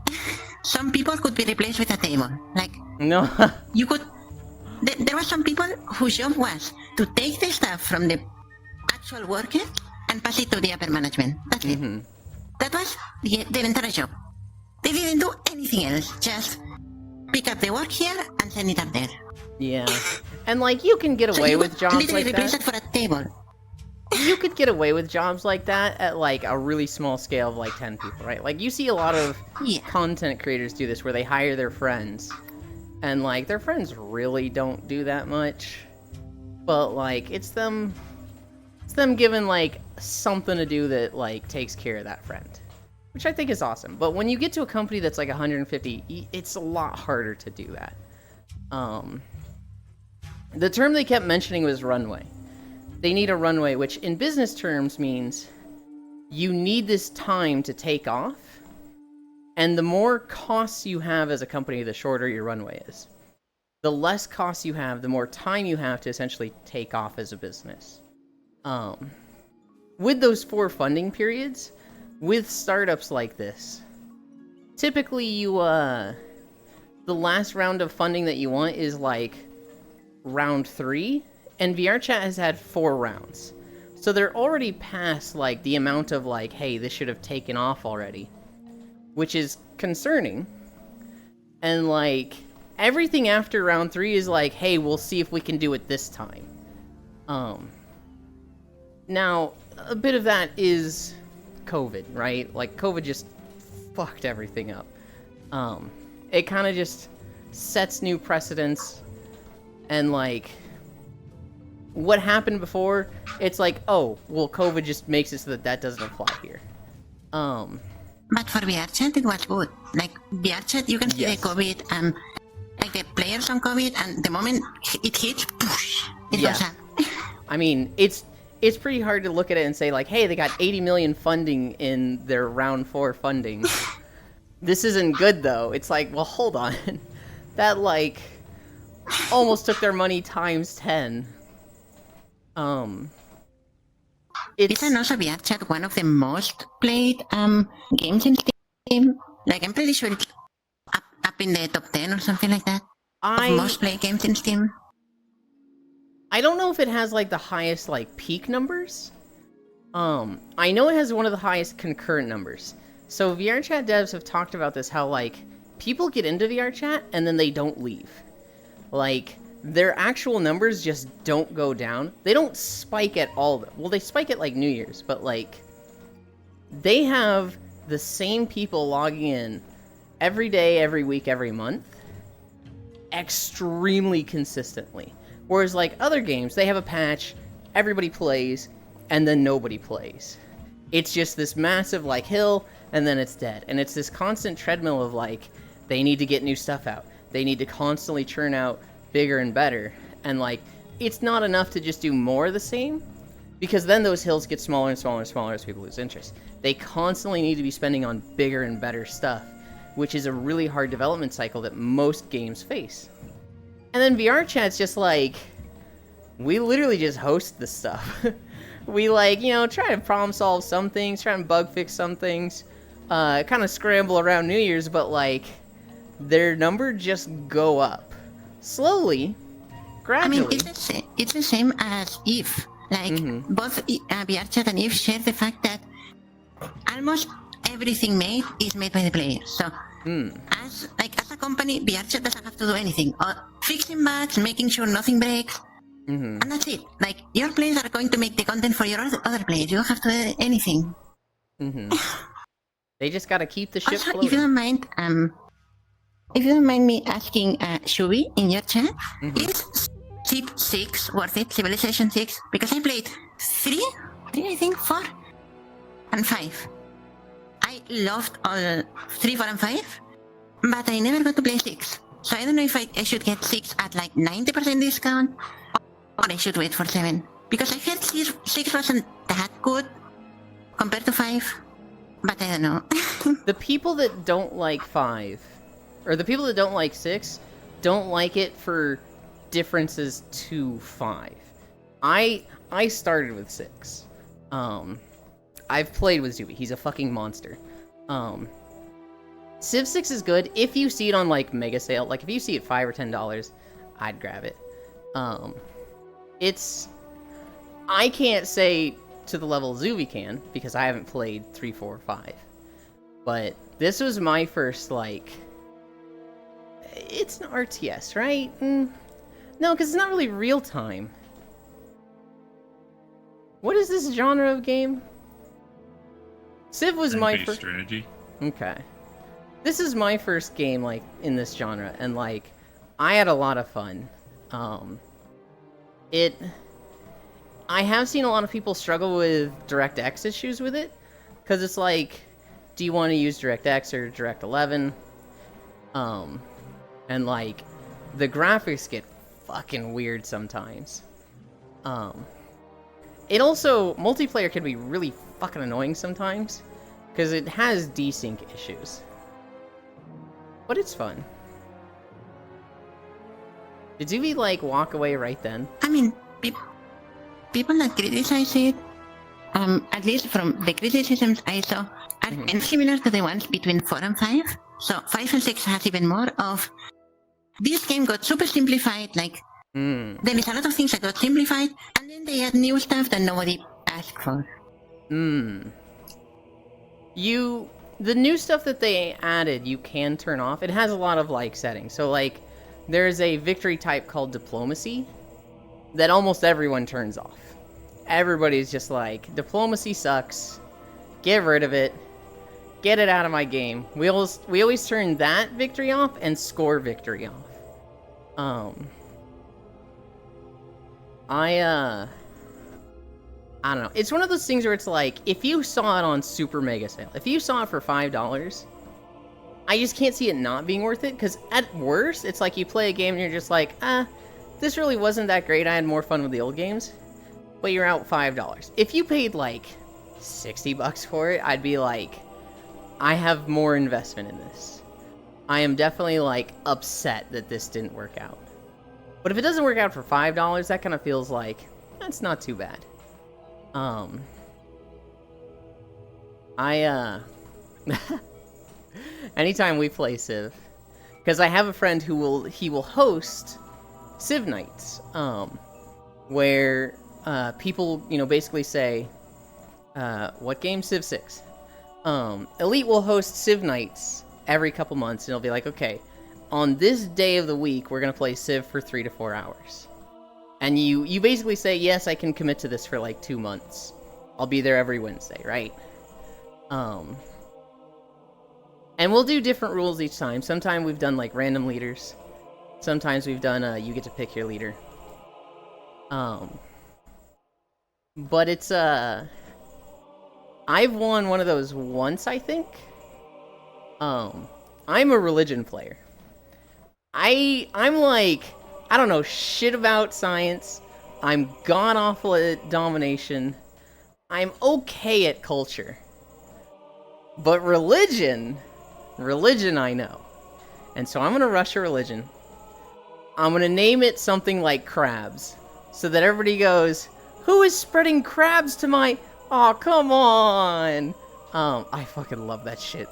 some people could be replaced with a table. Like, no, you could. There were some people whose job was to take the stuff from the actual workers and pass it to the upper management. That's it. That was their entire job. They didn't do anything else. Just pick up the work here and send it up there. Yeah. And like, you can get away with jobs literally like replace that. it for a table. You could get away with jobs like that at like a really small scale of like 10 people, right? Like, you see a lot of content creators do this where they hire their friends. And like, their friends really don't do that much. But like, it's them given like something to do that like takes care of that friend. Which I think is awesome. But when you get to a company that's like 150, it's a lot harder to do that. The term they kept mentioning was runway. They need a runway, which in business terms means you need this time to take off. And the more costs you have as a company, the shorter your runway is. The less costs you have, the more time you have to essentially take off as a business. With those 4 funding periods, with startups like this, typically you, the last round of funding that you want is like round 3, and VRChat has had 4 rounds. So they're already past like the amount of like, hey, this should have taken off already, which is concerning. And like, everything after round 3 is like, hey, we'll see if we can do it this time. Now, a bit of that is COVID, right? Like, COVID just fucked everything up. It kind of just sets new precedents, and like, what happened before, it's like, oh, well, COVID just makes it so that doesn't apply here. But for VRChat, it was good. Like, VRChat, you can see the COVID, like the players on COVID, and the moment it hits, it goes up. I mean, it's pretty hard to look at it and say like, hey, they got 80 million funding in their round 4 funding. This isn't good though. It's like, well, hold on. That like almost took their money times 10. Isn't also VRChat one of the most played games in Steam? Like, I'm pretty sure it's up in the top 10 or something like that. Of most played games in Steam. I don't know if it has like the highest like peak numbers. I know it has one of the highest concurrent numbers. So VRChat devs have talked about this, how like people get into VRChat and then they don't leave. Like, their actual numbers just don't go down. They don't spike at all. Well, they spike at like New Year's, but like, they have the same people logging in every day, every week, every month. extremely consistently. Whereas like other games, they have a patch, everybody plays, and then nobody plays. It's just this massive like hill, and then it's dead. And it's this constant treadmill of like, they need to get new stuff out. They need to constantly churn out bigger and better. And like, it's not enough to just do more of the same, because then those hills get smaller and smaller and smaller as people lose interest. They constantly need to be spending on bigger and better stuff, which is a really hard development cycle that most games face. And then VR chat's just like, we literally just host this stuff. We like, you know, try to problem solve some things, try and bug fix some things, kind of scramble around New Year's, but like, their number just go up. Slowly, gradually. I mean, it's the same as Eve. Like, both VRChat and Eve share the fact that almost everything made is made by the players. So, as a company, VRChat doesn't have to do anything. Fixing bugs, making sure nothing breaks, and that's it. Like, your players are going to make the content for your other players. You don't have to do anything. They just gotta keep the ship Also, floating. if you don't mind me asking, Shubi, in your chat, is Civ 6 worth it? Civilization 6? Because I played 3, I think, 4, and 5. I loved all 3, 4, and 5, but I never got to play 6. So I don't know if I should get 6 at like 90% discount, or I should wait for 7. Because I heard 6 wasn't that good compared to 5, but I don't know. The people that don't like 5, or the people that don't like 6, don't like it for differences to 5. I started with 6. I've played with Zuby. He's a fucking monster. Civ 6 is good if you see it on like mega sale. Like if you see it $5 or $10, I'd grab it. I can't say to the level Zuby can because I haven't played 3, 4, 5. But this was my first like. It's an RTS, right? No, because it's not really real time. What is this genre of game? Civ was my first strategy. Okay. This is my first game like in this genre, and like I had a lot of fun. I have seen a lot of people struggle with DirectX issues with it, because it's like, do you want to use DirectX or Direct11? And like, the graphics get fucking weird sometimes. It also, multiplayer can be really fucking annoying sometimes, because it has desync issues. But it's fun. Did Zuby, like, walk away right then? I mean, people that criticize it, at least from the criticisms I saw, are kind of similar to the ones between 4 and 5. So 5 and 6 has even more of, this game got super simplified, like, there is a lot of things that got simplified, and then they add new stuff that nobody asked for. The new stuff that they added, you can turn off. It has a lot of, like, settings. So, like, there's a victory type called Diplomacy that almost everyone turns off. Everybody's just like, Diplomacy sucks. Get rid of it. Get it out of my game. We always turn that victory off and score victory off. I don't know. It's one of those things where it's like, if you saw it on super mega sale, if you saw it for $5, I just can't see it not being worth it, because at worst, it's like you play a game and you're just like, this really wasn't that great, I had more fun with the old games, but you're out $5. If you paid like $60 for it, I'd be like, I have more investment in this. I am definitely like upset that this didn't work out. But if it doesn't work out for $5, that kind of feels like, that's not too bad. Anytime we play Civ, because I have a friend who will host Civ nights, where people, basically say, what game? Civ 6. Elite will host Civ nights every couple months, and it'll be like, okay, on this day of the week, we're gonna play Civ for 3 to 4 hours. And you basically say, yes, I can commit to this for like 2 months. I'll be there every Wednesday, right? And we'll do different rules each time. Sometimes we've done like random leaders. Sometimes we've done you get to pick your leader. But it's I've won one of those once, I think. I'm a religion player. I'm like, I don't know shit about science. I'm god awful at domination. I'm okay at culture. But religion I know. And so I'm gonna rush a religion. I'm gonna name it something like crabs. So that everybody goes, who is spreading crabs to my... Aw, come on! I fucking love that shit.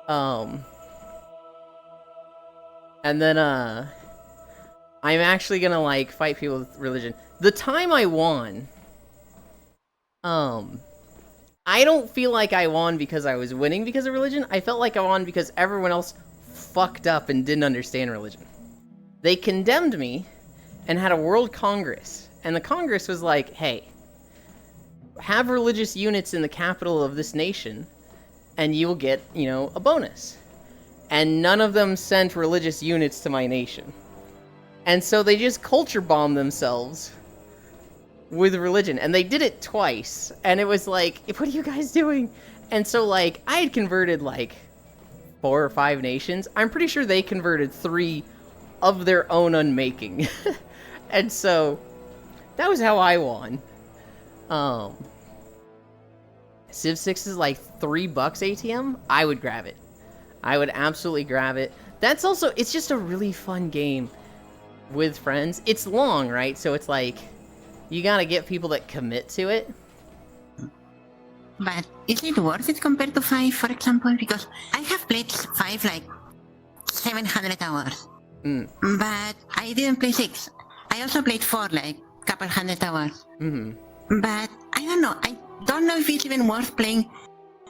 And then, I'm actually gonna, like, fight people with religion. The time I won, I don't feel like I won because I was winning because of religion. I felt like I won because everyone else fucked up and didn't understand religion. They condemned me and had a world congress. And the congress was like, hey, have religious units in the capital of this nation and you will get, you know, a bonus. And none of them sent religious units to my nation. And so they just culture bombed themselves with religion. And they did it twice. And it was like, what are you guys doing? And so, like, I had converted, like, 4 or 5 nations. I'm pretty sure they converted 3 of their own unmaking. And so, that was how I won. Civ 6 is like $3 ATM. I would grab it. I would absolutely grab it. That's also, it's just a really fun game with friends. It's long, right? So it's like, you gotta get people that commit to it. But is it worth it compared to 5, for example? Because I have played 5 like 700 hours. But I didn't play 6. I also played 4 like couple hundred hours. But I don't know. I don't know if it's even worth playing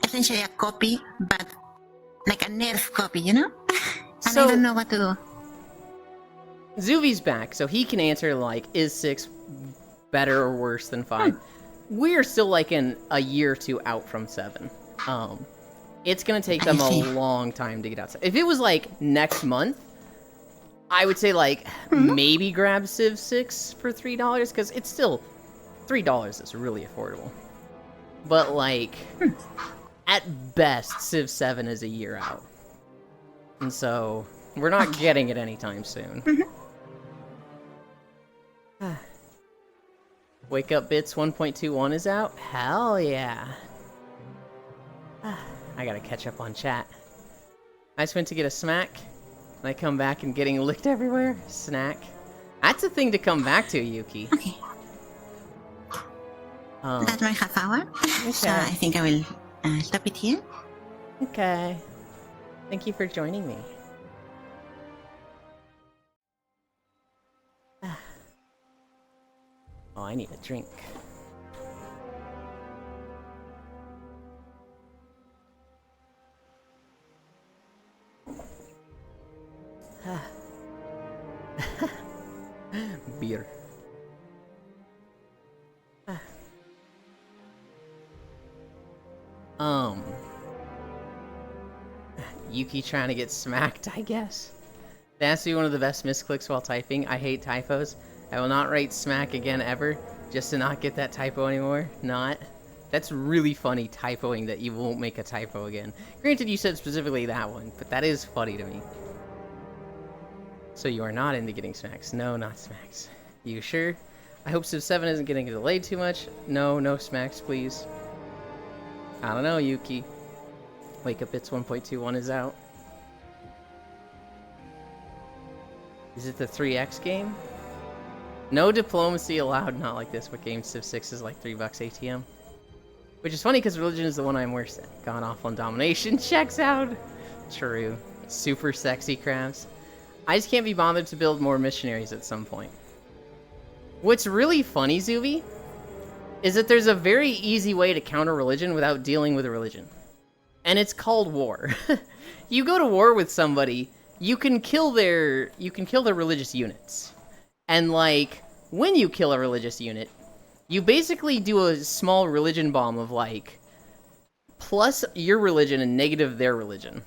essentially a copy, but like a nerf copy, you know? And So- I don't know what to do. Zuvi's back, so he can answer, like, is 6 better or worse than 5? We're still, like, a year or 2 out from 7. It's gonna take them a long time to get outside. If it was, like, next month, I would say, like, maybe grab Civ 6 for $3, because it's still... $3 is really affordable. But, like, at best, Civ 7 is a year out. And so, we're not getting it anytime soon. Wake Up Bits 1.21 is out? Hell yeah. I gotta catch up on chat. I just went to get a smack, and I come back and getting licked everywhere. Snack. That's a thing to come back to, Yuki. Okay. That's my half hour. So I think I will stop it here. Okay. Thank you for joining me. Oh, I need a drink. Beer. Yuki trying to get smacked, I guess. That's one of the best misclicks while typing. I hate typos. I will not write smack again ever, just to not get that typo anymore. Not. That's really funny, typoing that you won't make a typo again. Granted, you said specifically that one, but that is funny to me. So you are not into getting smacks. No, not smacks. You sure? I hope Civ 7 isn't getting delayed too much. No, no smacks, please. I don't know, Yuki. Wake Up Bits 1.21 is out. Is it the 3X game? No diplomacy allowed, not like this, but game Civ 6 is like $3 ATM. Which is funny because religion is the one I'm worst at. Gone off on domination, checks out. True. Super sexy crabs. I just can't be bothered to build more missionaries at some point. What's really funny, Zuvi, is that there's a very easy way to counter religion without dealing with a religion. And it's called war. You go to war with somebody, you can kill their religious units. And like, when you kill a religious unit, you basically do a small religion bomb of like, plus your religion and negative their religion.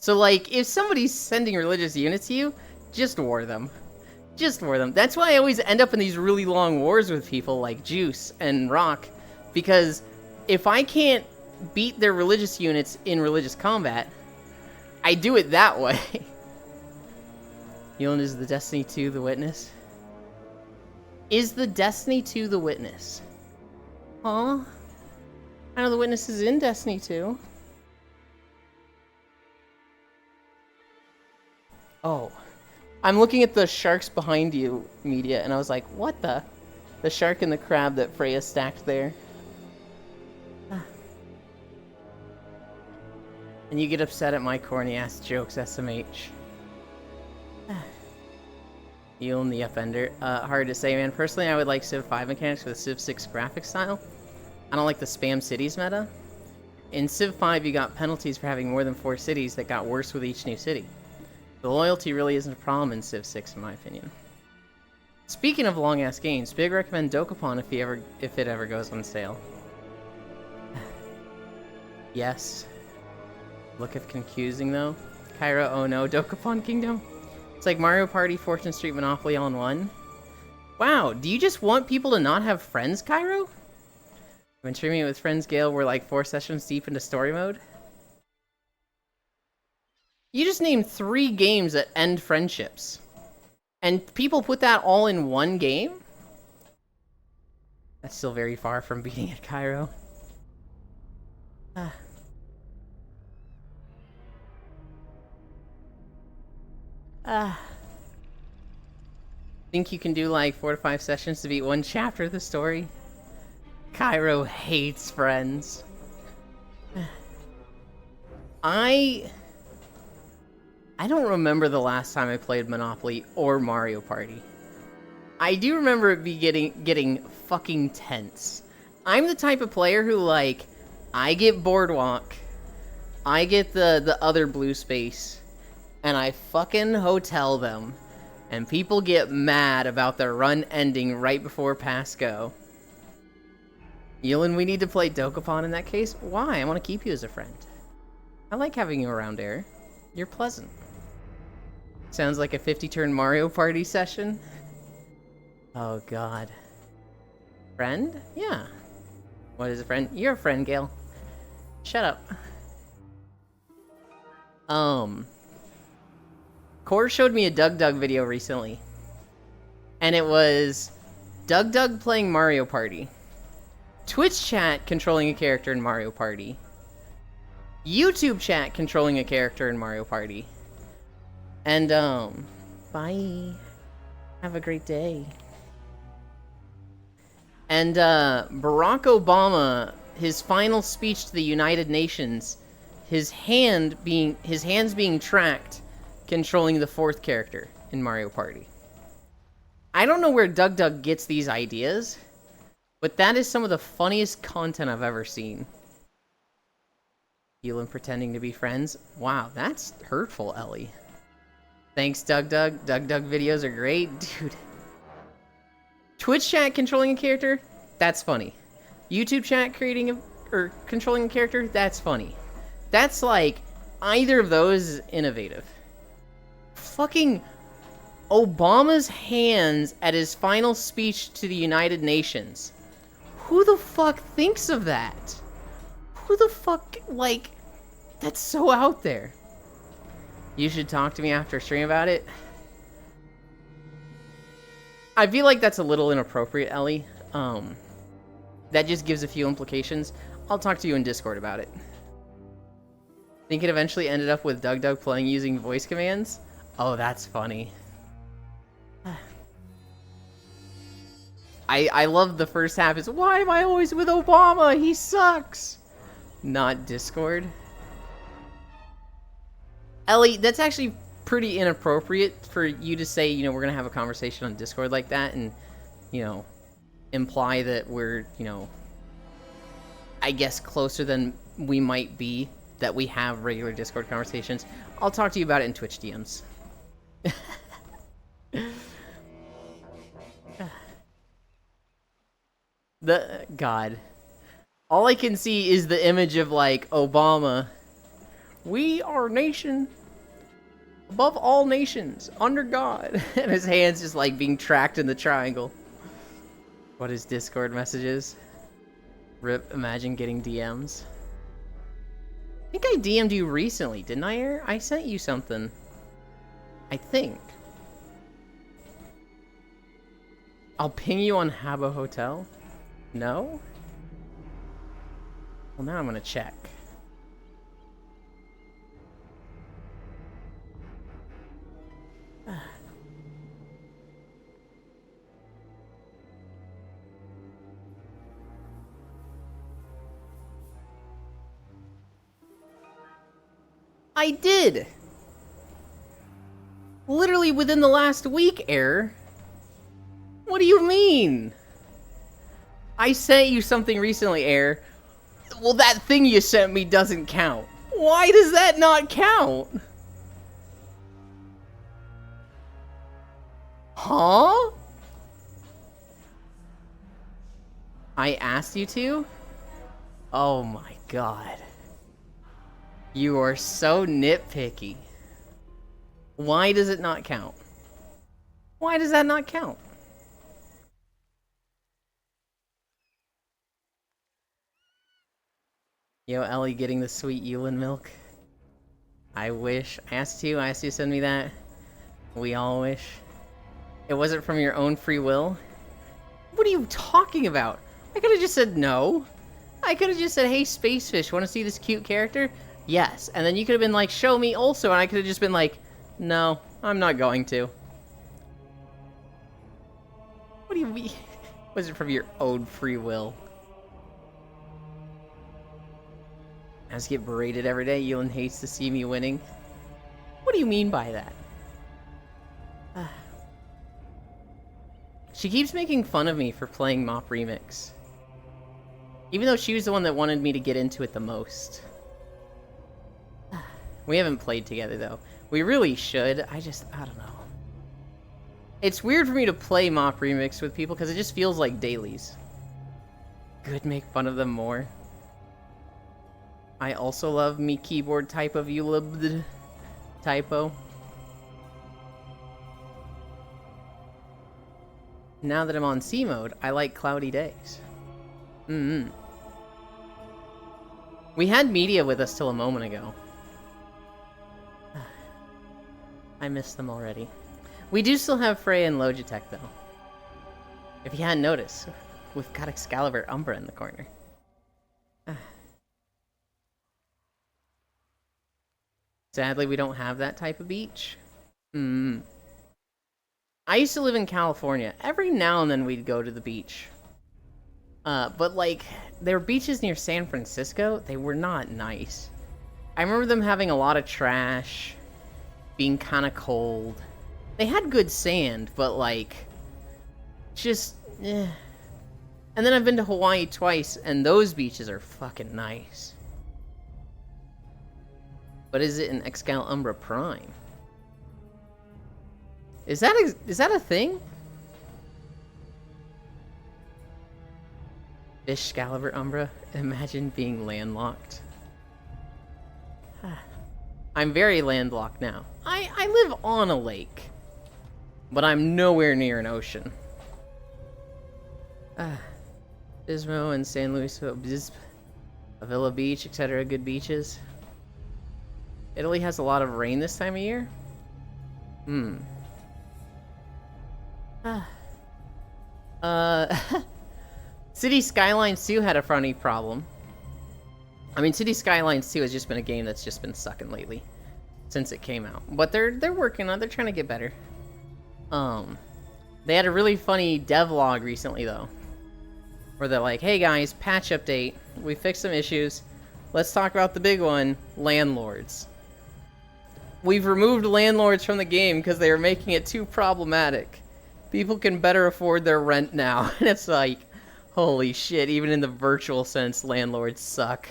So, like, if somebody's sending religious units to you, just war them. Just war them. That's why I always end up in these really long wars with people like Juice and Rock, because if I can't beat their religious units in religious combat, I do it that way. Yolan, is the Destiny 2 the Witness? Is the Destiny 2 the Witness? Huh? I know the Witness is in Destiny 2. Oh. I'm looking at the sharks behind you, Media, and I was like, what the? The shark and the crab that Freya stacked there. And you get upset at my corny-ass jokes, SMH. Yolan the Upender. Hard to say, man. Personally, I would like Civ 5 mechanics with Civ 6 graphic style. I don't like the spam cities meta. In Civ 5, you got penalties for having more than 4 cities that got worse with each new city. The loyalty really isn't a problem in Civ 6, in my opinion. Speaking of long-ass games, big recommend Dokapon if it ever goes on sale. Yes. Look if confusing, though. Kyra, oh no, Dokapon Kingdom? It's like Mario Party, Fortune Street, Monopoly all in one. Wow, do you just want people to not have friends, Cairo? When streaming it with friends, Gale, we're like 4 sessions deep into story mode. You just named 3 games that end friendships. And people put that all in one game? That's still very far from beating it, Cairo. Think you can do like 4 to 5 sessions to beat 1 chapter of the story? Cairo hates friends. I don't remember the last time I played Monopoly or Mario Party. I do remember it be getting fucking tense. I'm the type of player who, like, I get Boardwalk, I get the other blue space, and I fucking hotel them. And people get mad about their run ending right before pass go. Yolan, we need to play Dokapon in that case? Why? I want to keep you as a friend. I like having you around, Air. You're pleasant. Sounds like a 50-turn Mario Party session. Oh, God. Friend? Yeah. What is a friend? You're a friend, Gale. Shut up. Core showed me a Doug Doug video recently. And it was Doug Doug playing Mario Party. Twitch chat controlling a character in Mario Party. YouTube chat controlling a character in Mario Party. And, bye. Have a great day. And, Barack Obama, his final speech to the United Nations, his hands being tracked, controlling the 4th character in Mario Party. I don't know where Doug Doug gets these ideas, but that is some of the funniest content I've ever seen. Yolan pretending to be friends? Wow, that's hurtful, Ellie. Thanks, Doug Doug. Doug Doug videos are great. Dude. Twitch chat controlling a character? That's funny. YouTube chat controlling a character? That's funny. That's like, either of those is innovative. Fucking Obama's hands at his final speech to the United Nations. Who the fuck thinks of that? Who the fuck, like, that's so out there. You should talk to me after stream about it. I feel like that's a little inappropriate, Ellie. That just gives a few implications. I'll talk to you in Discord about it. Think it eventually ended up with Doug Doug playing using voice commands? Oh, that's funny. I love the first half is, why am I always with Obama? He sucks! Not Discord. Ellie, that's actually pretty inappropriate for you to say, you know, we're gonna have a conversation on Discord like that and, you know, imply that we're, you know, I guess closer than we might be, that we have regular Discord conversations. I'll talk to you about it in Twitch DMs. God. All I can see is the image of, like, Obama We are nation above all nations, under God. And his hand's just like being tracked in the triangle. What his Discord messages? Rip, imagine getting DMs. I think I DM'd you recently, didn't I, Air? I sent you something. I think. I'll ping you on Habbo Hotel? No? Well, now I'm gonna check. I did! Literally within the last week, Air. What do you mean? I sent you something recently, Air. Well, that thing you sent me doesn't count. Why does that not count? Huh? I asked you to? Oh my god. You are so nitpicky. Why does it not count? Why does that not count? Yo, Ellie getting the sweet Yulin milk. I wish. I asked you to send me that. We all wish. It wasn't from your own free will? What are you talking about? I could have just said no. I could have just said, hey, Spacefish, want to see this cute character? Yes. And then you could have been like, show me also, and I could have just been like, no, I'm not going to. What do you mean? Was it from your own free will? I just get berated every day. Yulin hates to see me winning. What do you mean by that? She keeps making fun of me for playing Mop Remix. Even though she was the one that wanted me to get into it the most. We haven't played together, though. We really should. I don't know. It's weird for me to play Mop Remix with people because it just feels like dailies. Good, make fun of them more. I also love me keyboard type of ulub typo. Now that I'm on C mode, I like cloudy days. We had media with us till a moment ago. I missed them already. We do still have Freya and Logitech, though. If you hadn't noticed, we've got Excalibur Umbra in the corner. Sadly, we don't have that type of beach. I used to live in California. Every now and then we'd go to the beach. But, like, there were beaches near San Francisco. They were not nice. I remember them having a lot of trash, being kind of cold. They had good sand, but, like, just, eh. And then I've been to Hawaii twice, and those beaches are fucking nice. But is it an Excal Umbra Prime? Is that a thing? Excalibur Umbra? Imagine being landlocked. I'm very landlocked now. I live on a lake. But I'm nowhere near an ocean. Bismo and San Luis Obispo, Avila Beach, etc. Good beaches. Italy has a lot of rain this time of year? City Skylines 2 had a funny problem. I mean, City Skylines 2 has just been a game that's just been sucking lately. Since it came out. But they're working on it. They're trying to get better. They had a really funny devlog recently, though. Where they're like, hey guys, patch update. We fixed some issues. Let's talk about the big one, landlords. We've removed landlords from the game because they were making it too problematic. People can better afford their rent now. And it's like, holy shit, even in the virtual sense, landlords suck.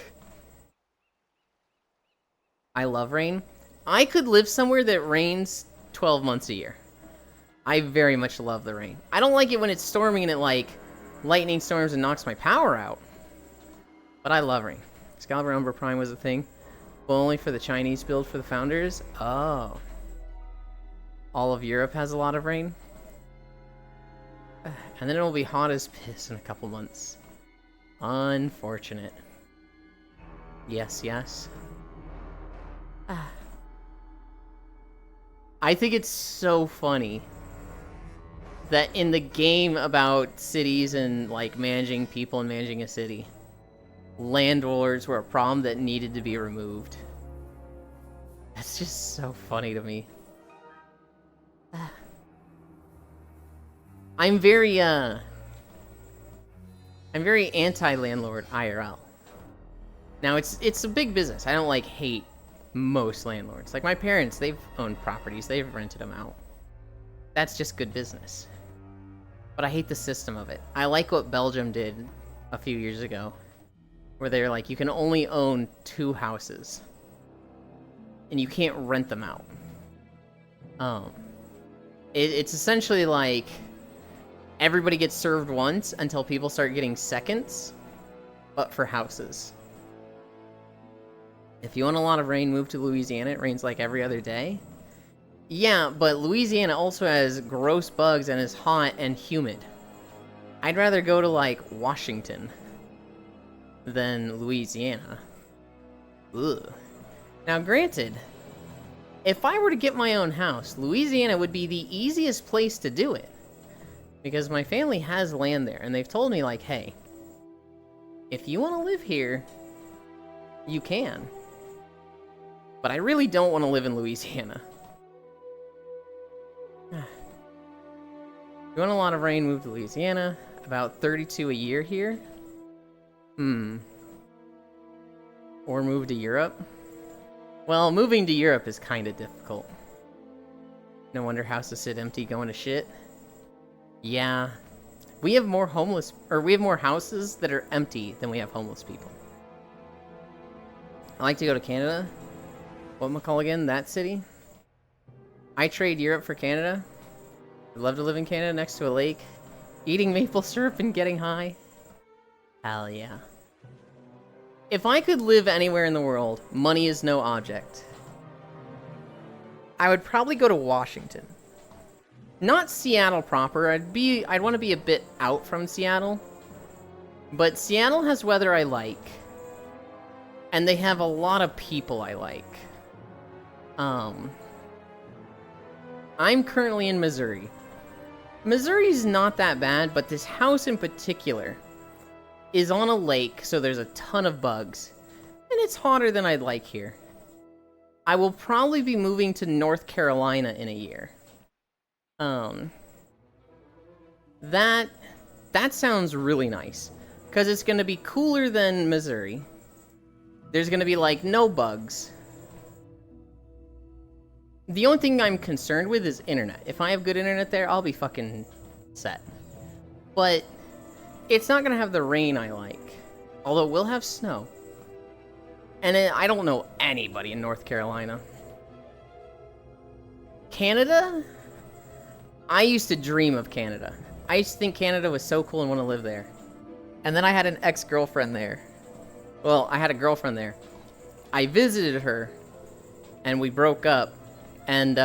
I love rain. I could live somewhere that rains 12 months a year. I very much love the rain. I don't like it when it's storming and it, like, lightning storms and knocks my power out. But I love rain. Excalibur Umbra Prime was a thing. Well, only for the Chinese build for the founders? Oh. All of Europe has a lot of rain? And then it'll be hot as piss in a couple months. Unfortunate. Yes, yes. I think it's so funny that in the game about cities and, like, managing people and managing a city, landlords were a problem that needed to be removed. That's just so funny to me. I'm very anti-landlord IRL. Now, it's a big business. I don't, like, hate most landlords. Like, my parents, they've owned properties. They've rented them out. That's just good business. But I hate the system of it. I like what Belgium did a few years ago, where they're like, you can only own 2 houses. And you can't rent them out. It's essentially like everybody gets served once until people start getting seconds, but for houses. If you want a lot of rain, move to Louisiana. It rains like every other day. Yeah, but Louisiana also has gross bugs and is hot and humid. I'd rather go to, like, Washington than Louisiana. Ugh. Now, granted, if I were to get my own house, Louisiana would be the easiest place to do it. Because my family has land there, and they've told me, like, hey, if you want to live here, you can. But I really don't want to live in Louisiana. You want a lot of rain, move to Louisiana. About 32 a year here. Or move to Europe. Well, moving to Europe is kind of difficult. No wonder houses sit empty going to shit. Yeah. We have more houses that are empty than we have homeless people. I like to go to Canada. Whatchamacall again? That city? I trade Europe for Canada. I'd love to live in Canada next to a lake. Eating maple syrup and getting high. Hell yeah. If I could live anywhere in the world, money is no object, I would probably go to Washington. Not Seattle proper. I'd want to be a bit out from Seattle. But Seattle has weather I like. And they have a lot of people I like. I'm currently in Missouri. Missouri's not that bad, but this house in particular is on a lake, so there's a ton of bugs. And it's hotter than I'd like here. I will probably be moving to North Carolina in a year. That sounds really nice. Because it's going to be cooler than Missouri. There's going to be, like, no bugs. The only thing I'm concerned with is internet. If I have good internet there, I'll be fucking set. But it's not going to have the rain I like. Although we'll have snow. And I don't know anybody in North Carolina. Canada? I used to dream of Canada. I used to think Canada was so cool and want to live there. And then I had an ex-girlfriend there. Well, I had a girlfriend there. I visited her, and we broke up. And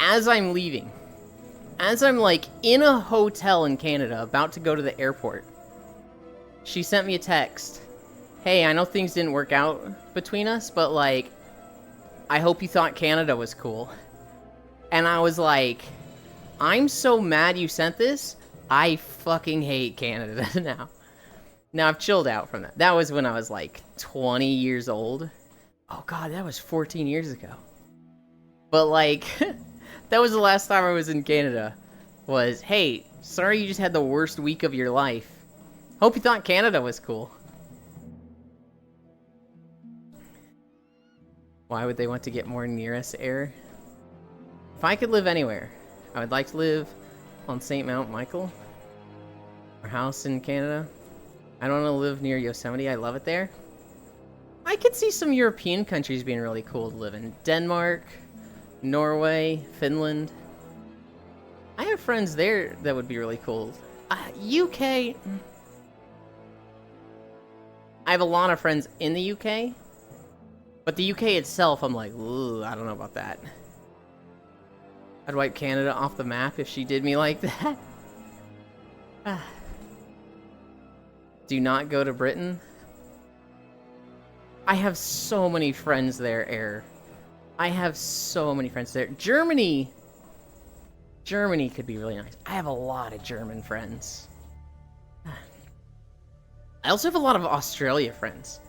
as I'm leaving, as I'm, like, in a hotel in Canada, about to go to the airport, she sent me a text. Hey, I know things didn't work out between us, but, like, I hope you thought Canada was cool. And I was like, I'm so mad you sent this. I fucking hate Canada now. Now, I've chilled out from that. That was when I was, like, 20 years old. Oh, God, that was 14 years ago. But, like, that was the last time I was in Canada. Was, hey, sorry you just had the worst week of your life. Hope you thought Canada was cool. Why would they want to get more near us air? If I could live anywhere, I would like to live on St. Mount Michael. Our house in Canada. I don't want to live near Yosemite. I love it there. I could see some European countries being really cool to live in. Denmark, Norway, Finland. I have friends there that would be really cool. UK. I have a lot of friends in the UK, But the UK itself, I'm like, ooh, I don't know about that. I'd wipe Canada off the map if she did me like that. Do not go to Britain. I have so many friends there, Air. I have so many friends there. Germany could be really nice. I have a lot of German friends. I also have a lot of Australia friends.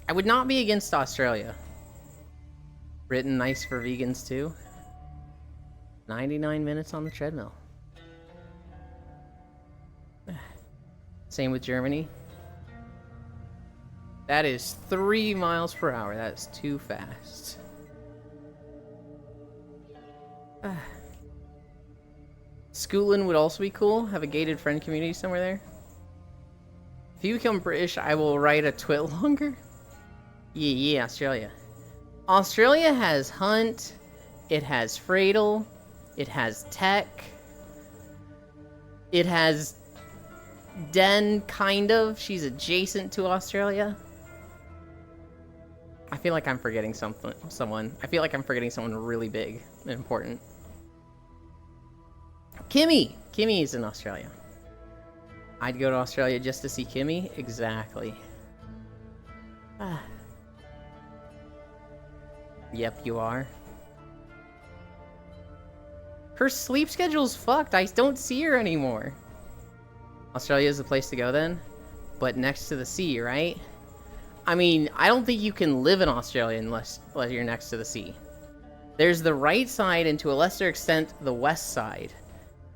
I would not be against Australia. Britain, nice for vegans too. 99 minutes on the treadmill. Same with Germany. That is 3 miles per hour. That is too fast. Scotland would also be cool. Have a gated friend community somewhere there. If you become British, I will write a twit longer. Yeah, Australia. Australia has Hunt. It has Fradle. It has Tech. It has Den, kind of. She's adjacent to Australia. I feel like I'm forgetting someone. I feel like I'm forgetting someone really big and important. Kimmy! Kimmy is in Australia. I'd go to Australia just to see Kimmy? Exactly. Yep, you are. Her sleep schedule's fucked. I don't see her anymore. Australia is the place to go then? But next to the sea, right? I mean, I don't think you can live in Australia unless you're next to the sea. There's the right side and to a lesser extent the west side.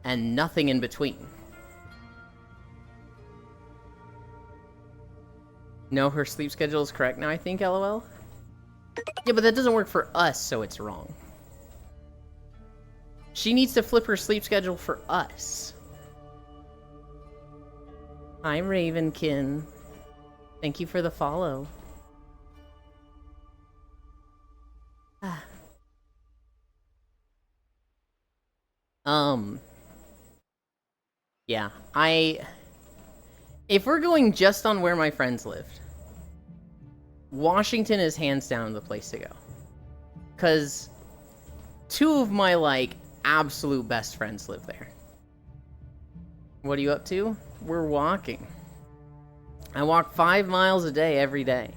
And nothing in between. No, her sleep schedule is correct now, I think, LOL. Yeah, but that doesn't work for us, so it's wrong. She needs to flip her sleep schedule for us. Hi, Ravenkin. Thank you for the follow. Yeah, if we're going just on where my friends lived, Washington is hands down the place to go. 'Cause 2 of my, like, absolute best friends live there. What are you up to? We're walking. I walk 5 miles a day every day.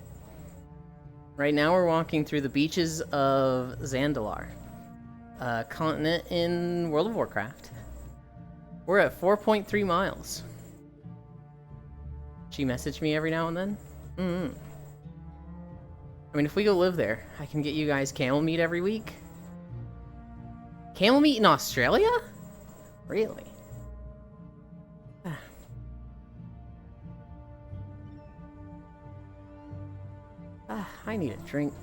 Right now we're walking through the beaches of Zandalar, a continent in World of Warcraft. We're at 4.3 miles. She messaged me every now and then. I mean, if we go live there, I can get you guys camel meat every week. Camel meat in Australia? Really? I need a drink.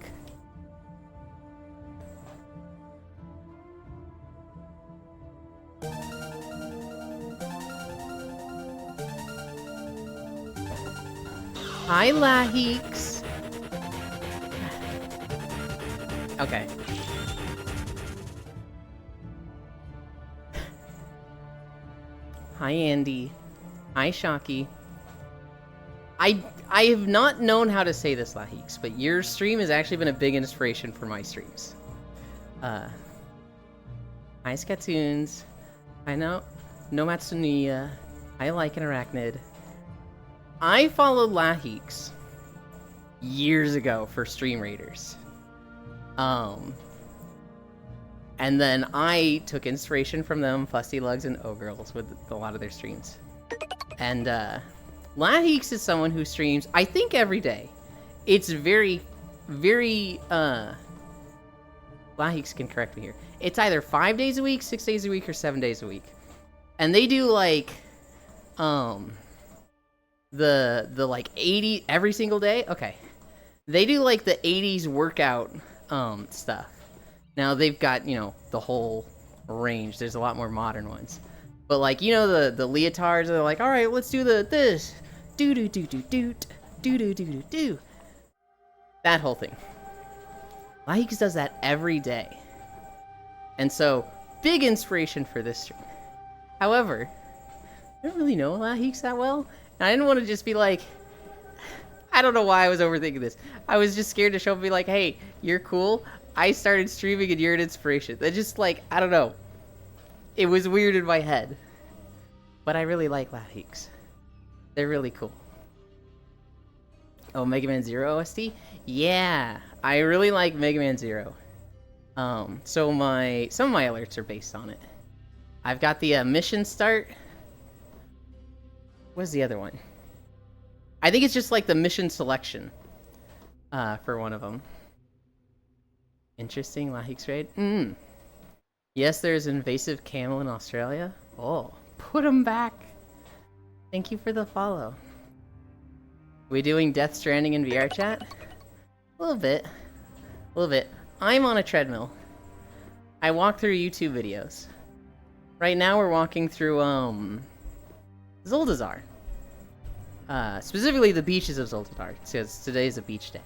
Hi, Laheeks. Okay. Hi, Andy. Hi, Shocky. I have not known how to say this, Laheeks, but your stream has actually been a big inspiration for my streams. Hi, Skatoons. I know. No Matsunia. I like an Arachnid. I followed Laheeks years ago for Stream Raiders. And then I took inspiration from them, Fusty Lugs and O-Girls, with a lot of their streams. And, Laheeks is someone who streams, I think, every day. It's very, very, Laheeks can correct me here. It's either 5 days a week, 6 days a week, or 7 days a week. And they do, like, the like 80 every single day. Okay, they do like the 80s workout stuff. Now they've got, you know, the whole range. There's a lot more modern ones, but like, you know, the leotards are like, all right, let's do this do do do do do do do do do do, that whole thing. Laheeks does that every day, and so big inspiration for this stream. However, I don't really know Laheeks that well. I didn't want to just be like, I don't know why I was overthinking this. I was just scared to show up and be like, hey, you're cool. I started streaming and you're an inspiration. That just like, I don't know. It was weird in my head. But I really like Laheeks. They're really cool. Oh, Mega Man Zero OST? Yeah, I really like Mega Man Zero. So some of my alerts are based on it. I've got the mission start. What's the other one? I think it's just like the mission selection for one of them. Interesting, Laheeks raid. Yes, there's invasive camel in Australia. Oh, put them back. Thank you for the follow. We doing Death Stranding in VR chat? A little bit. A little bit. I'm on a treadmill. I walk through YouTube videos. Right now we're walking through, Zuldazar. Specifically the beaches of Zuldazar, because today's a beach day.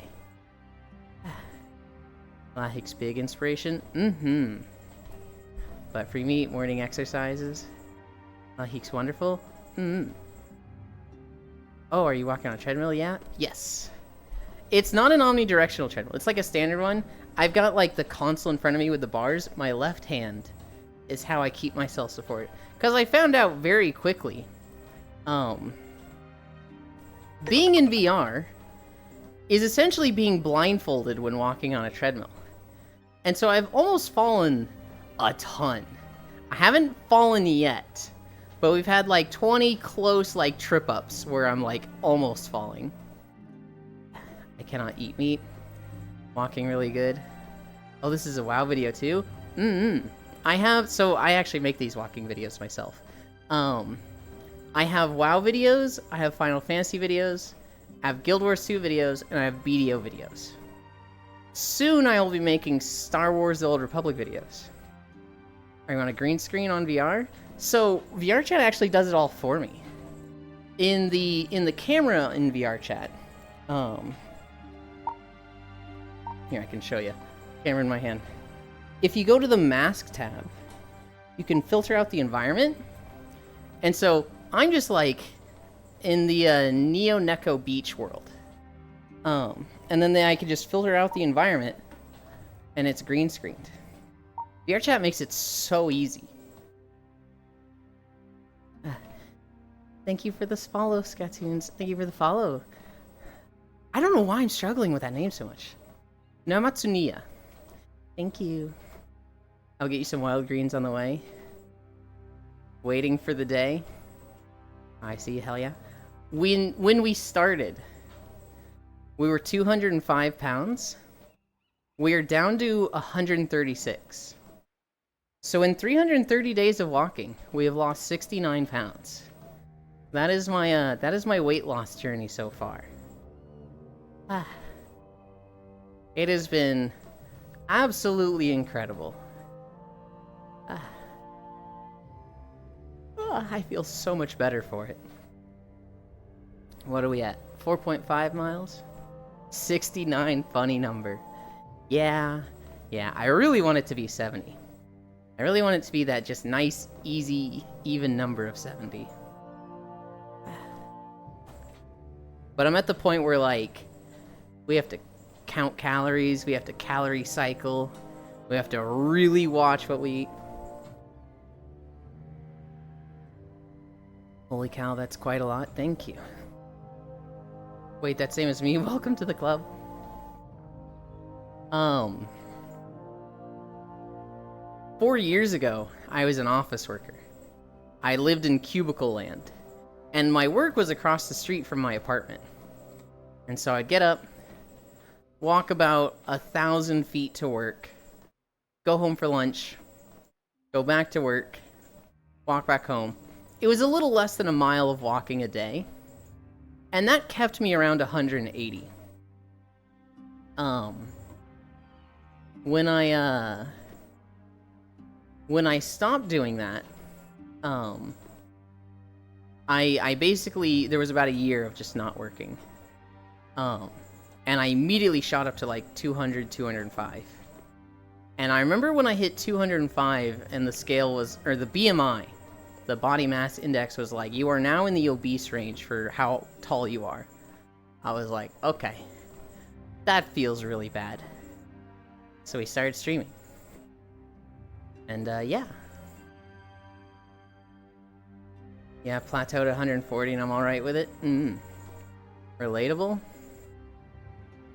Laheeks big inspiration. But free meat, morning exercises. Laheeks wonderful. Oh, are you walking on a treadmill? Yeah? Yes. It's not an omnidirectional treadmill. It's like a standard one. I've got like the console in front of me with the bars. My left hand is how I keep myself supported. Because I found out very quickly, being in VR is essentially being blindfolded when walking on a treadmill. And so I've almost fallen a ton. I haven't fallen yet, but we've had like 20 close like trip ups where I'm like almost falling. I cannot eat meat. Walking really good. Oh, this is a WoW video too? I actually make these walking videos myself. I have WoW videos, I have Final Fantasy videos, I have Guild Wars 2 videos, and I have BDO videos. Soon I will be making Star Wars The Old Republic videos. Are you on a green screen on VR? So, VR chat actually does it all for me. In the camera in VR chat, here, I can show you. Camera in my hand. If you go to the mask tab, you can filter out the environment. And so, I'm just like in the Neo Neko beach world. And then I can just filter out the environment, and it's green screened. VR chat makes it so easy. Thank you for the follow, Scatoons. Thank you for the follow. I don't know why I'm struggling with that name so much. Namatsuniya. Thank you. I'll get you some wild greens on the way. Waiting for the day. I see, hell yeah. When we started, we were 205 pounds. We are down to 136. So in 330 days of walking, we have lost 69 pounds. That is my weight loss journey so far. It has been absolutely incredible. I feel so much better for it. What are we at? 4.5 miles? 69, funny number. Yeah, I really want it to be 70. I really want it to be that just nice, easy, even number of 70. But I'm at the point where, like, we have to count calories, we have to calorie cycle, we have to really watch what we eat. Holy cow, that's quite a lot. Thank you. Wait, that's same as me? Welcome to the club. 4 years ago, I was an office worker. I lived in cubicle land. And my work was across the street from my apartment. And so I'd get up, walk about 1,000 feet to work, go home for lunch, go back to work, walk back home. It was a little less than a mile of walking a day. And that kept me around 180. When I stopped doing that, I basically, there was about a year of just not working. And I immediately shot up to like 200, 205. And I remember when I hit 205 and the scale was, or the BMI, the body mass index was like, you are now in the obese range for how tall you are. I was like, okay, that feels really bad. So we started streaming. And yeah. Yeah, plateaued at 140 and I'm alright with it. Relatable?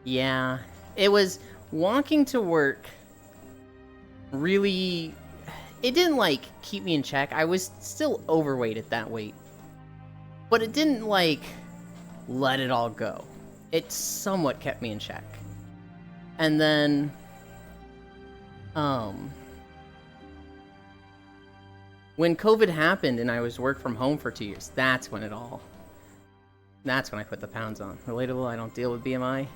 Yeah. It was walking to work really... It didn't, like, keep me in check. I was still overweight at that weight. But it didn't, like, let it all go. It somewhat kept me in check. And then... when COVID happened and I was work from home for 2 years, that's when I put the pounds on. Relatable, I don't deal with BMI.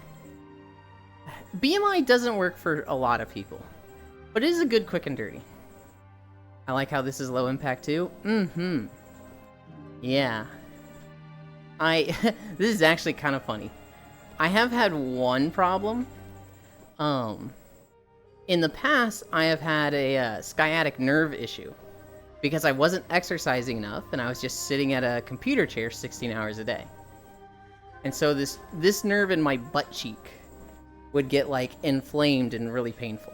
BMI doesn't work for a lot of people, but it is a good quick and dirty. I like how this is low impact too. Yeah. This is actually kind of funny. I have had one problem. In the past, I have had a sciatic nerve issue because I wasn't exercising enough and I was just sitting at a computer chair 16 hours a day. And so this nerve in my butt cheek would get like inflamed and really painful.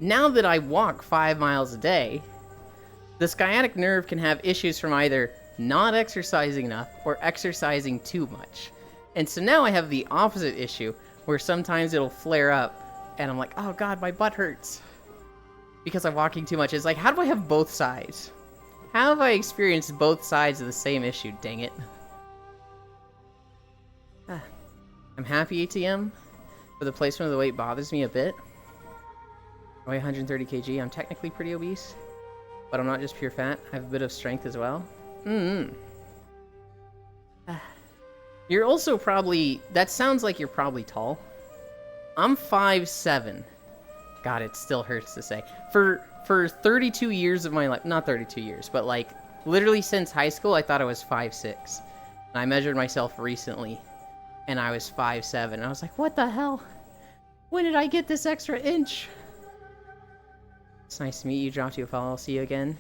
Now that I walk 5 miles a day, the sciatic nerve can have issues from either not exercising enough or exercising too much. And so now I have the opposite issue, where sometimes it'll flare up, and I'm like, oh god, my butt hurts. Because I'm walking too much. It's like, how do I have both sides? How have I experienced both sides of the same issue, dang it? I'm happy, ATM, but the placement of the weight bothers me a bit. I weigh 130 kg, I'm technically pretty obese, but I'm not just pure fat, I have a bit of strength as well. You're also probably... That sounds like you're probably tall. I'm 5'7". God, it still hurts to say. For 32 years of my life... Not 32 years, but like... Literally since high school, I thought I was 5'6". And I measured myself recently, and I was 5'7". And I was like, what the hell? When did I get this extra inch? It's nice to meet you. Dropped you a follow. I'll see you again.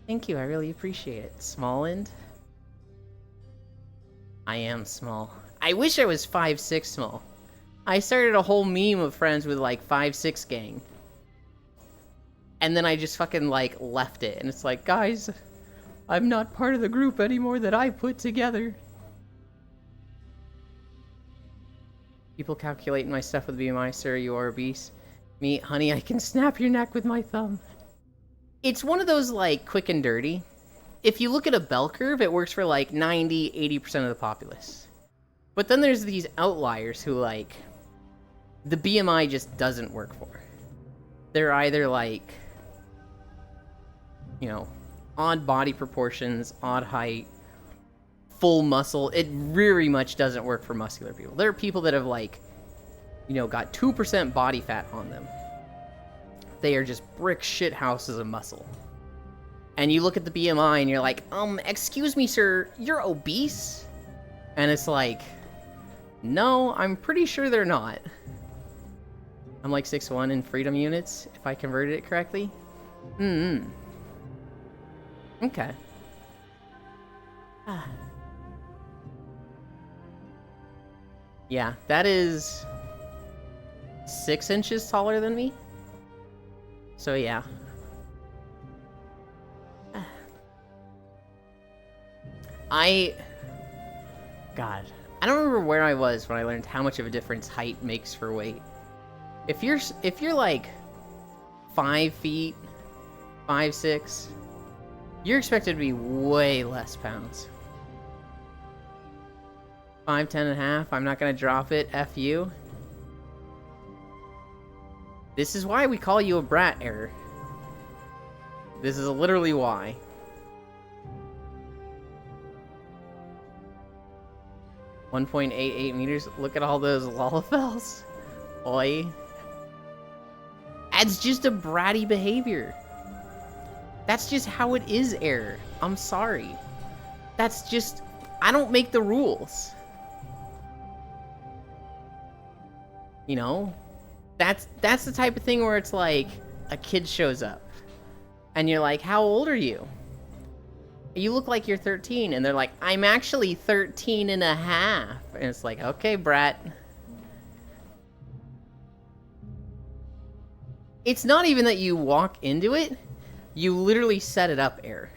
Thank you, I really appreciate it. Small-end? I am small. I wish I was 5'6" small. I started a whole meme of friends with like 5'6" gang. And then I just fucking like left it. And it's like, guys, I'm not part of the group anymore that I put together. People calculating my stuff with BMI, sir, you are obese. Me, honey, I can snap your neck with my thumb. It's one of those like quick and dirty. If you look at a bell curve, it works for like 90-80% of the populace. But then there's these outliers who like, the BMI just doesn't work for. They're either like, you know, odd body proportions, odd height, full muscle. It very much doesn't work for muscular people. There are people that have like, you know, got 2% body fat on them. They are just brick shit houses of muscle. And you look at the BMI and you're like, excuse me, sir, you're obese? And it's like, no, I'm pretty sure they're not. I'm like 6'1" in freedom units, if I converted it correctly. Okay. Yeah, that is 6 inches taller than me. So yeah. God, I don't remember where I was when I learned how much of a difference height makes for weight. If you're like 5 feet, 5'6", you're expected to be way less pounds. 5'10" and a half, I'm not gonna drop it, F you. This is why we call you a brat, error. This is literally why. .88 meters. Look at all those Lalafels. Oi. That's just a bratty behavior. That's just how it is, error. I'm sorry. That's just... I don't make the rules. You know? That's the type of thing where it's like, a kid shows up. And you're like, how old are you? You look like you're 13. And they're like, I'm actually 13 and a half. And it's like, okay, brat. It's not even that you walk into it. You literally set it up, Air.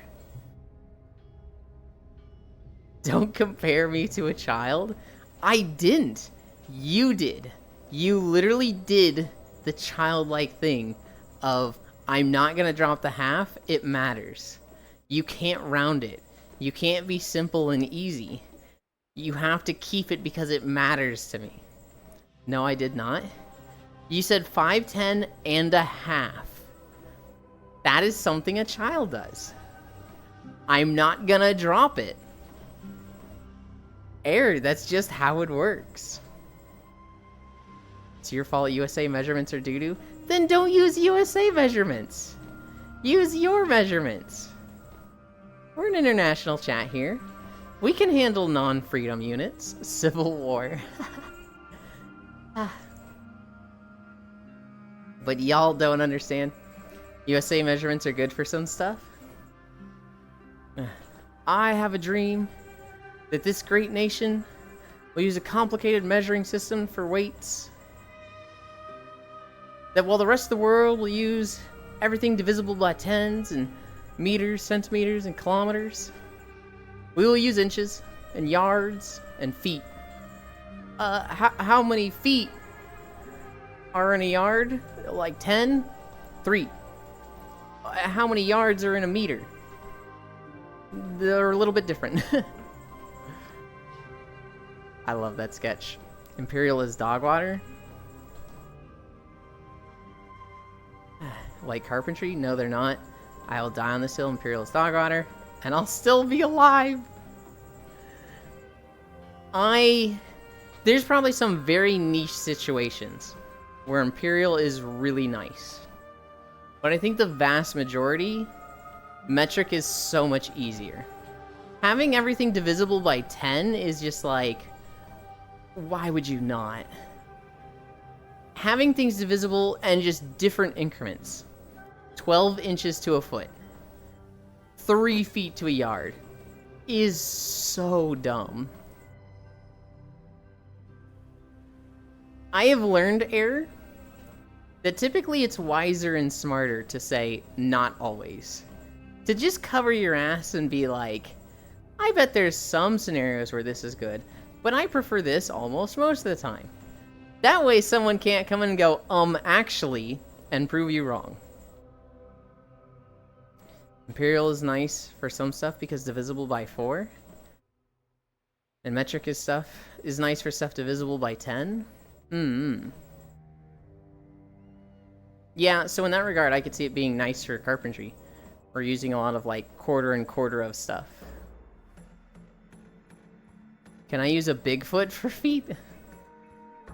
Don't compare me to a child. I didn't. You did. You literally did the childlike thing of, I'm not gonna drop the half, it matters. You can't round it. You can't be simple and easy. You have to keep it because it matters to me. No, I did not. You said 5'10" and a half. That is something a child does. I'm not gonna drop it. Air, that's just how it works. It's your fault USA measurements are doo-doo? Then don't use USA measurements. Use your measurements. We're an international chat here. We can handle non-freedom units. Civil War. But y'all don't understand. USA measurements are good for some stuff. I have a dream that this great nation will use a complicated measuring system for weights. That while the rest of the world will use everything divisible by tens and meters, centimeters, and kilometers, we will use inches and yards and feet. How many feet are in a yard? Like 10? 3. How many yards are in a meter? They're a little bit different. I love that sketch. Imperial is dog water. Light carpentry? No, they're not. I will die on this hill. Imperial is dog water. And I'll still be alive. There's probably some very niche situations where Imperial is really nice. But I think the vast majority, metric is so much easier. Having everything divisible by 10 is just like, why would you not? Having things divisible and just different increments. 12 inches to a foot. 3 feet to a yard. Is so dumb. I have learned, Air, that typically it's wiser and smarter to say, not always. To just cover your ass and be like, I bet there's some scenarios where this is good, but I prefer this almost most of the time. That way someone can't come in and go, actually, and prove you wrong. Imperial is nice for some stuff because divisible by 4. And metric is nice for stuff divisible by 10. Yeah, so in that regard, I could see it being nice for carpentry. We're using a lot of, like, quarter and quarter of stuff. Can I use a Bigfoot for feet?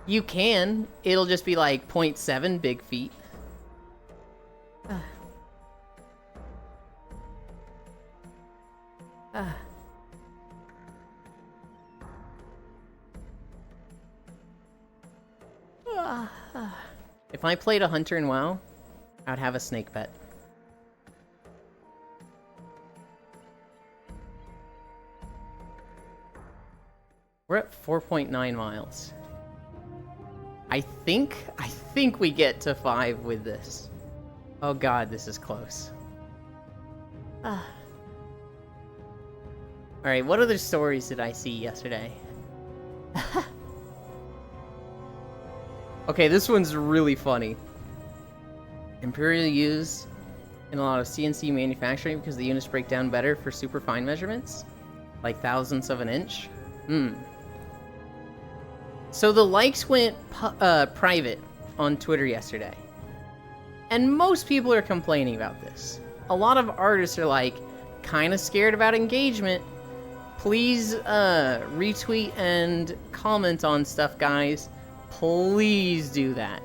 You can. It'll just be, like, 0.7 big feet. If I played a hunter in WoW, I'd have a snake pet. We're at 4.9 miles. I think we get to 5 with this. Oh god, this is close. Alright, what other stories did I see yesterday? Okay, this one's really funny. Imperial used in a lot of CNC manufacturing because the units break down better for super fine measurements. Like thousandths of an inch. So the likes went private on Twitter yesterday. And most people are complaining about this. A lot of artists are like, kind of scared about engagement. Please retweet and comment on stuff, guys. Please do that.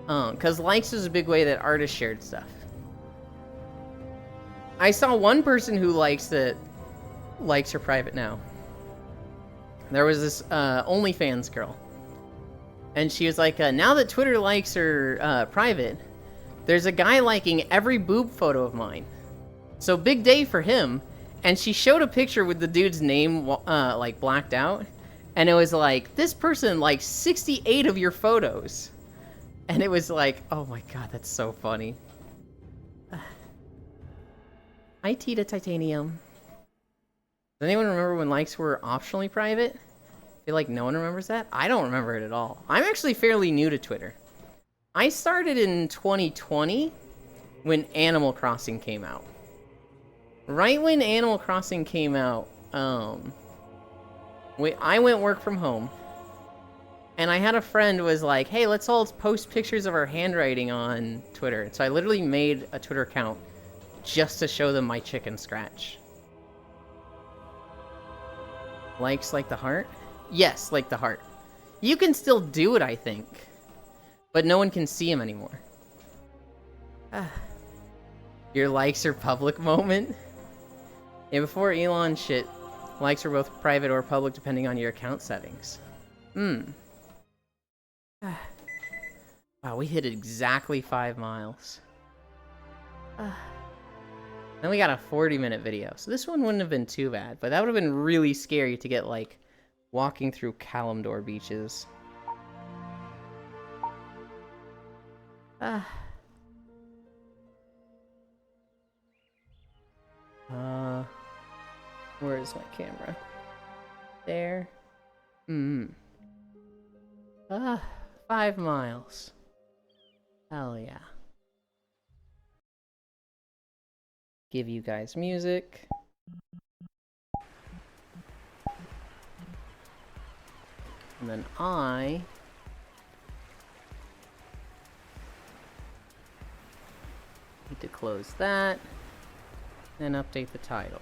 Because likes is a big way that artists shared stuff. I saw one person who likes that likes are private now. There was this OnlyFans girl. And she was like, now that Twitter likes are private, there's a guy liking every boob photo of mine. So big day for him. And she showed a picture with the dude's name, like, blacked out. And it was like, this person liked 68 of your photos. And it was like, oh my god, that's so funny. Hi, Tita Titanium. Does anyone remember when likes were optionally private? I feel like no one remembers that. I don't remember it at all. I'm actually fairly new to Twitter. I started in 2020 when Animal Crossing came out. Right when Animal Crossing came out, I went work from home. And I had a friend who was like, hey, let's all post pictures of our handwriting on Twitter. So I literally made a Twitter account just to show them my chicken scratch. Likes like the heart? Yes, like the heart. You can still do it, I think. But no one can see him anymore. Your likes are public moment? Yeah, before Elon shit, likes were both private or public depending on your account settings. Wow, we hit exactly 5 miles. Then we got a 40-minute video. So this one wouldn't have been too bad, but that would have been really scary to get, like, walking through Kalimdor beaches. Where is my camera? There. 5 miles. Hell yeah. Give you guys music. And then I need to close that and update the title.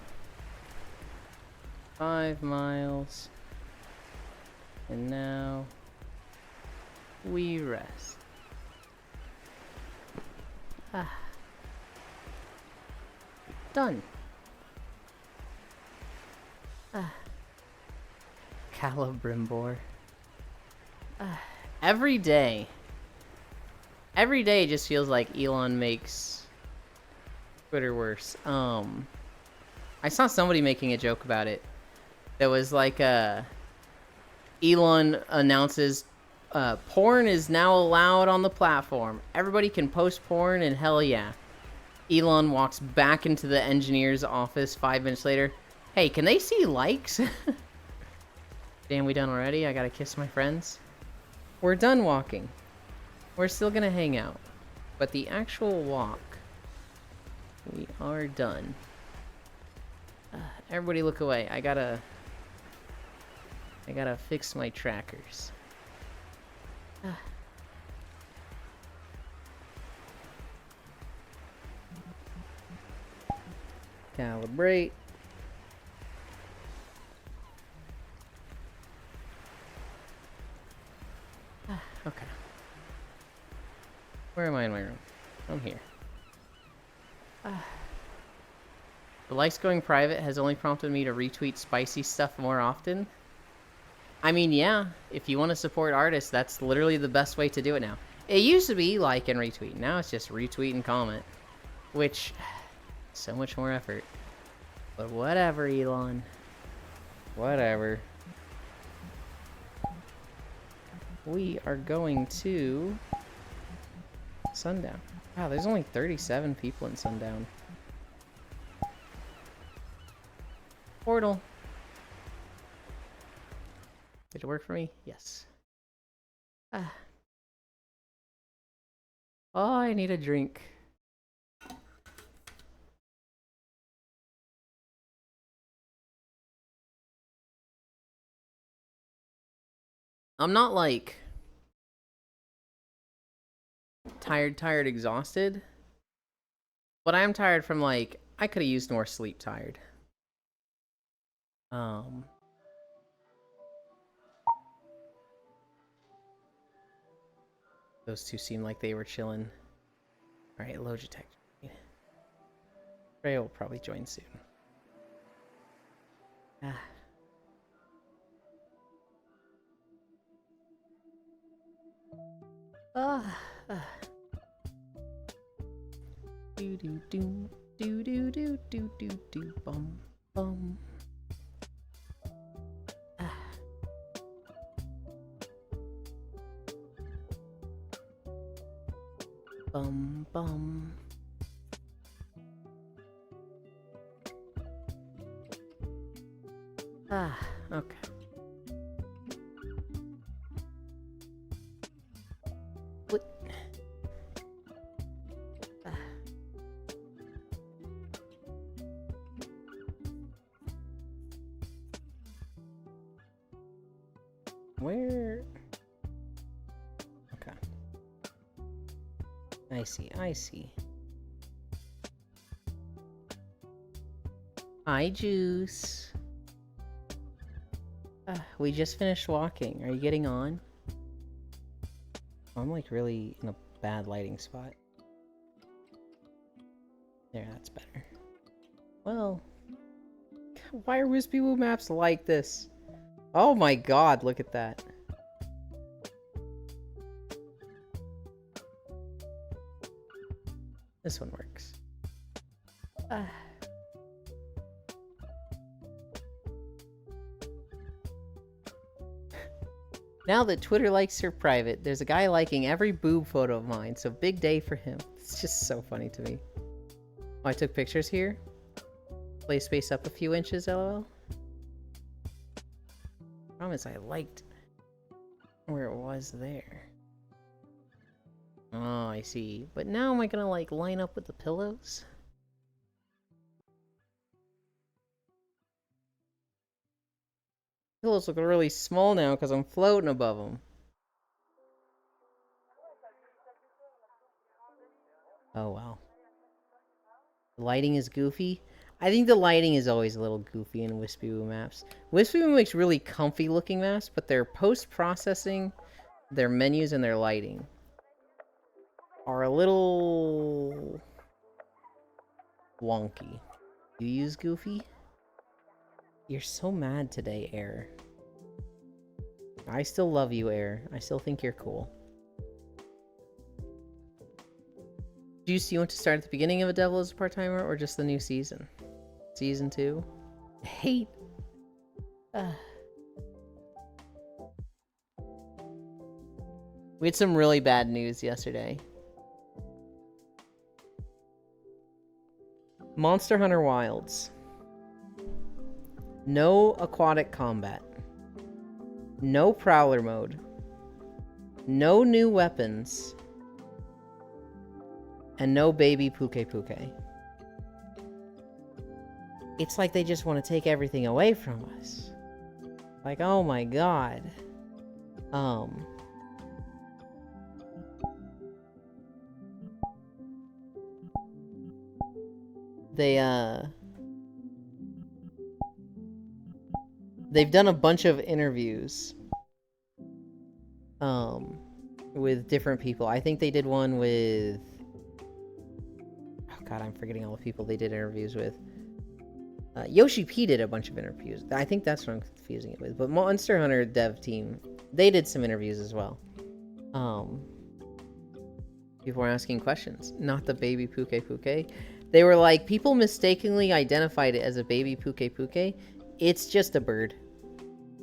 5 miles. And now we rest. Done. Calibrimbor. Every day just feels like Elon makes Twitter worse. I saw somebody making a joke about it. That was like, Elon announces, porn is now allowed on the platform. Everybody can post porn, and hell yeah. Elon walks back into the engineer's office 5 minutes later. Hey, can they see likes? Damn, we done already? I gotta kiss my friends. We're done walking. We're still gonna hang out. But the actual walk, we are done. Everybody look away. I gotta fix my trackers. Calibrate. Okay. Where am I in my room? I'm here. The likes going private has only prompted me to retweet spicy stuff more often. I mean, yeah, if you want to support artists, that's literally the best way to do it now. It used to be like and retweet. Now it's just retweet and comment. Which, so much more effort. But whatever, Elon. Whatever. We are going to Sundown. Wow, there's only 37 people in Sundown. Portal. Did it work for me? Yes. Oh, I need a drink. I'm not like tired, exhausted, but I am tired from like, I could have used more sleep tired. Those two seem like they were chilling. Alright, Logitech. Freya will probably join soon. Do do do do do do do do do bum Bum. Ah. Bum bum. Ah, okay. What? Ah. Where? Okay. I see, I see. Hi, Juice. We just finished walking. Are you getting on? I'm like really in a bad lighting spot. There, that's better. Well, why are Wispy Woo maps like this? Oh my god, look at that. This one works. Now that Twitter likes her private, there's a guy liking every boob photo of mine, so big day for him. It's just so funny to me. Oh, I took pictures here. Play space up a few inches, lol. Problem is I liked where it was there. Oh, I see. But now am I gonna like line up with the pillows? Pillows look really small now because I'm floating above them. Oh well. The lighting is goofy. I think the lighting is always a little goofy in Wispy Woo maps. Wispy Woo makes really comfy looking maps, but their post-processing, their menus, and their lighting are a little wonky. You use Goofy? You're so mad today, Air. I still love you, Air. I still think you're cool. Juice, you want to start at the beginning of A Devil as a Part-Timer or just the new season? Season 2? Hate. We had some really bad news yesterday. Monster Hunter Wilds. No aquatic combat. No prowler mode. No new weapons. And no baby Puke Puke. It's like they just want to take everything away from us. Like, oh my god. They've done a bunch of interviews with different people. I think they did one with, oh god, I'm forgetting all the people they did interviews with. Yoshi P did a bunch of interviews. I think that's what I'm confusing it with. But Monster Hunter dev team, they did some interviews as well. People were asking questions. Not the baby Puke Puke. They were like, people mistakenly identified it as a baby Puke Puke. It's just a bird.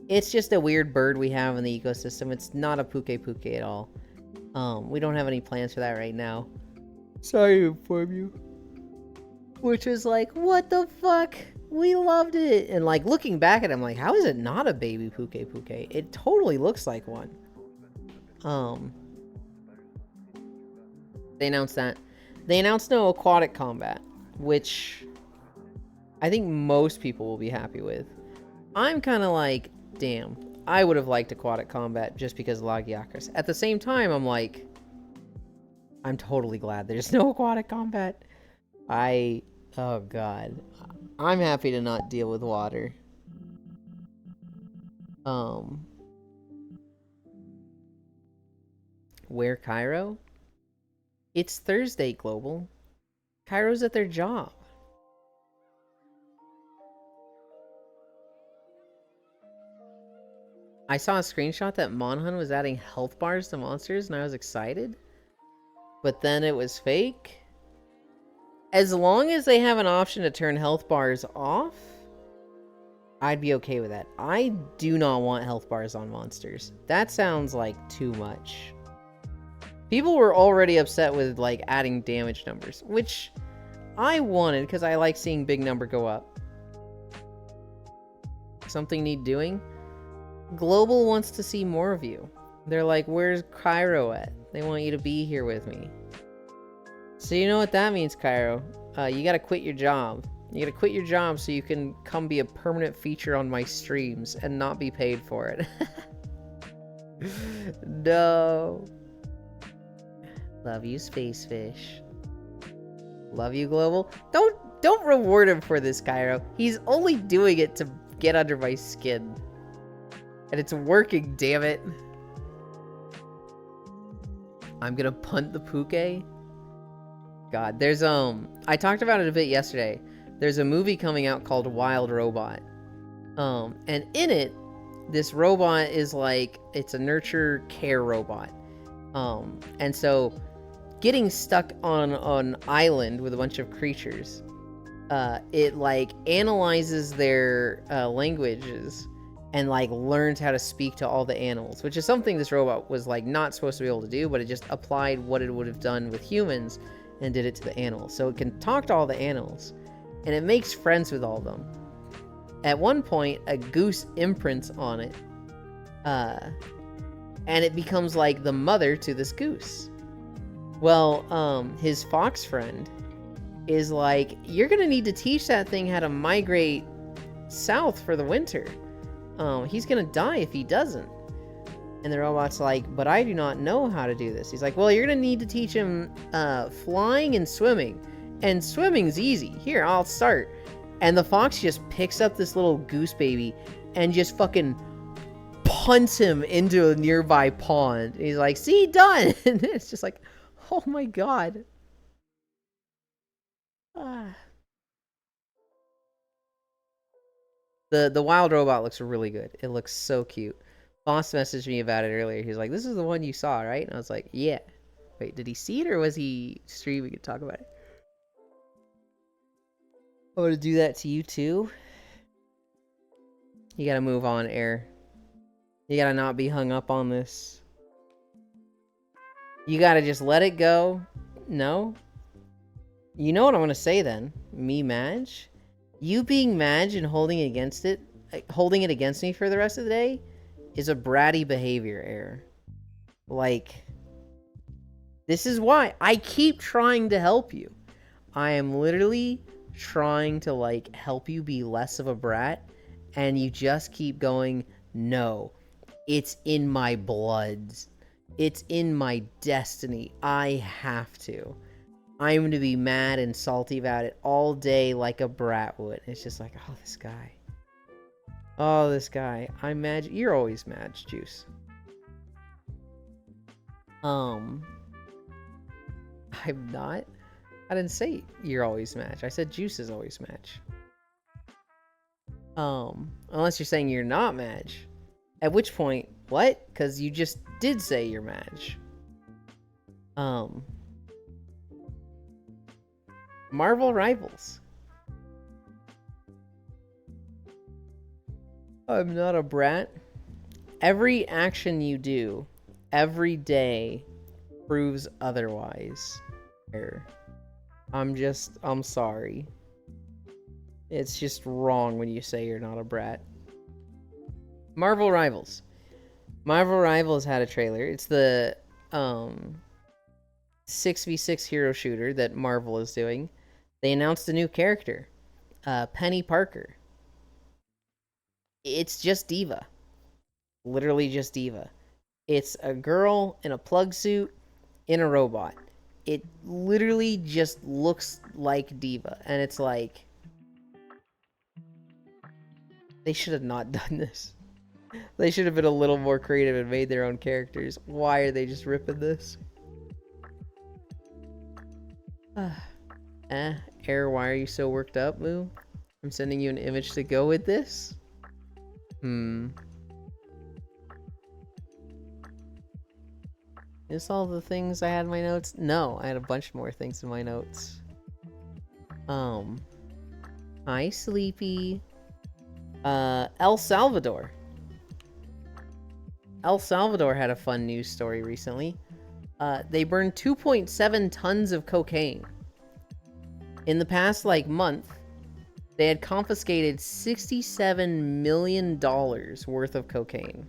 It's just a weird bird we have in the ecosystem. It's not a Puke Puke at all. We don't have any plans for that right now. Sorry to inform you. Which was like, what the fuck? We loved it. And like, looking back at it, I'm like, how is it not a baby Puke Puke? It totally looks like one. They announced that. They announced no aquatic combat, which I think most people will be happy with. I'm kind of like, damn, I would have liked aquatic combat just because of Lagiacrus. At the same time, I'm like, I'm totally glad there's no aquatic combat. Oh god. I'm happy to not deal with water. Where Cairo? It's Thursday, Global. Cairo's at their job. I saw a screenshot that Monhun was adding health bars to monsters, and I was excited. But then it was fake. As long as they have an option to turn health bars off, I'd be okay with that. I do not want health bars on monsters. That sounds like too much. People were already upset with, like, adding damage numbers, which I wanted because I like seeing big number go up. Something need doing? Global wants to see more of you. They're like, where's Cairo at? They want you to be here with me. So you know what that means, Cairo. You gotta quit your job. You gotta quit your job so you can come be a permanent feature on my streams and not be paid for it. No. Love you, Space Fish. Love you, Global. Don't reward him for this, Cairo. He's only doing it to get under my skin. And it's working, damn it. I'm gonna punt the Puke. God, there's I talked about it a bit yesterday. There's a movie coming out called Wild Robot. And in it, this robot is like, it's a nurture care robot. And so getting stuck on an island with a bunch of creatures, it like analyzes their languages and like learns how to speak to all the animals, which is something this robot was like not supposed to be able to do, but it just applied what it would have done with humans and did it to the animals. So it can talk to all the animals and it makes friends with all of them. At one point, a goose imprints on it, and it becomes like the mother to this goose. Well, his fox friend is like, you're gonna need to teach that thing how to migrate south for the winter. He's gonna die if he doesn't. And the robot's like, but I do not know how to do this. He's like, well, you're gonna need to teach him flying and swimming. And swimming's easy. Here, I'll start. And the fox just picks up this little goose baby and just fucking punts him into a nearby pond. And he's like, see, done. And it's just like, oh my god. The wild robot looks really good. It looks so cute. Boss messaged me about it earlier. He's like, this is the one you saw, right? And I was like, yeah. Wait, did he see it or was he streaming to talk about it? I'm gonna do that to you too. You gotta move on, Air. You gotta not be hung up on this. You gotta just let it go. No? You know what I'm gonna say then? Me, Madge? You being Madge and holding it against me for the rest of the day is a bratty behavior, Air. Like, this is why I keep trying to help you. I am literally trying to like help you be less of a brat, and you just keep going, no, it's in my blood, it's in my destiny, I have to. I'm gonna be mad and salty about it all day like a brat would. It's just like, oh, this guy. Oh, this guy. I'm mad. You're always mad, Juice. I'm not. I didn't say you're always Madge. I said Juice is always Madge. Unless you're saying you're not Madge. At which point, what? Because you just did say you're Madge. Marvel Rivals. I'm not a brat. Every action you do, every day, proves otherwise. I'm sorry. It's just wrong when you say you're not a brat. Marvel Rivals. Marvel Rivals had a trailer. It's the 6v6 hero shooter that Marvel is doing. They announced a new character, Penny Parker. It's just D.Va. Literally just D.Va. It's a girl in a plug suit in a robot. It literally just looks like D.Va. And it's like, they should have not done this. They should have been a little more creative and made their own characters. Why are they just ripping this? Air, why are you so worked up, Moo? I'm sending you an image to go with this. Is all the things I had in my notes? No, I had a bunch more things in my notes. Hi, Sleepy. El Salvador. El Salvador had a fun news story recently. They burned 2.7 tons of cocaine. In the past, month, they had confiscated $67 million worth of cocaine.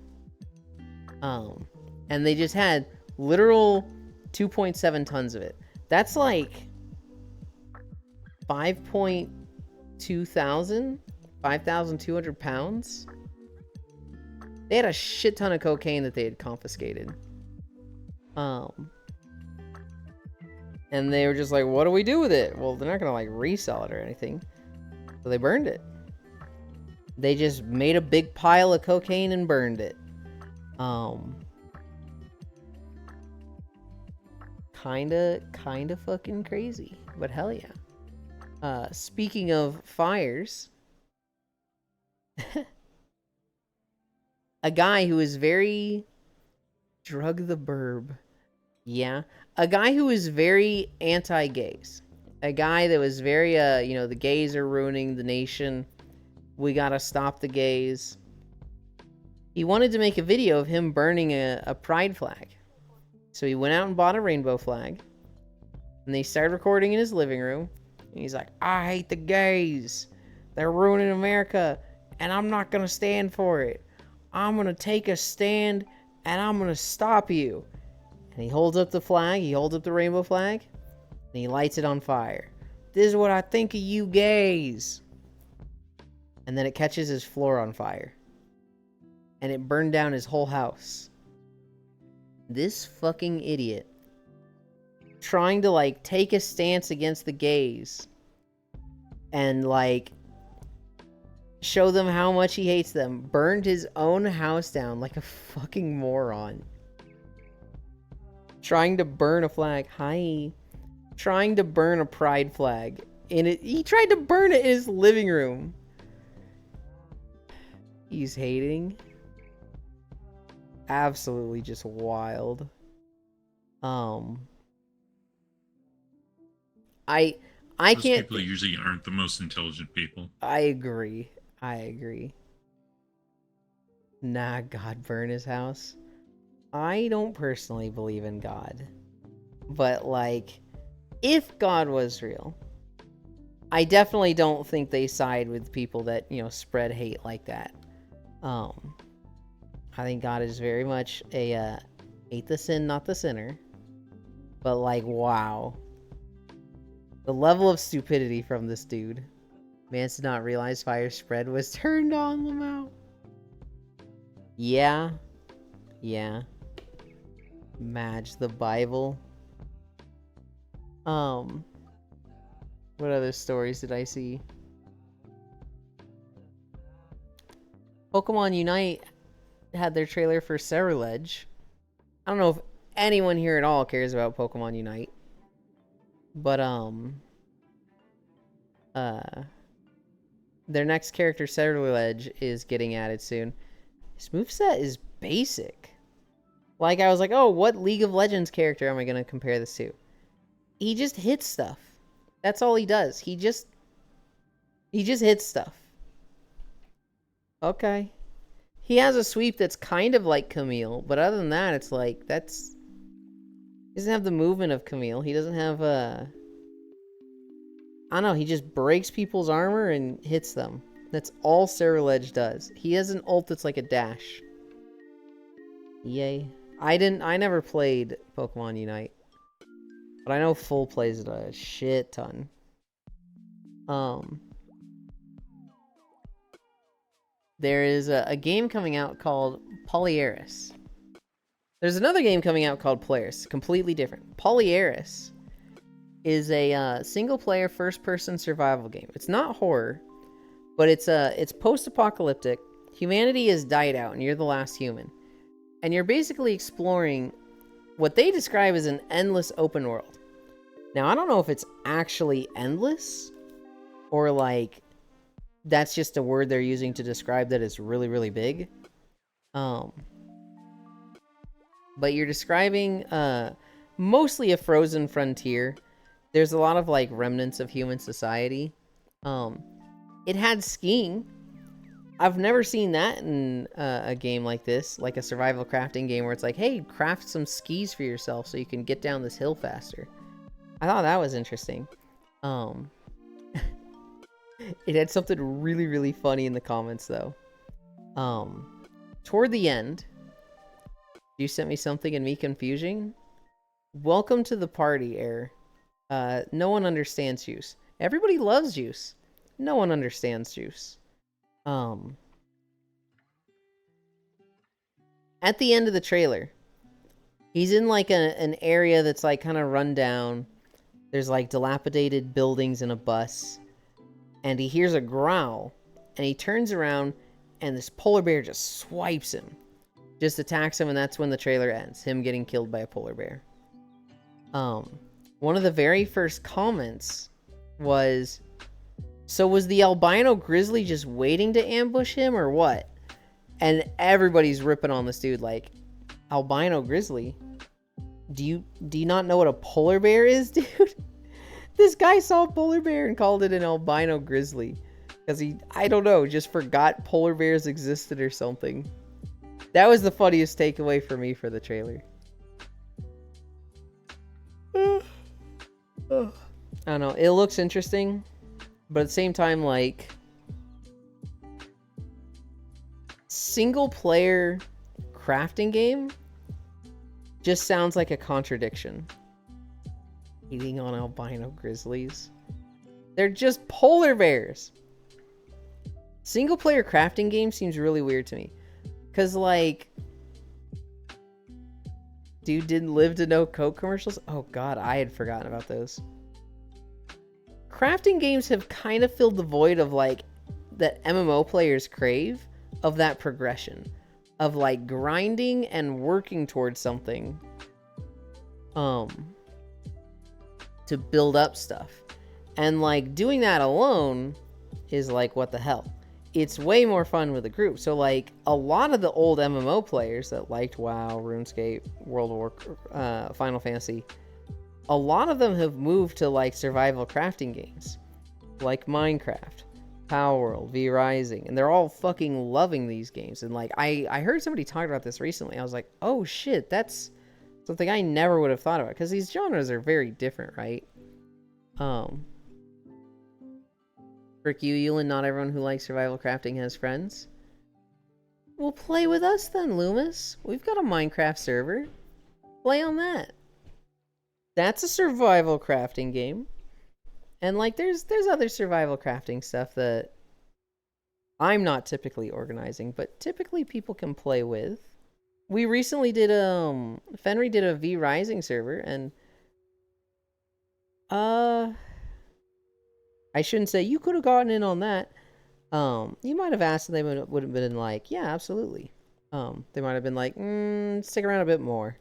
And they just had literal 2.7 tons of it. That's 5,200 pounds. They had a shit ton of cocaine that they had confiscated. And they were just like, what do we do with it? Well, they're not gonna resell it or anything. So they burned it. They just made a big pile of cocaine and burned it. Kinda fucking crazy, but hell yeah. Speaking of fires, a guy who is very drug the burb. Yeah. A guy who is very anti-gays. A guy that was very, the gays are ruining the nation. We gotta stop the gays. He wanted to make a video of him burning a pride flag. So he went out and bought a rainbow flag. And they started recording in his living room. And he's like, I hate the gays. They're ruining America. And I'm not gonna stand for it. I'm gonna take a stand and I'm gonna stop you. And he holds up the flag. He holds up the rainbow flag. And he lights it on fire. This is what I think of you gays. And then it catches his floor on fire. And it burned down his whole house. This fucking idiot, trying to take a stance against the gays and show them how much he hates them, burned his own house down like a fucking moron. Trying to burn a flag. Trying to burn a pride flag. He tried to burn it in his living room. He's hating. Absolutely just wild. I Those can't. people usually aren't the most intelligent people. I agree. Nah, God burn his house. I don't personally believe in God. But if God was real, I definitely don't think they side with people that, spread hate like that. I think God is very much a hate the sin, not the sinner. But wow. The level of stupidity from this dude. Man did not realize fire spread was turned on Lamau. Yeah. Madge the Bible. What other stories did I see? Pokemon Unite had their trailer for Ceruledge. I don't know if anyone here at all cares about Pokemon Unite. But, their next character, Ceruledge, is getting added soon. His moveset is basic. I was like, oh, what League of Legends character am I going to compare this to? He just hits stuff. That's all he does. He just hits stuff. Okay. He has a sweep that's kind of like Camille, but other than that, it's he doesn't have the movement of Camille. He doesn't have, I don't know, he just breaks people's armor and hits them. That's all Ceruledge does. He has an ult that's like a dash. Yay. I never played Pokemon Unite. But I know Full plays it a shit ton. There is a game coming out called Polyaris. There's another game coming out called Polaris, completely different. Polyaris is a single-player, first-person survival game. It's not horror, but it's post-apocalyptic. Humanity has died out, and you're the last human. And you're basically exploring what they describe as an endless open world. Now, I don't know if it's actually endless, or that's just a word they're using to describe that it's really, really big. But you're describing mostly a frozen frontier. There's a lot of remnants of human society. It had skiing. I've never seen that in a game like this, like a survival crafting game where it's like, hey, craft some skis for yourself so you can get down this hill faster. I thought that was interesting. It had something really, really funny in the comments, though. Toward the end, you sent me something and me confusing. Welcome to the party, Air. No one understands juice. Everybody loves juice. No one understands juice. At the end of the trailer, he's in like an area that's like kind of run down. There's like dilapidated buildings and a bus. And he hears a growl. And he turns around and this polar bear just swipes him. Just attacks him, and that's when the trailer ends. Him getting killed by a polar bear. One of the very first comments was, so was the albino grizzly just waiting to ambush him or what? And everybody's ripping on this dude like, albino grizzly? Do you not know what a polar bear is, dude? This guy saw a polar bear and called it an albino grizzly. Because he, I don't know, just forgot polar bears existed or something. That was the funniest takeaway for me for the trailer. I don't know, it looks interesting. But at the same time, like, single player crafting game just sounds like a contradiction. Eating on albino grizzlies. They're just polar bears. Single player crafting game seems really weird to me. Cause like, dude didn't live to know Coke commercials? Oh god, I had forgotten about those. Crafting games have kind of filled the void of like that MMO players crave, of that progression of like grinding and working towards something to build up stuff. And like doing that alone is like, what the hell? It's way more fun with a group. So like a lot of the old MMO players that liked WoW, RuneScape, World of War, Final Fantasy, a lot of them have moved to like survival crafting games like Minecraft, Power World, V Rising, and they're all fucking loving these games. And like I heard somebody talk about this recently. I was like, oh shit, that's something I never would have thought about, because these genres are very different, right? Frick you, Yulin, not everyone who likes survival crafting has friends. Well, play with us then, Loomis. We've got a Minecraft server. Play on that. That's a survival crafting game. And like there's other survival crafting stuff that I'm not typically organizing, but typically people can play with. We recently did Fenry did a V Rising server, and I shouldn't say you could have gotten in on that. You might have asked and they would have been like, yeah, absolutely. They might have been like, stick around a bit more.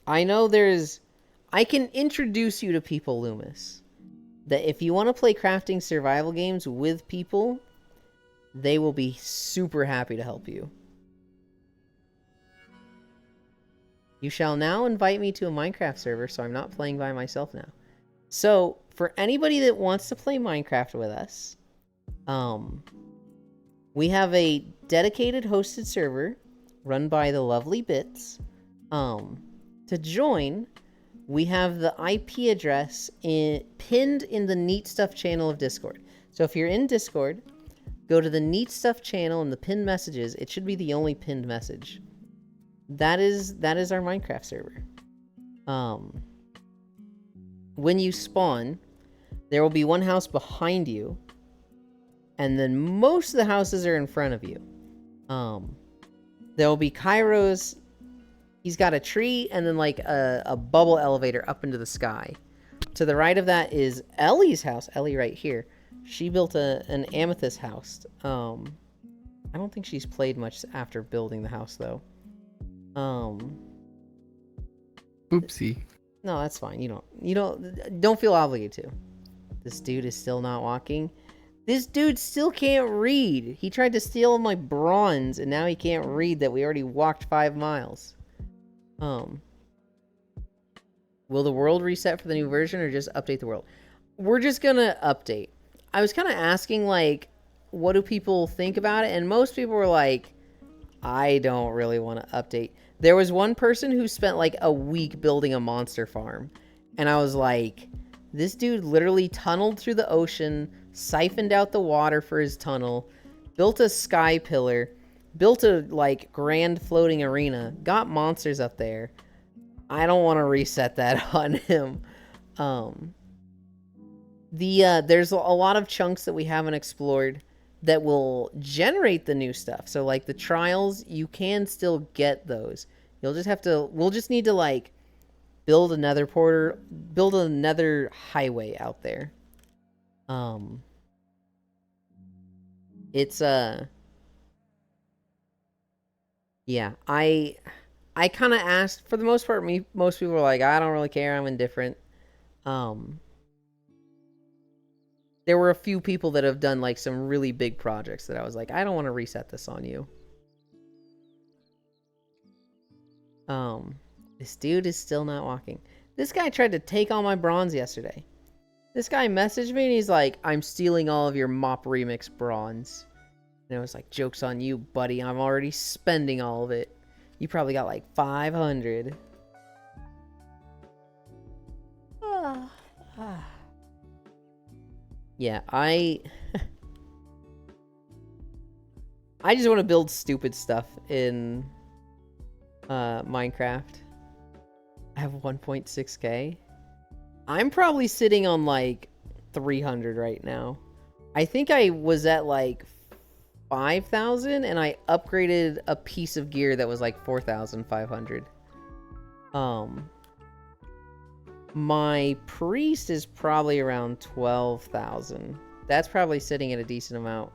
I know I can introduce you to people, Loomis, that if you want to play crafting survival games with people, they will be super happy to help you. You shall now invite me to a Minecraft server, so I'm not playing by myself now. So, for anybody that wants to play Minecraft with us, we have a dedicated hosted server run by the lovely Bits. To join, we have the IP address pinned in the Neat Stuff channel of Discord. So if you're in Discord, go to the Neat Stuff channel and the pinned messages. It should be the only pinned message. That is our Minecraft server. When you spawn, there will be one house behind you, and then most of the houses are in front of you. There will be Kairo's. He's got a tree and then like a bubble elevator up into the sky. To the right of that is Ellie's house. Ellie right here. She built an amethyst house. I don't think she's played much after building the house though. Oopsie. No, that's fine. Don't feel obligated to. This dude is still not walking. This dude still can't read. He tried to steal my bronze and now he can't read that we already walked 5 miles. Will the world reset for the new version or just update the world? We're just gonna update. I was kind of asking, like, what do people think about it? And most people were like, I don't really want to update. There was one person who spent like a week building a monster farm. And I was like, this dude literally tunneled through the ocean, siphoned out the water for his tunnel, built a sky pillar, built a like grand floating arena, got monsters up there. I don't want to reset that on him. There's a lot of chunks that we haven't explored that will generate the new stuff. So like the trials, you can still get those. We'll just need to like build another highway out there. It's yeah, I kind of asked, for the most part, most people were like, I don't really care, I'm indifferent. There were a few people that have done like some really big projects that I was like, I don't want to reset this on you. This dude is still not walking. This guy tried to take all my bronze yesterday. This guy messaged me and he's like, I'm stealing all of your Mop Remix bronze. And I was like, joke's on you, buddy. I'm already spending all of it. You probably got like 500. Yeah, I just want to build stupid stuff in Minecraft. I have 1.6k. I'm probably sitting on like 300 right now. I think I was at like 5,000 and I upgraded a piece of gear that was like 4,500. My priest is probably around 12,000. That's probably sitting at a decent amount.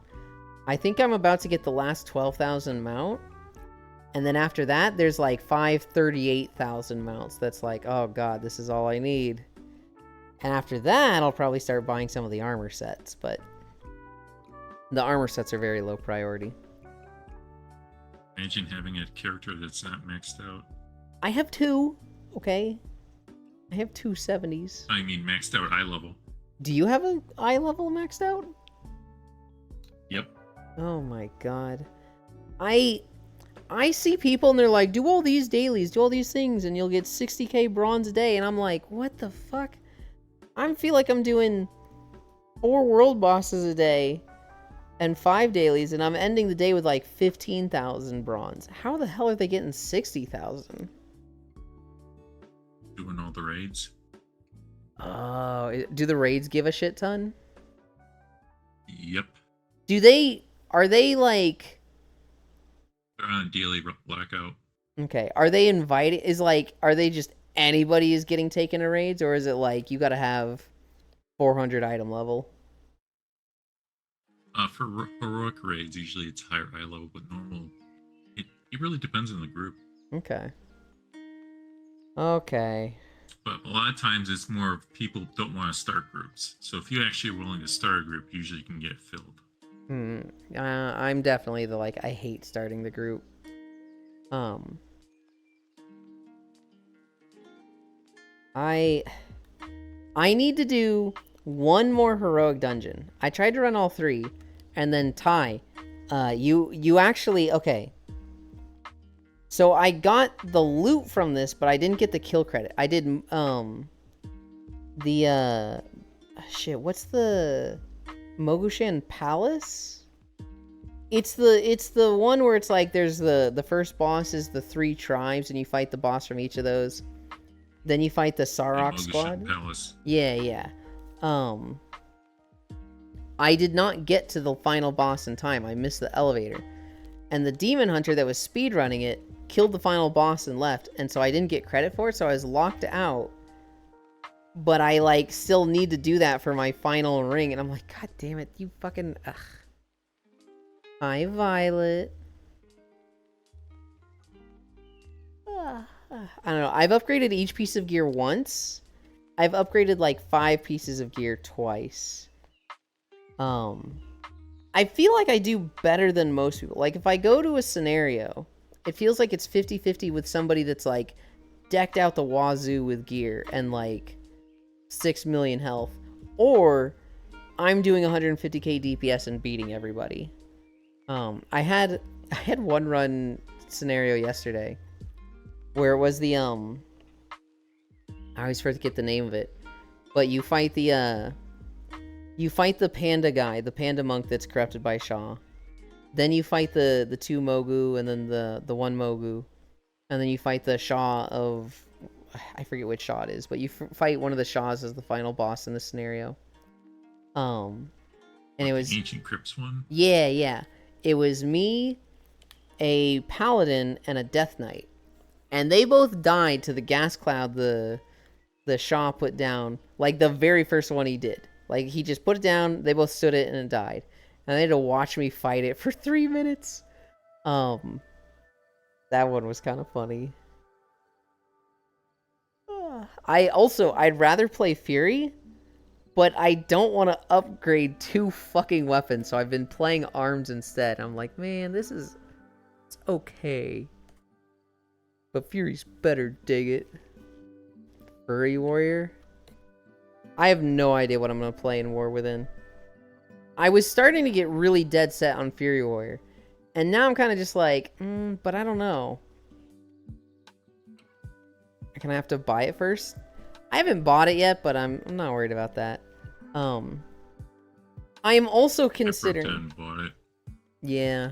I think I'm about to get the last 12,000 mount. And then after that, there's like 38,000 mounts. That's like, oh god, this is all I need. And after that, I'll probably start buying some of the armor sets. But the armor sets are very low priority. Imagine having a character that's not maxed out. I have 2, okay? I have 2 70s. I mean, maxed out eye level. Do you have an eye level maxed out? Yep. Oh my god. I see people and they're like, do all these dailies, do all these things, and you'll get 60k bronze a day. And I'm like, what the fuck? I feel like I'm doing 4 world bosses a day and 5 dailies, and I'm ending the day with like 15,000 bronze. How the hell are they getting 60,000? Doing all the raids. Oh, do the raids give a shit ton? Yep. Are they like... They're on daily blackout. Okay, are they invited? Are they just anybody is getting taken to raids, or is it like you gotta have 400 item level? For heroic raids, usually it's higher eye level, but normal, it really depends on the group. Okay. Okay. But a lot of times it's more of people don't want to start groups. So if you actually are willing to start a group, usually you can get it filled. I'm definitely the I hate starting the group. I need to do one more heroic dungeon. I tried to run all 3, and then Ty, you actually, okay. So I got the loot from this, but I didn't get the kill credit. I did shit, what's the Mogushan Palace? It's the one where it's like there's the first boss is the 3 tribes and you fight the boss from each of those. Then you fight the Sarok squad. Palace. Yeah. I did not get to the final boss in time. I missed the elevator. And the demon hunter that was speedrunning it killed the final boss and left, and so I didn't get credit for it, so I was locked out. But I still need to do that for my final ring, and I'm like, god damn it, you fucking ugh. Hi, Violet. I don't know. I've upgraded each piece of gear once. I've upgraded like 5 pieces of gear twice. I feel like I do better than most people. Like if I go to a scenario, it feels like it's 50-50 with somebody that's like decked out the wazoo with gear and like 6 million health. Or I'm doing 150k DPS and beating everybody. I had one run scenario yesterday where it was the I always forget to get the name of it, but you fight the panda guy, the panda monk that's corrupted by Shaw. Then you fight the 2 Mogu and then the 1 Mogu, and then you fight the Shaw of, I forget which Shaw it is, but you fight one of the Shaws as the final boss in the scenario. And it was the Ancient Crypts one. Yeah. It was me, a paladin, and a death knight, and they both died to the gas cloud the Shaw put down, like the very first one he did. Like he just put it down, they both stood it, and it died. And they had to watch me fight it for 3 minutes. That one was kind of funny. I'd rather play Fury, but I don't want to upgrade 2 fucking weapons, so I've been playing arms instead. I'm like, man, it's okay. But Fury's better, dig it. Furry Warrior? I have no idea what I'm going to play in War Within. I was starting to get really dead set on Fury Warrior, and now I'm kind of just like, but I don't know. Can I have to buy it first? I haven't bought it yet, but I'm not worried about that. I am also considering... Bought it. Yeah.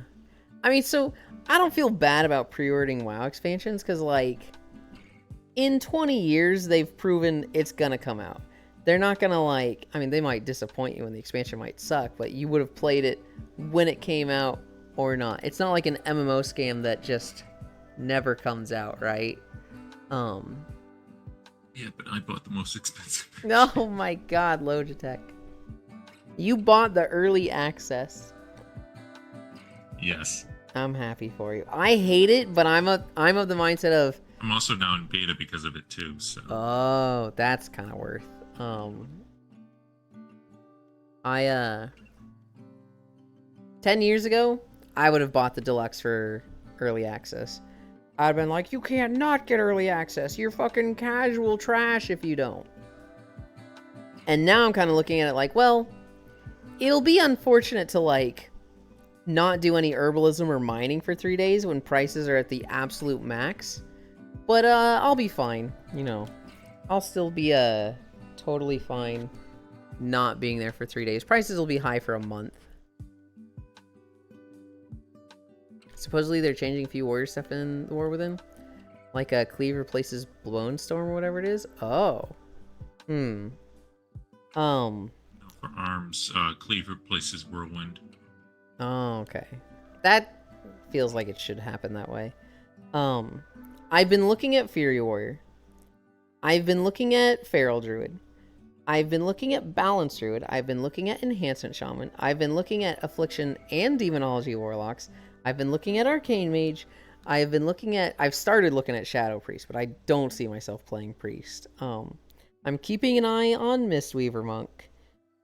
I mean, so, I don't feel bad about pre-ordering WoW expansions, because, like, in 20 years, they've proven it's gonna come out. They're not gonna, like... I mean, they might disappoint you and the expansion might suck, but you would have played it when it came out or not. It's not like an MMO scam that just never comes out, right? Yeah, but I bought the most expensive. Oh my god, Logitech. You bought the early access. Yes. I'm happy for you. I hate it, but I'm of the mindset of... I'm also now in beta because of it too, so... Oh, that's kind of worth. 10 years ago, I would have bought the deluxe for early access. I'd have been like, you can't not get early access. You're fucking casual trash if you don't. And now I'm kind of looking at it like, well, it'll be unfortunate to, like, not do any herbalism or mining for 3 days when prices are at the absolute max. But, I'll be fine, you know. I'll still be, totally fine not being there for 3 days. Prices will be high for a month. Supposedly they're changing a few warrior stuff in the War Within. Like Cleave replaces Blown Storm or whatever it is. Oh. For arms, Cleave replaces Whirlwind. Oh, okay. That feels like it should happen that way. I've been looking at Fury Warrior. I've been looking at Feral Druid. I've been looking at Balance Druid. I've been looking at Enhancement Shaman. I've been looking at Affliction and Demonology Warlocks. I've been looking at Arcane Mage. I've started looking at Shadow Priest, but I don't see myself playing Priest. I'm keeping an eye on Mistweaver Monk.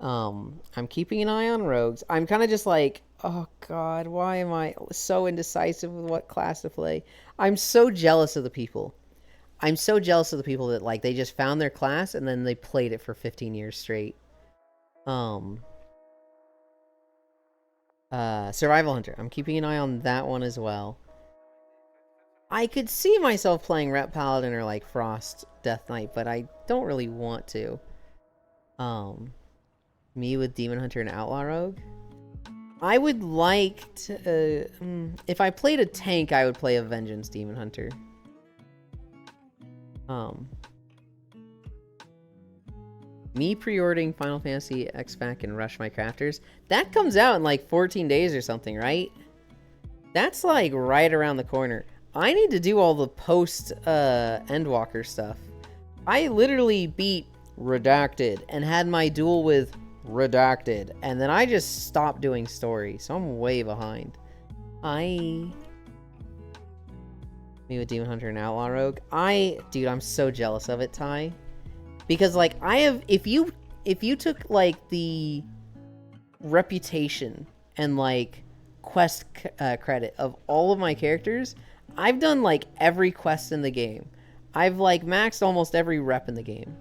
I'm keeping an eye on Rogues. I'm kind of just like, oh god, why am I so indecisive with what class to play? I'm so jealous of the people. I'm so jealous of the people that, like, they just found their class and then they played it for 15 years straight. Survival Hunter. I'm keeping an eye on that one as well. I could see myself playing Rep Paladin or, like, Frost Death Knight, but I don't really want to. Me with Demon Hunter and Outlaw Rogue. I would like to... if I played a tank, I would play a Vengeance Demon Hunter. Me pre-ordering Final Fantasy X-Pack and Rush My Crafters. That comes out in like 14 days or something, right? That's like right around the corner. I need to do all the post Endwalker stuff. I literally beat Redacted and had my duel with Redacted, and then I just stopped doing story, so I'm way behind. Me with Demon Hunter and Outlaw Rogue. Dude, I'm so jealous of it, Ty. Because, like, if you took, like, the reputation and, like, quest credit of all of my characters, I've done, like, every quest in the game. I've, like, maxed almost every rep in the game.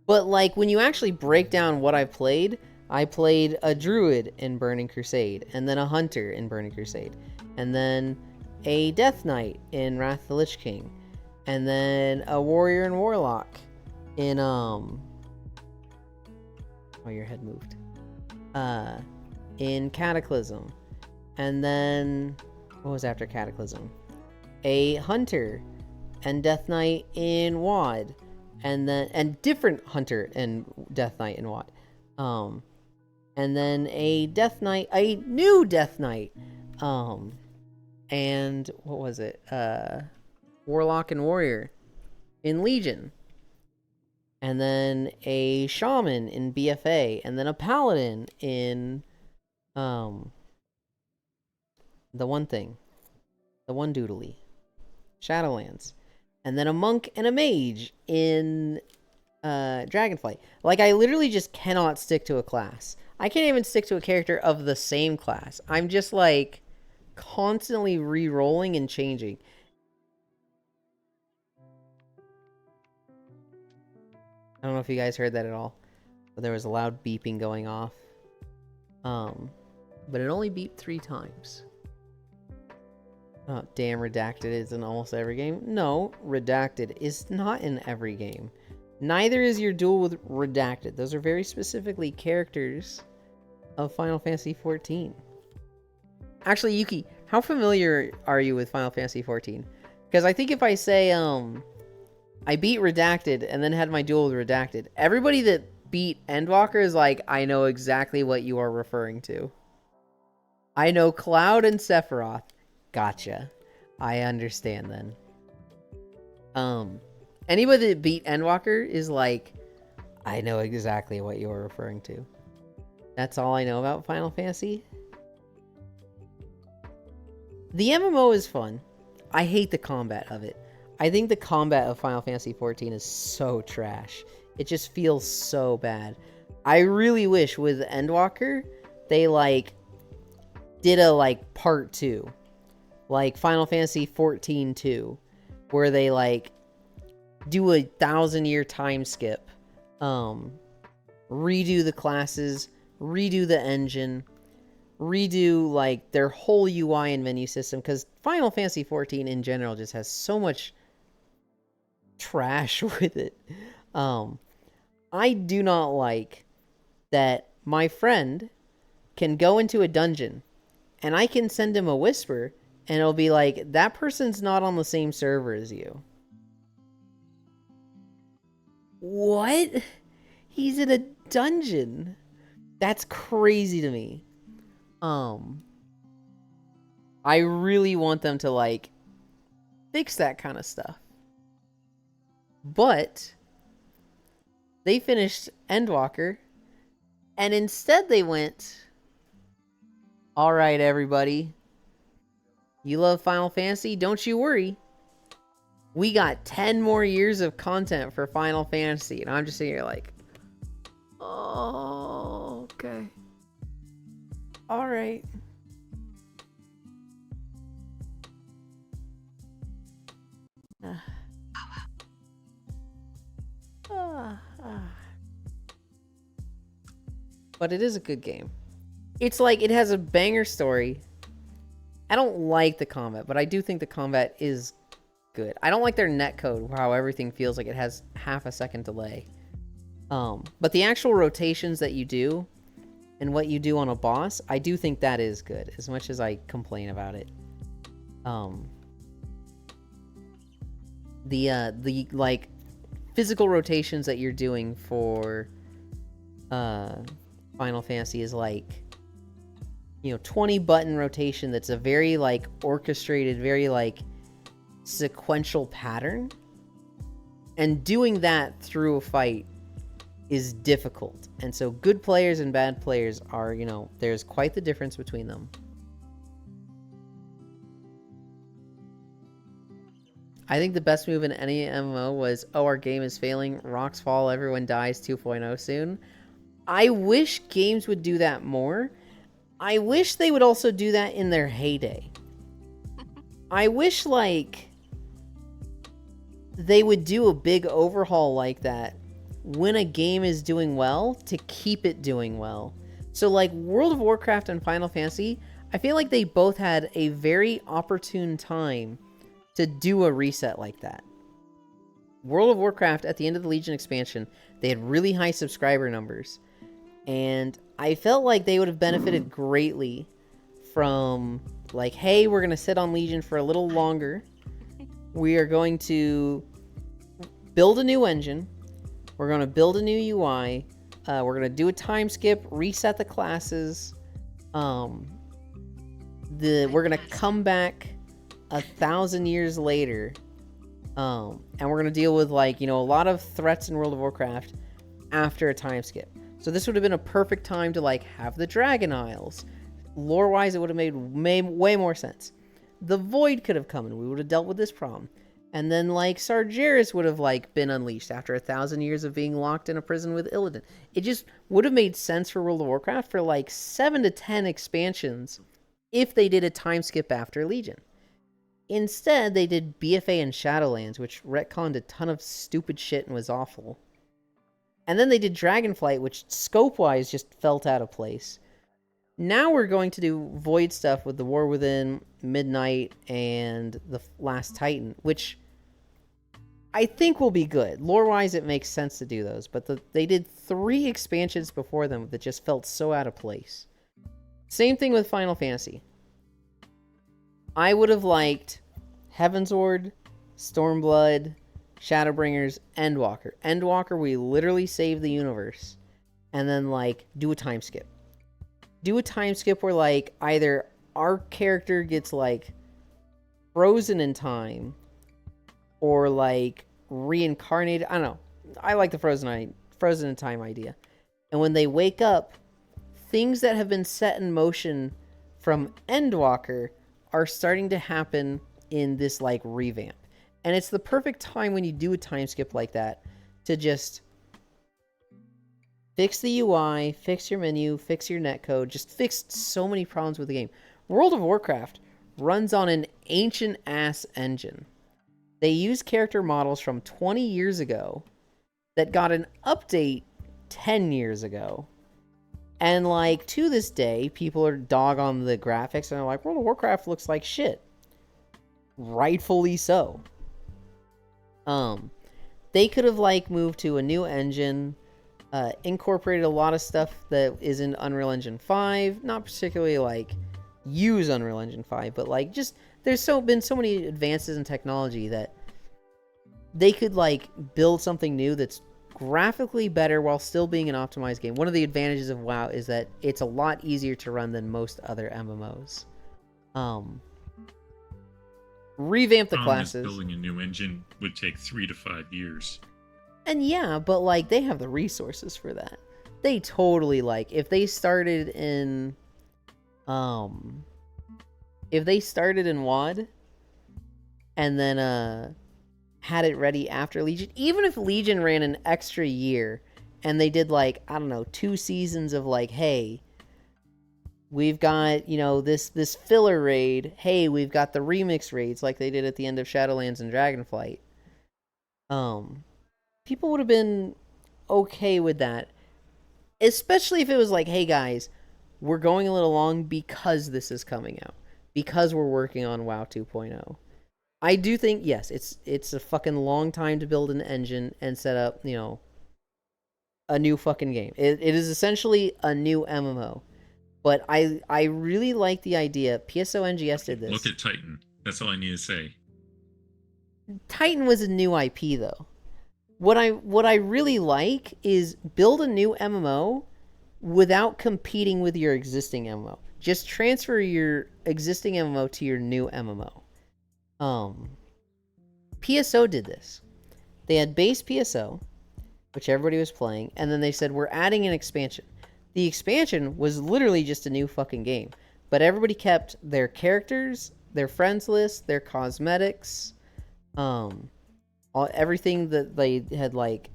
But like when you actually break down what I played a druid in Burning Crusade, and then a hunter in Burning Crusade, and then a death knight in Wrath of the Lich King, and then a warrior and warlock in oh, your head moved. In Cataclysm. And then what was after Cataclysm? A hunter and death knight in WoD. And different hunter and death knight in WoD. And then a death knight, a new death knight. And what was it? Warlock and warrior in Legion. And then a shaman in BFA, and then a paladin in the one doodly, Shadowlands, and then a monk and a mage in Dragonflight. Like, I literally just cannot stick to a class. I can't even stick to a character of the same class. I'm just like constantly re-rolling and changing. I don't know if you guys heard that at all, but there was a loud beeping going off. But it only beeped 3 times. Oh, damn, Redacted is in almost every game. No, Redacted is not in every game. Neither is your duel with Redacted. Those are very specifically characters of Final Fantasy XIV. Actually, Yuki, how familiar are you with Final Fantasy XIV? Because I think if I say, I beat Redacted and then had my duel with Redacted, everybody that beat Endwalker is like, I know exactly what you are referring to. I know Cloud and Sephiroth. Gotcha. I understand then. Anybody that beat Endwalker is like, I know exactly what you are referring to. That's all I know about Final Fantasy. The MMO is fun. I hate the combat of it. I think the combat of Final Fantasy XIV is so trash. It just feels so bad. I really wish with Endwalker, they like did a like part 2. Like Final Fantasy XIV 2. Where they like do 1,000-year time skip. Redo the classes, redo the engine, redo like their whole UI and menu system, because Final Fantasy XIV in general just has so much trash with it. I do not like that my friend can go into a dungeon and I can send him a whisper and it'll be like, that person's not on the same server as you. What? He's in a dungeon. That's crazy to me. I really want them to like fix that kind of stuff. But they finished Endwalker and instead they went, all right, everybody, you love Final Fantasy? Don't you worry. We got 10 more years of content for Final Fantasy. And I'm just sitting here like, oh, okay. All right. But it is a good game. It's like, it has a banger story. I don't like the combat, but I do think the combat is good. I don't like their netcode, how everything feels like it has half a second delay. But the actual rotations that you do and what you do on a boss, I do think that is good, as much as I complain about it. The like physical rotations that you're doing for Final Fantasy is like, 20 button rotation that's a very like orchestrated, very like sequential pattern. And doing that through a fight is difficult. And so good players and bad players are, there's quite the difference between them. I think the best move in any MMO was, our game is failing, rocks fall, everyone dies 2.0 soon. I wish games would do that more. I wish they would also do that in their heyday. I wish, like, they would do a big overhaul like that when a game is doing well to keep it doing well. So like World of Warcraft and Final Fantasy, I feel like they both had a very opportune time to do a reset like that. World of Warcraft, at the end of the Legion expansion, they had really high subscriber numbers. And I felt like they would have benefited greatly from, like, hey, we're going to sit on Legion for a little longer. We are going to build a new engine. We're going to build a new UI. We're going to do a time skip, reset the classes. We're going to come back 1,000 years later. And we're going to deal with, like, you know, a lot of threats in World of Warcraft after a time skip. So this would have been a perfect time to, like, have the Dragon Isles. Lore-wise, it would have made way more sense. The Void could have come and we would have dealt with this problem. And then, like, Sargeras would have, like, been unleashed after 1,000 years of being locked in a prison with Illidan. It just would have made sense for World of Warcraft for, like, 7 to 10 expansions if they did a time skip after Legion. Instead, they did BFA and Shadowlands, which retconned a ton of stupid shit and was awful. And then they did Dragonflight, which scope-wise just felt out of place. Now we're going to do Void stuff with the War Within, Midnight, and the Last Titan, which I think will be good. Lore-wise, it makes sense to do those, but they did 3 expansions before them that just felt so out of place. Same thing with Final Fantasy. I would have liked Heavensward, Stormblood, Shadowbringers, Endwalker. Endwalker, we literally save the universe, and then, like, do a time skip. Do a time skip where, like, either our character gets, like, frozen in time or, like, reincarnated. I don't know. I like the frozen in time idea. And when they wake up, things that have been set in motion from Endwalker are starting to happen in this, like, revamp. And it's the perfect time when you do a time skip like that to just fix the UI, fix your menu, fix your netcode, just fix so many problems with the game. World of Warcraft runs on an ancient-ass engine. They use character models from 20 years ago that got an update 10 years ago. And, like, to this day, people are dog on the graphics and they're like, World of Warcraft looks like shit. Rightfully so. They could have, like, moved to a new engine, incorporated a lot of stuff that is in Unreal Engine 5, not particularly, like, use Unreal Engine 5, but, like, just, there's been so many advances in technology that they could, like, build something new that's graphically better while still being an optimized game. One of the advantages of WoW is that it's a lot easier to run than most other MMOs. Revamp the classes. Building a new engine would take 3 to 5 years. And yeah, but, like, they have the resources for that. They totally, like, if they started in WoD and then had it ready after Legion, even if Legion ran an extra year and they did, like, I don't know, 2 seasons of, like, hey, we've got, you know, this filler raid, hey, we've got the remix raids like they did at the end of Shadowlands and Dragonflight. People would have been okay with that. Especially if it was like, hey guys, we're going a little long because this is coming out. Because we're working on WoW 2.0. I do think, yes, it's a fucking long time to build an engine and set up, you know, a new fucking game. It is essentially a new MMO. But I really like the idea. PSO NGS did this. Look at Titan. That's all I need to say. Titan was a new IP, though. What I really like is build a new MMO without competing with your existing MMO. Just transfer your existing MMO to your new MMO. PSO did this. They had base PSO, which everybody was playing, and then they said, we're adding an expansion. The expansion was literally just a new fucking game. But everybody kept their characters, their friends list, their cosmetics, everything that they had, like,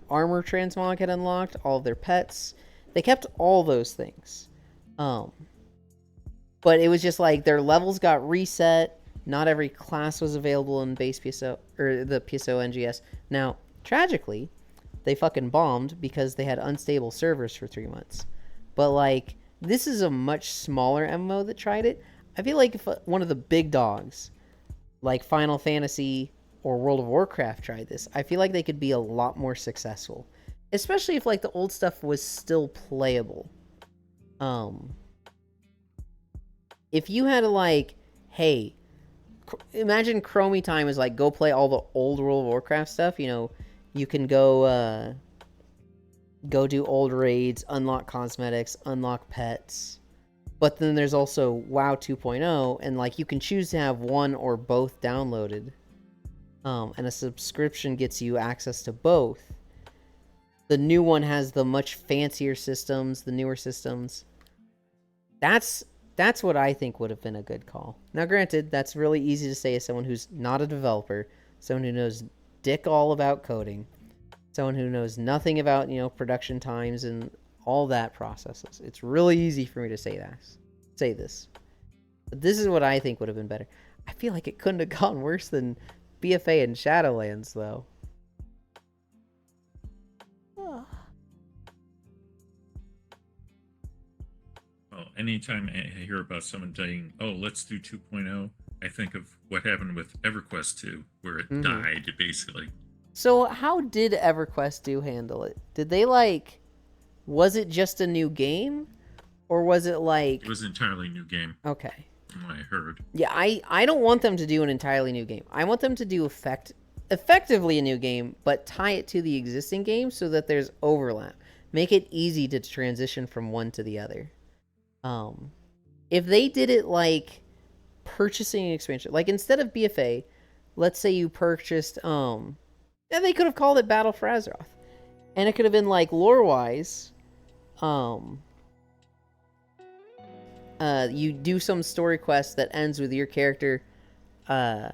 armor transmog had unlocked, all of their pets. They kept all those things. But it was just like their levels got reset. Not every class was available in base PSO, or the PSO NGS. Now, tragically, they fucking bombed because they had unstable servers for 3 months. But like, this is a much smaller MMO that tried it. I feel like if one of the big dogs, like Final Fantasy or World of Warcraft, tried this, I feel like they could be a lot more successful. Especially if like the old stuff was still playable. If you had to like, hey, imagine Chromie time is like, go play all the old World of Warcraft stuff. You know, you can go do old raids, unlock cosmetics, unlock pets. But then there's also WoW 2.0, and like you can choose to have one or both downloaded. And a subscription gets you access to both. The new one has the much fancier systems, the newer systems. That's what I think would have been a good call. Now, granted, that's really easy to say as someone who's not a developer, someone who knows dick all about coding, someone who knows nothing about, you know, production times and all that processes. It's really easy for me to say this. But this is what I think would have been better. I feel like it couldn't have gone worse than BFA and Shadowlands, though. Well, anytime I hear about someone saying, "Oh, let's do 2.0," I think of what happened with EverQuest 2, where it died basically. So how did EverQuest 2 handle it? Did they like, was it just a new game, or was it like? It was an entirely new game. Okay. From what I heard. Yeah, I don't want them to do an entirely new game. I want them to do effectively a new game, but tie it to the existing game so that there's overlap. Make it easy to transition from one to the other. If they did it like purchasing an expansion, like instead of BFA, let's say you purchased, and they could have called it Battle for Azeroth, and it could have been like lore-wise, you do some story quest that ends with your character, I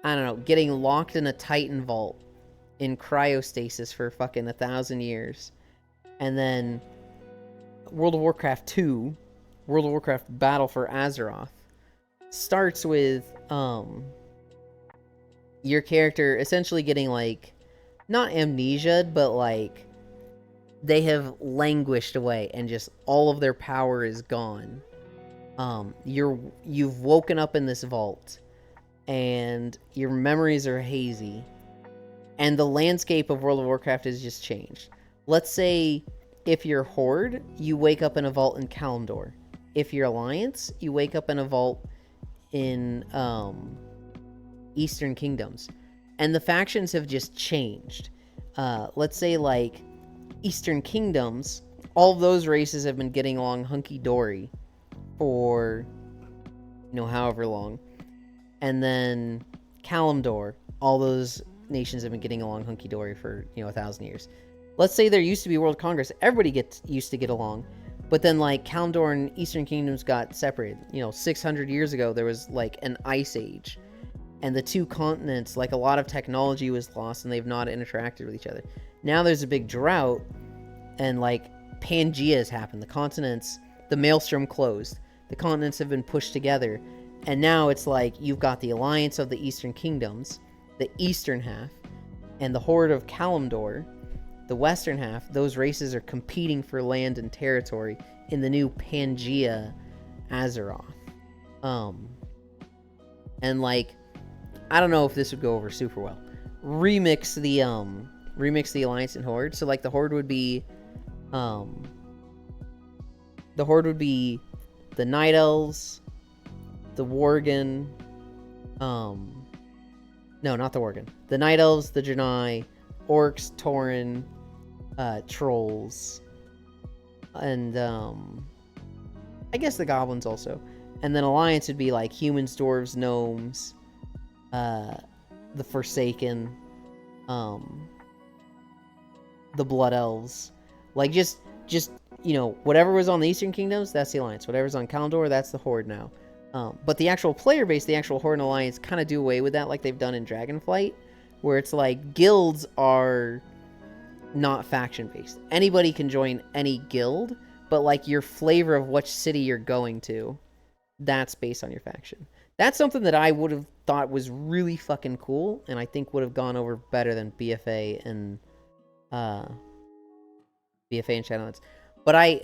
don't know, getting locked in a Titan vault in cryostasis for fucking 1,000 years, and then World of Warcraft 2, World of Warcraft Battle for Azeroth, starts with your character essentially getting like, not amnesia'd, but like they have languished away and just all of their power is gone. You've woken up in this vault and your memories are hazy and the landscape of World of Warcraft has just changed. Let's say if you're Horde, you wake up in a vault in Kalimdor. If you're Alliance, you wake up in a vault in Eastern Kingdoms. And the factions have just changed. Let's say like Eastern Kingdoms, all of those races have been getting along hunky-dory for, you know, however long. And then Kalimdor, all those nations have been getting along hunky-dory for, you know, 1,000 years. Let's say there used to be World Congress, everybody used to get along, but then like Kalimdor and Eastern Kingdoms got separated. You know, 600 years ago there was like an ice age, and the two continents, like a lot of technology was lost and they've not interacted with each other. Now there's a big drought and like Pangea has happened. The continents, the maelstrom closed. The continents have been pushed together. And now it's like you've got the Alliance of the Eastern Kingdoms, the eastern half, and the Horde of Kalimdor, the western half. Those races are competing for land and territory in the new Pangea Azeroth. And like, I don't know if this would go over super well. Remix the Alliance and Horde. So like the Horde would be the Night Elves, the Worgen, no, not the Worgen. The Night Elves, the Janai, Orcs, Tauren, Trolls, and I guess the Goblins also. And then Alliance would be like humans, dwarves, gnomes, the Forsaken, the Blood Elves. Like just you know, whatever was on the Eastern Kingdoms, that's the Alliance. Whatever's on Kalimdor, that's the Horde now. But the actual player base, the actual Horde and Alliance, kind of do away with that like they've done in Dragonflight, where it's like guilds are not faction-based. Anybody can join any guild, but like your flavor of which city you're going to, that's based on your faction. That's something that I would have thought was really fucking cool, and I think would have gone over better than BFA and BFA and Shadowlands. But I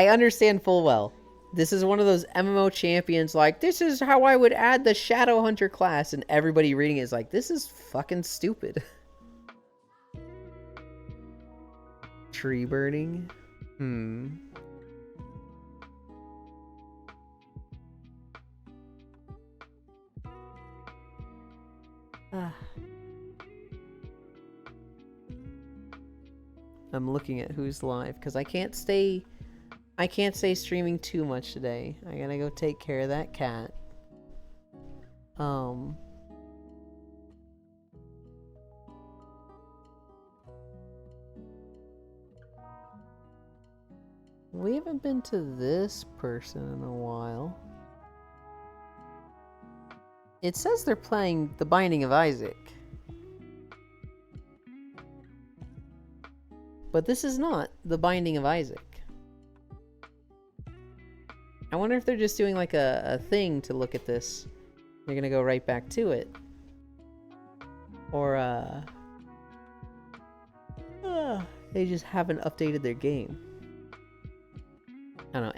understand full well. This is one of those MMO champions like, this is how I would add the Shadowhunter class, and everybody reading it is like, this is fucking stupid. Tree burning? I'm looking at who's live because I can't stay streaming too much today. I gotta go take care of that cat. We haven't been to this person in a while. It says they're playing The Binding of Isaac. But this is not The Binding of Isaac. I wonder if they're just doing like a thing to look at this. They're gonna go right back to it. Or, they just haven't updated their game. I don't know.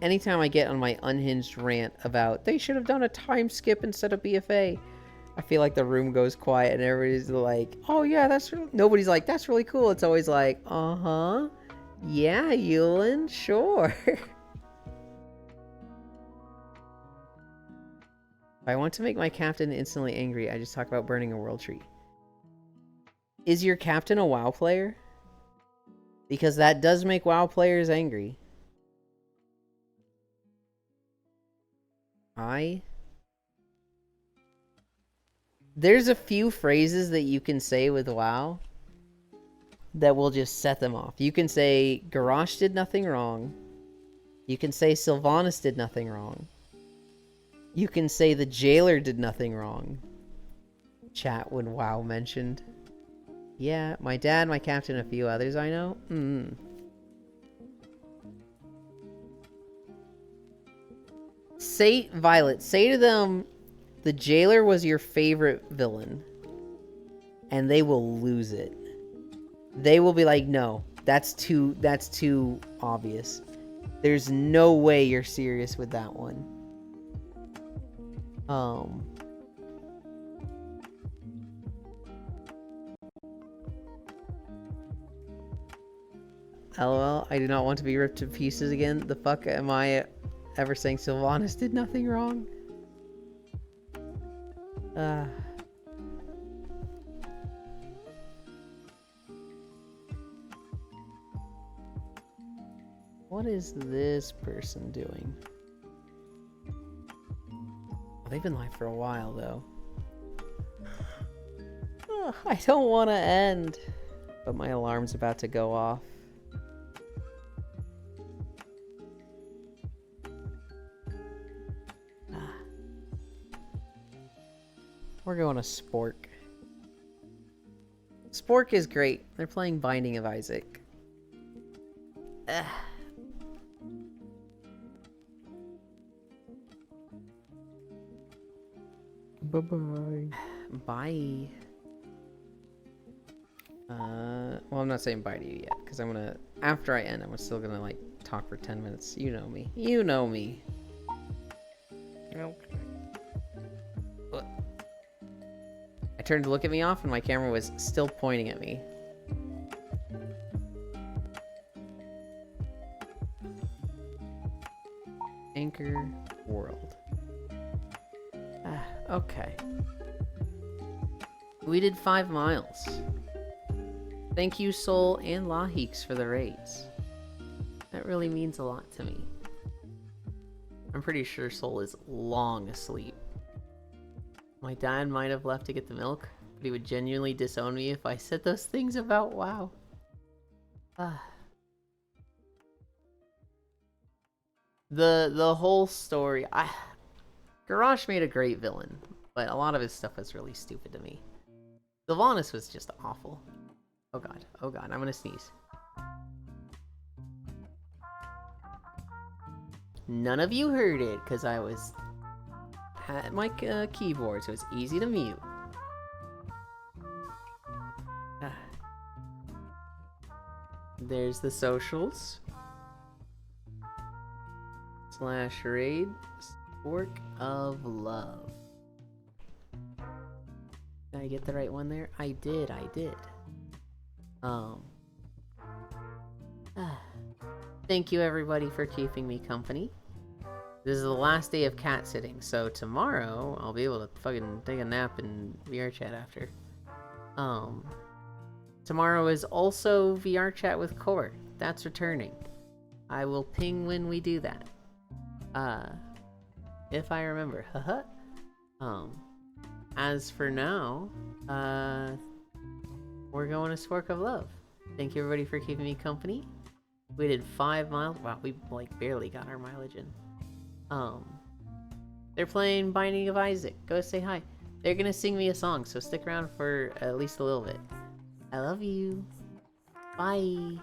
Anytime I get on my unhinged rant about they should have done a time skip instead of BFA, I feel like the room goes quiet and everybody's like, oh yeah, nobody's like, that's really cool. It's always like, uh-huh. Yeah, Yulin, sure. If I want to make my captain instantly angry, I just talk about burning a world tree. Is your captain a WoW player? Because that does make WoW players angry. There's a few phrases that you can say with WoW that will just set them off. You can say, Garrosh did nothing wrong. You can say, Sylvanas did nothing wrong. You can say, the jailer did nothing wrong. Chat when WoW mentioned. Yeah, my dad, my captain, a few others I know. Say, Violet, say to them, the jailer was your favorite villain. And they will lose it. They will be like, no, that's too obvious. There's no way you're serious with that one. LOL, I do not want to be ripped to pieces again. The fuck am I ever saying Sylvanas did nothing wrong? What is this person doing? They've been live for a while, though. I don't want to end, but my alarm's about to go off. We're going to Spork. Spork is great. They're playing Binding of Isaac. Bye-bye. Bye. Well, I'm not saying bye to you yet, because I'm gonna... After I end, I'm still gonna, like, talk for 10 minutes. You know me. You know me. Okay. I turned to look at me off, and my camera was still pointing at me. Anchor World. Okay. We did 5 miles. Thank you, Soul and Laheeks, for the raids. That really means a lot to me. I'm pretty sure Soul is long asleep. My dad might have left to get the milk, but he would genuinely disown me if I said those things about WoW. The whole story... Garrosh made a great villain, but a lot of his stuff was really stupid to me. Sylvanas was just awful. Oh god, I'm gonna sneeze. None of you heard it, because I was at my keyboard, so it's easy to mute. There's the socials. / raid. Spork of Love. Did I get the right one there? I did. Thank you everybody for keeping me company. This is the last day of cat sitting, so tomorrow I'll be able to fucking take a nap in VR chat after. Tomorrow is also VR chat with Court. That's returning. I will ping when we do that. If I remember. Haha. As for now, we're going to Spork of Love. Thank you everybody for keeping me company. We did 5 miles. Wow, we like barely got our mileage in. They're playing Binding of Isaac. Go say hi. They're gonna sing me a song, so stick around for at least a little bit. I love you. Bye.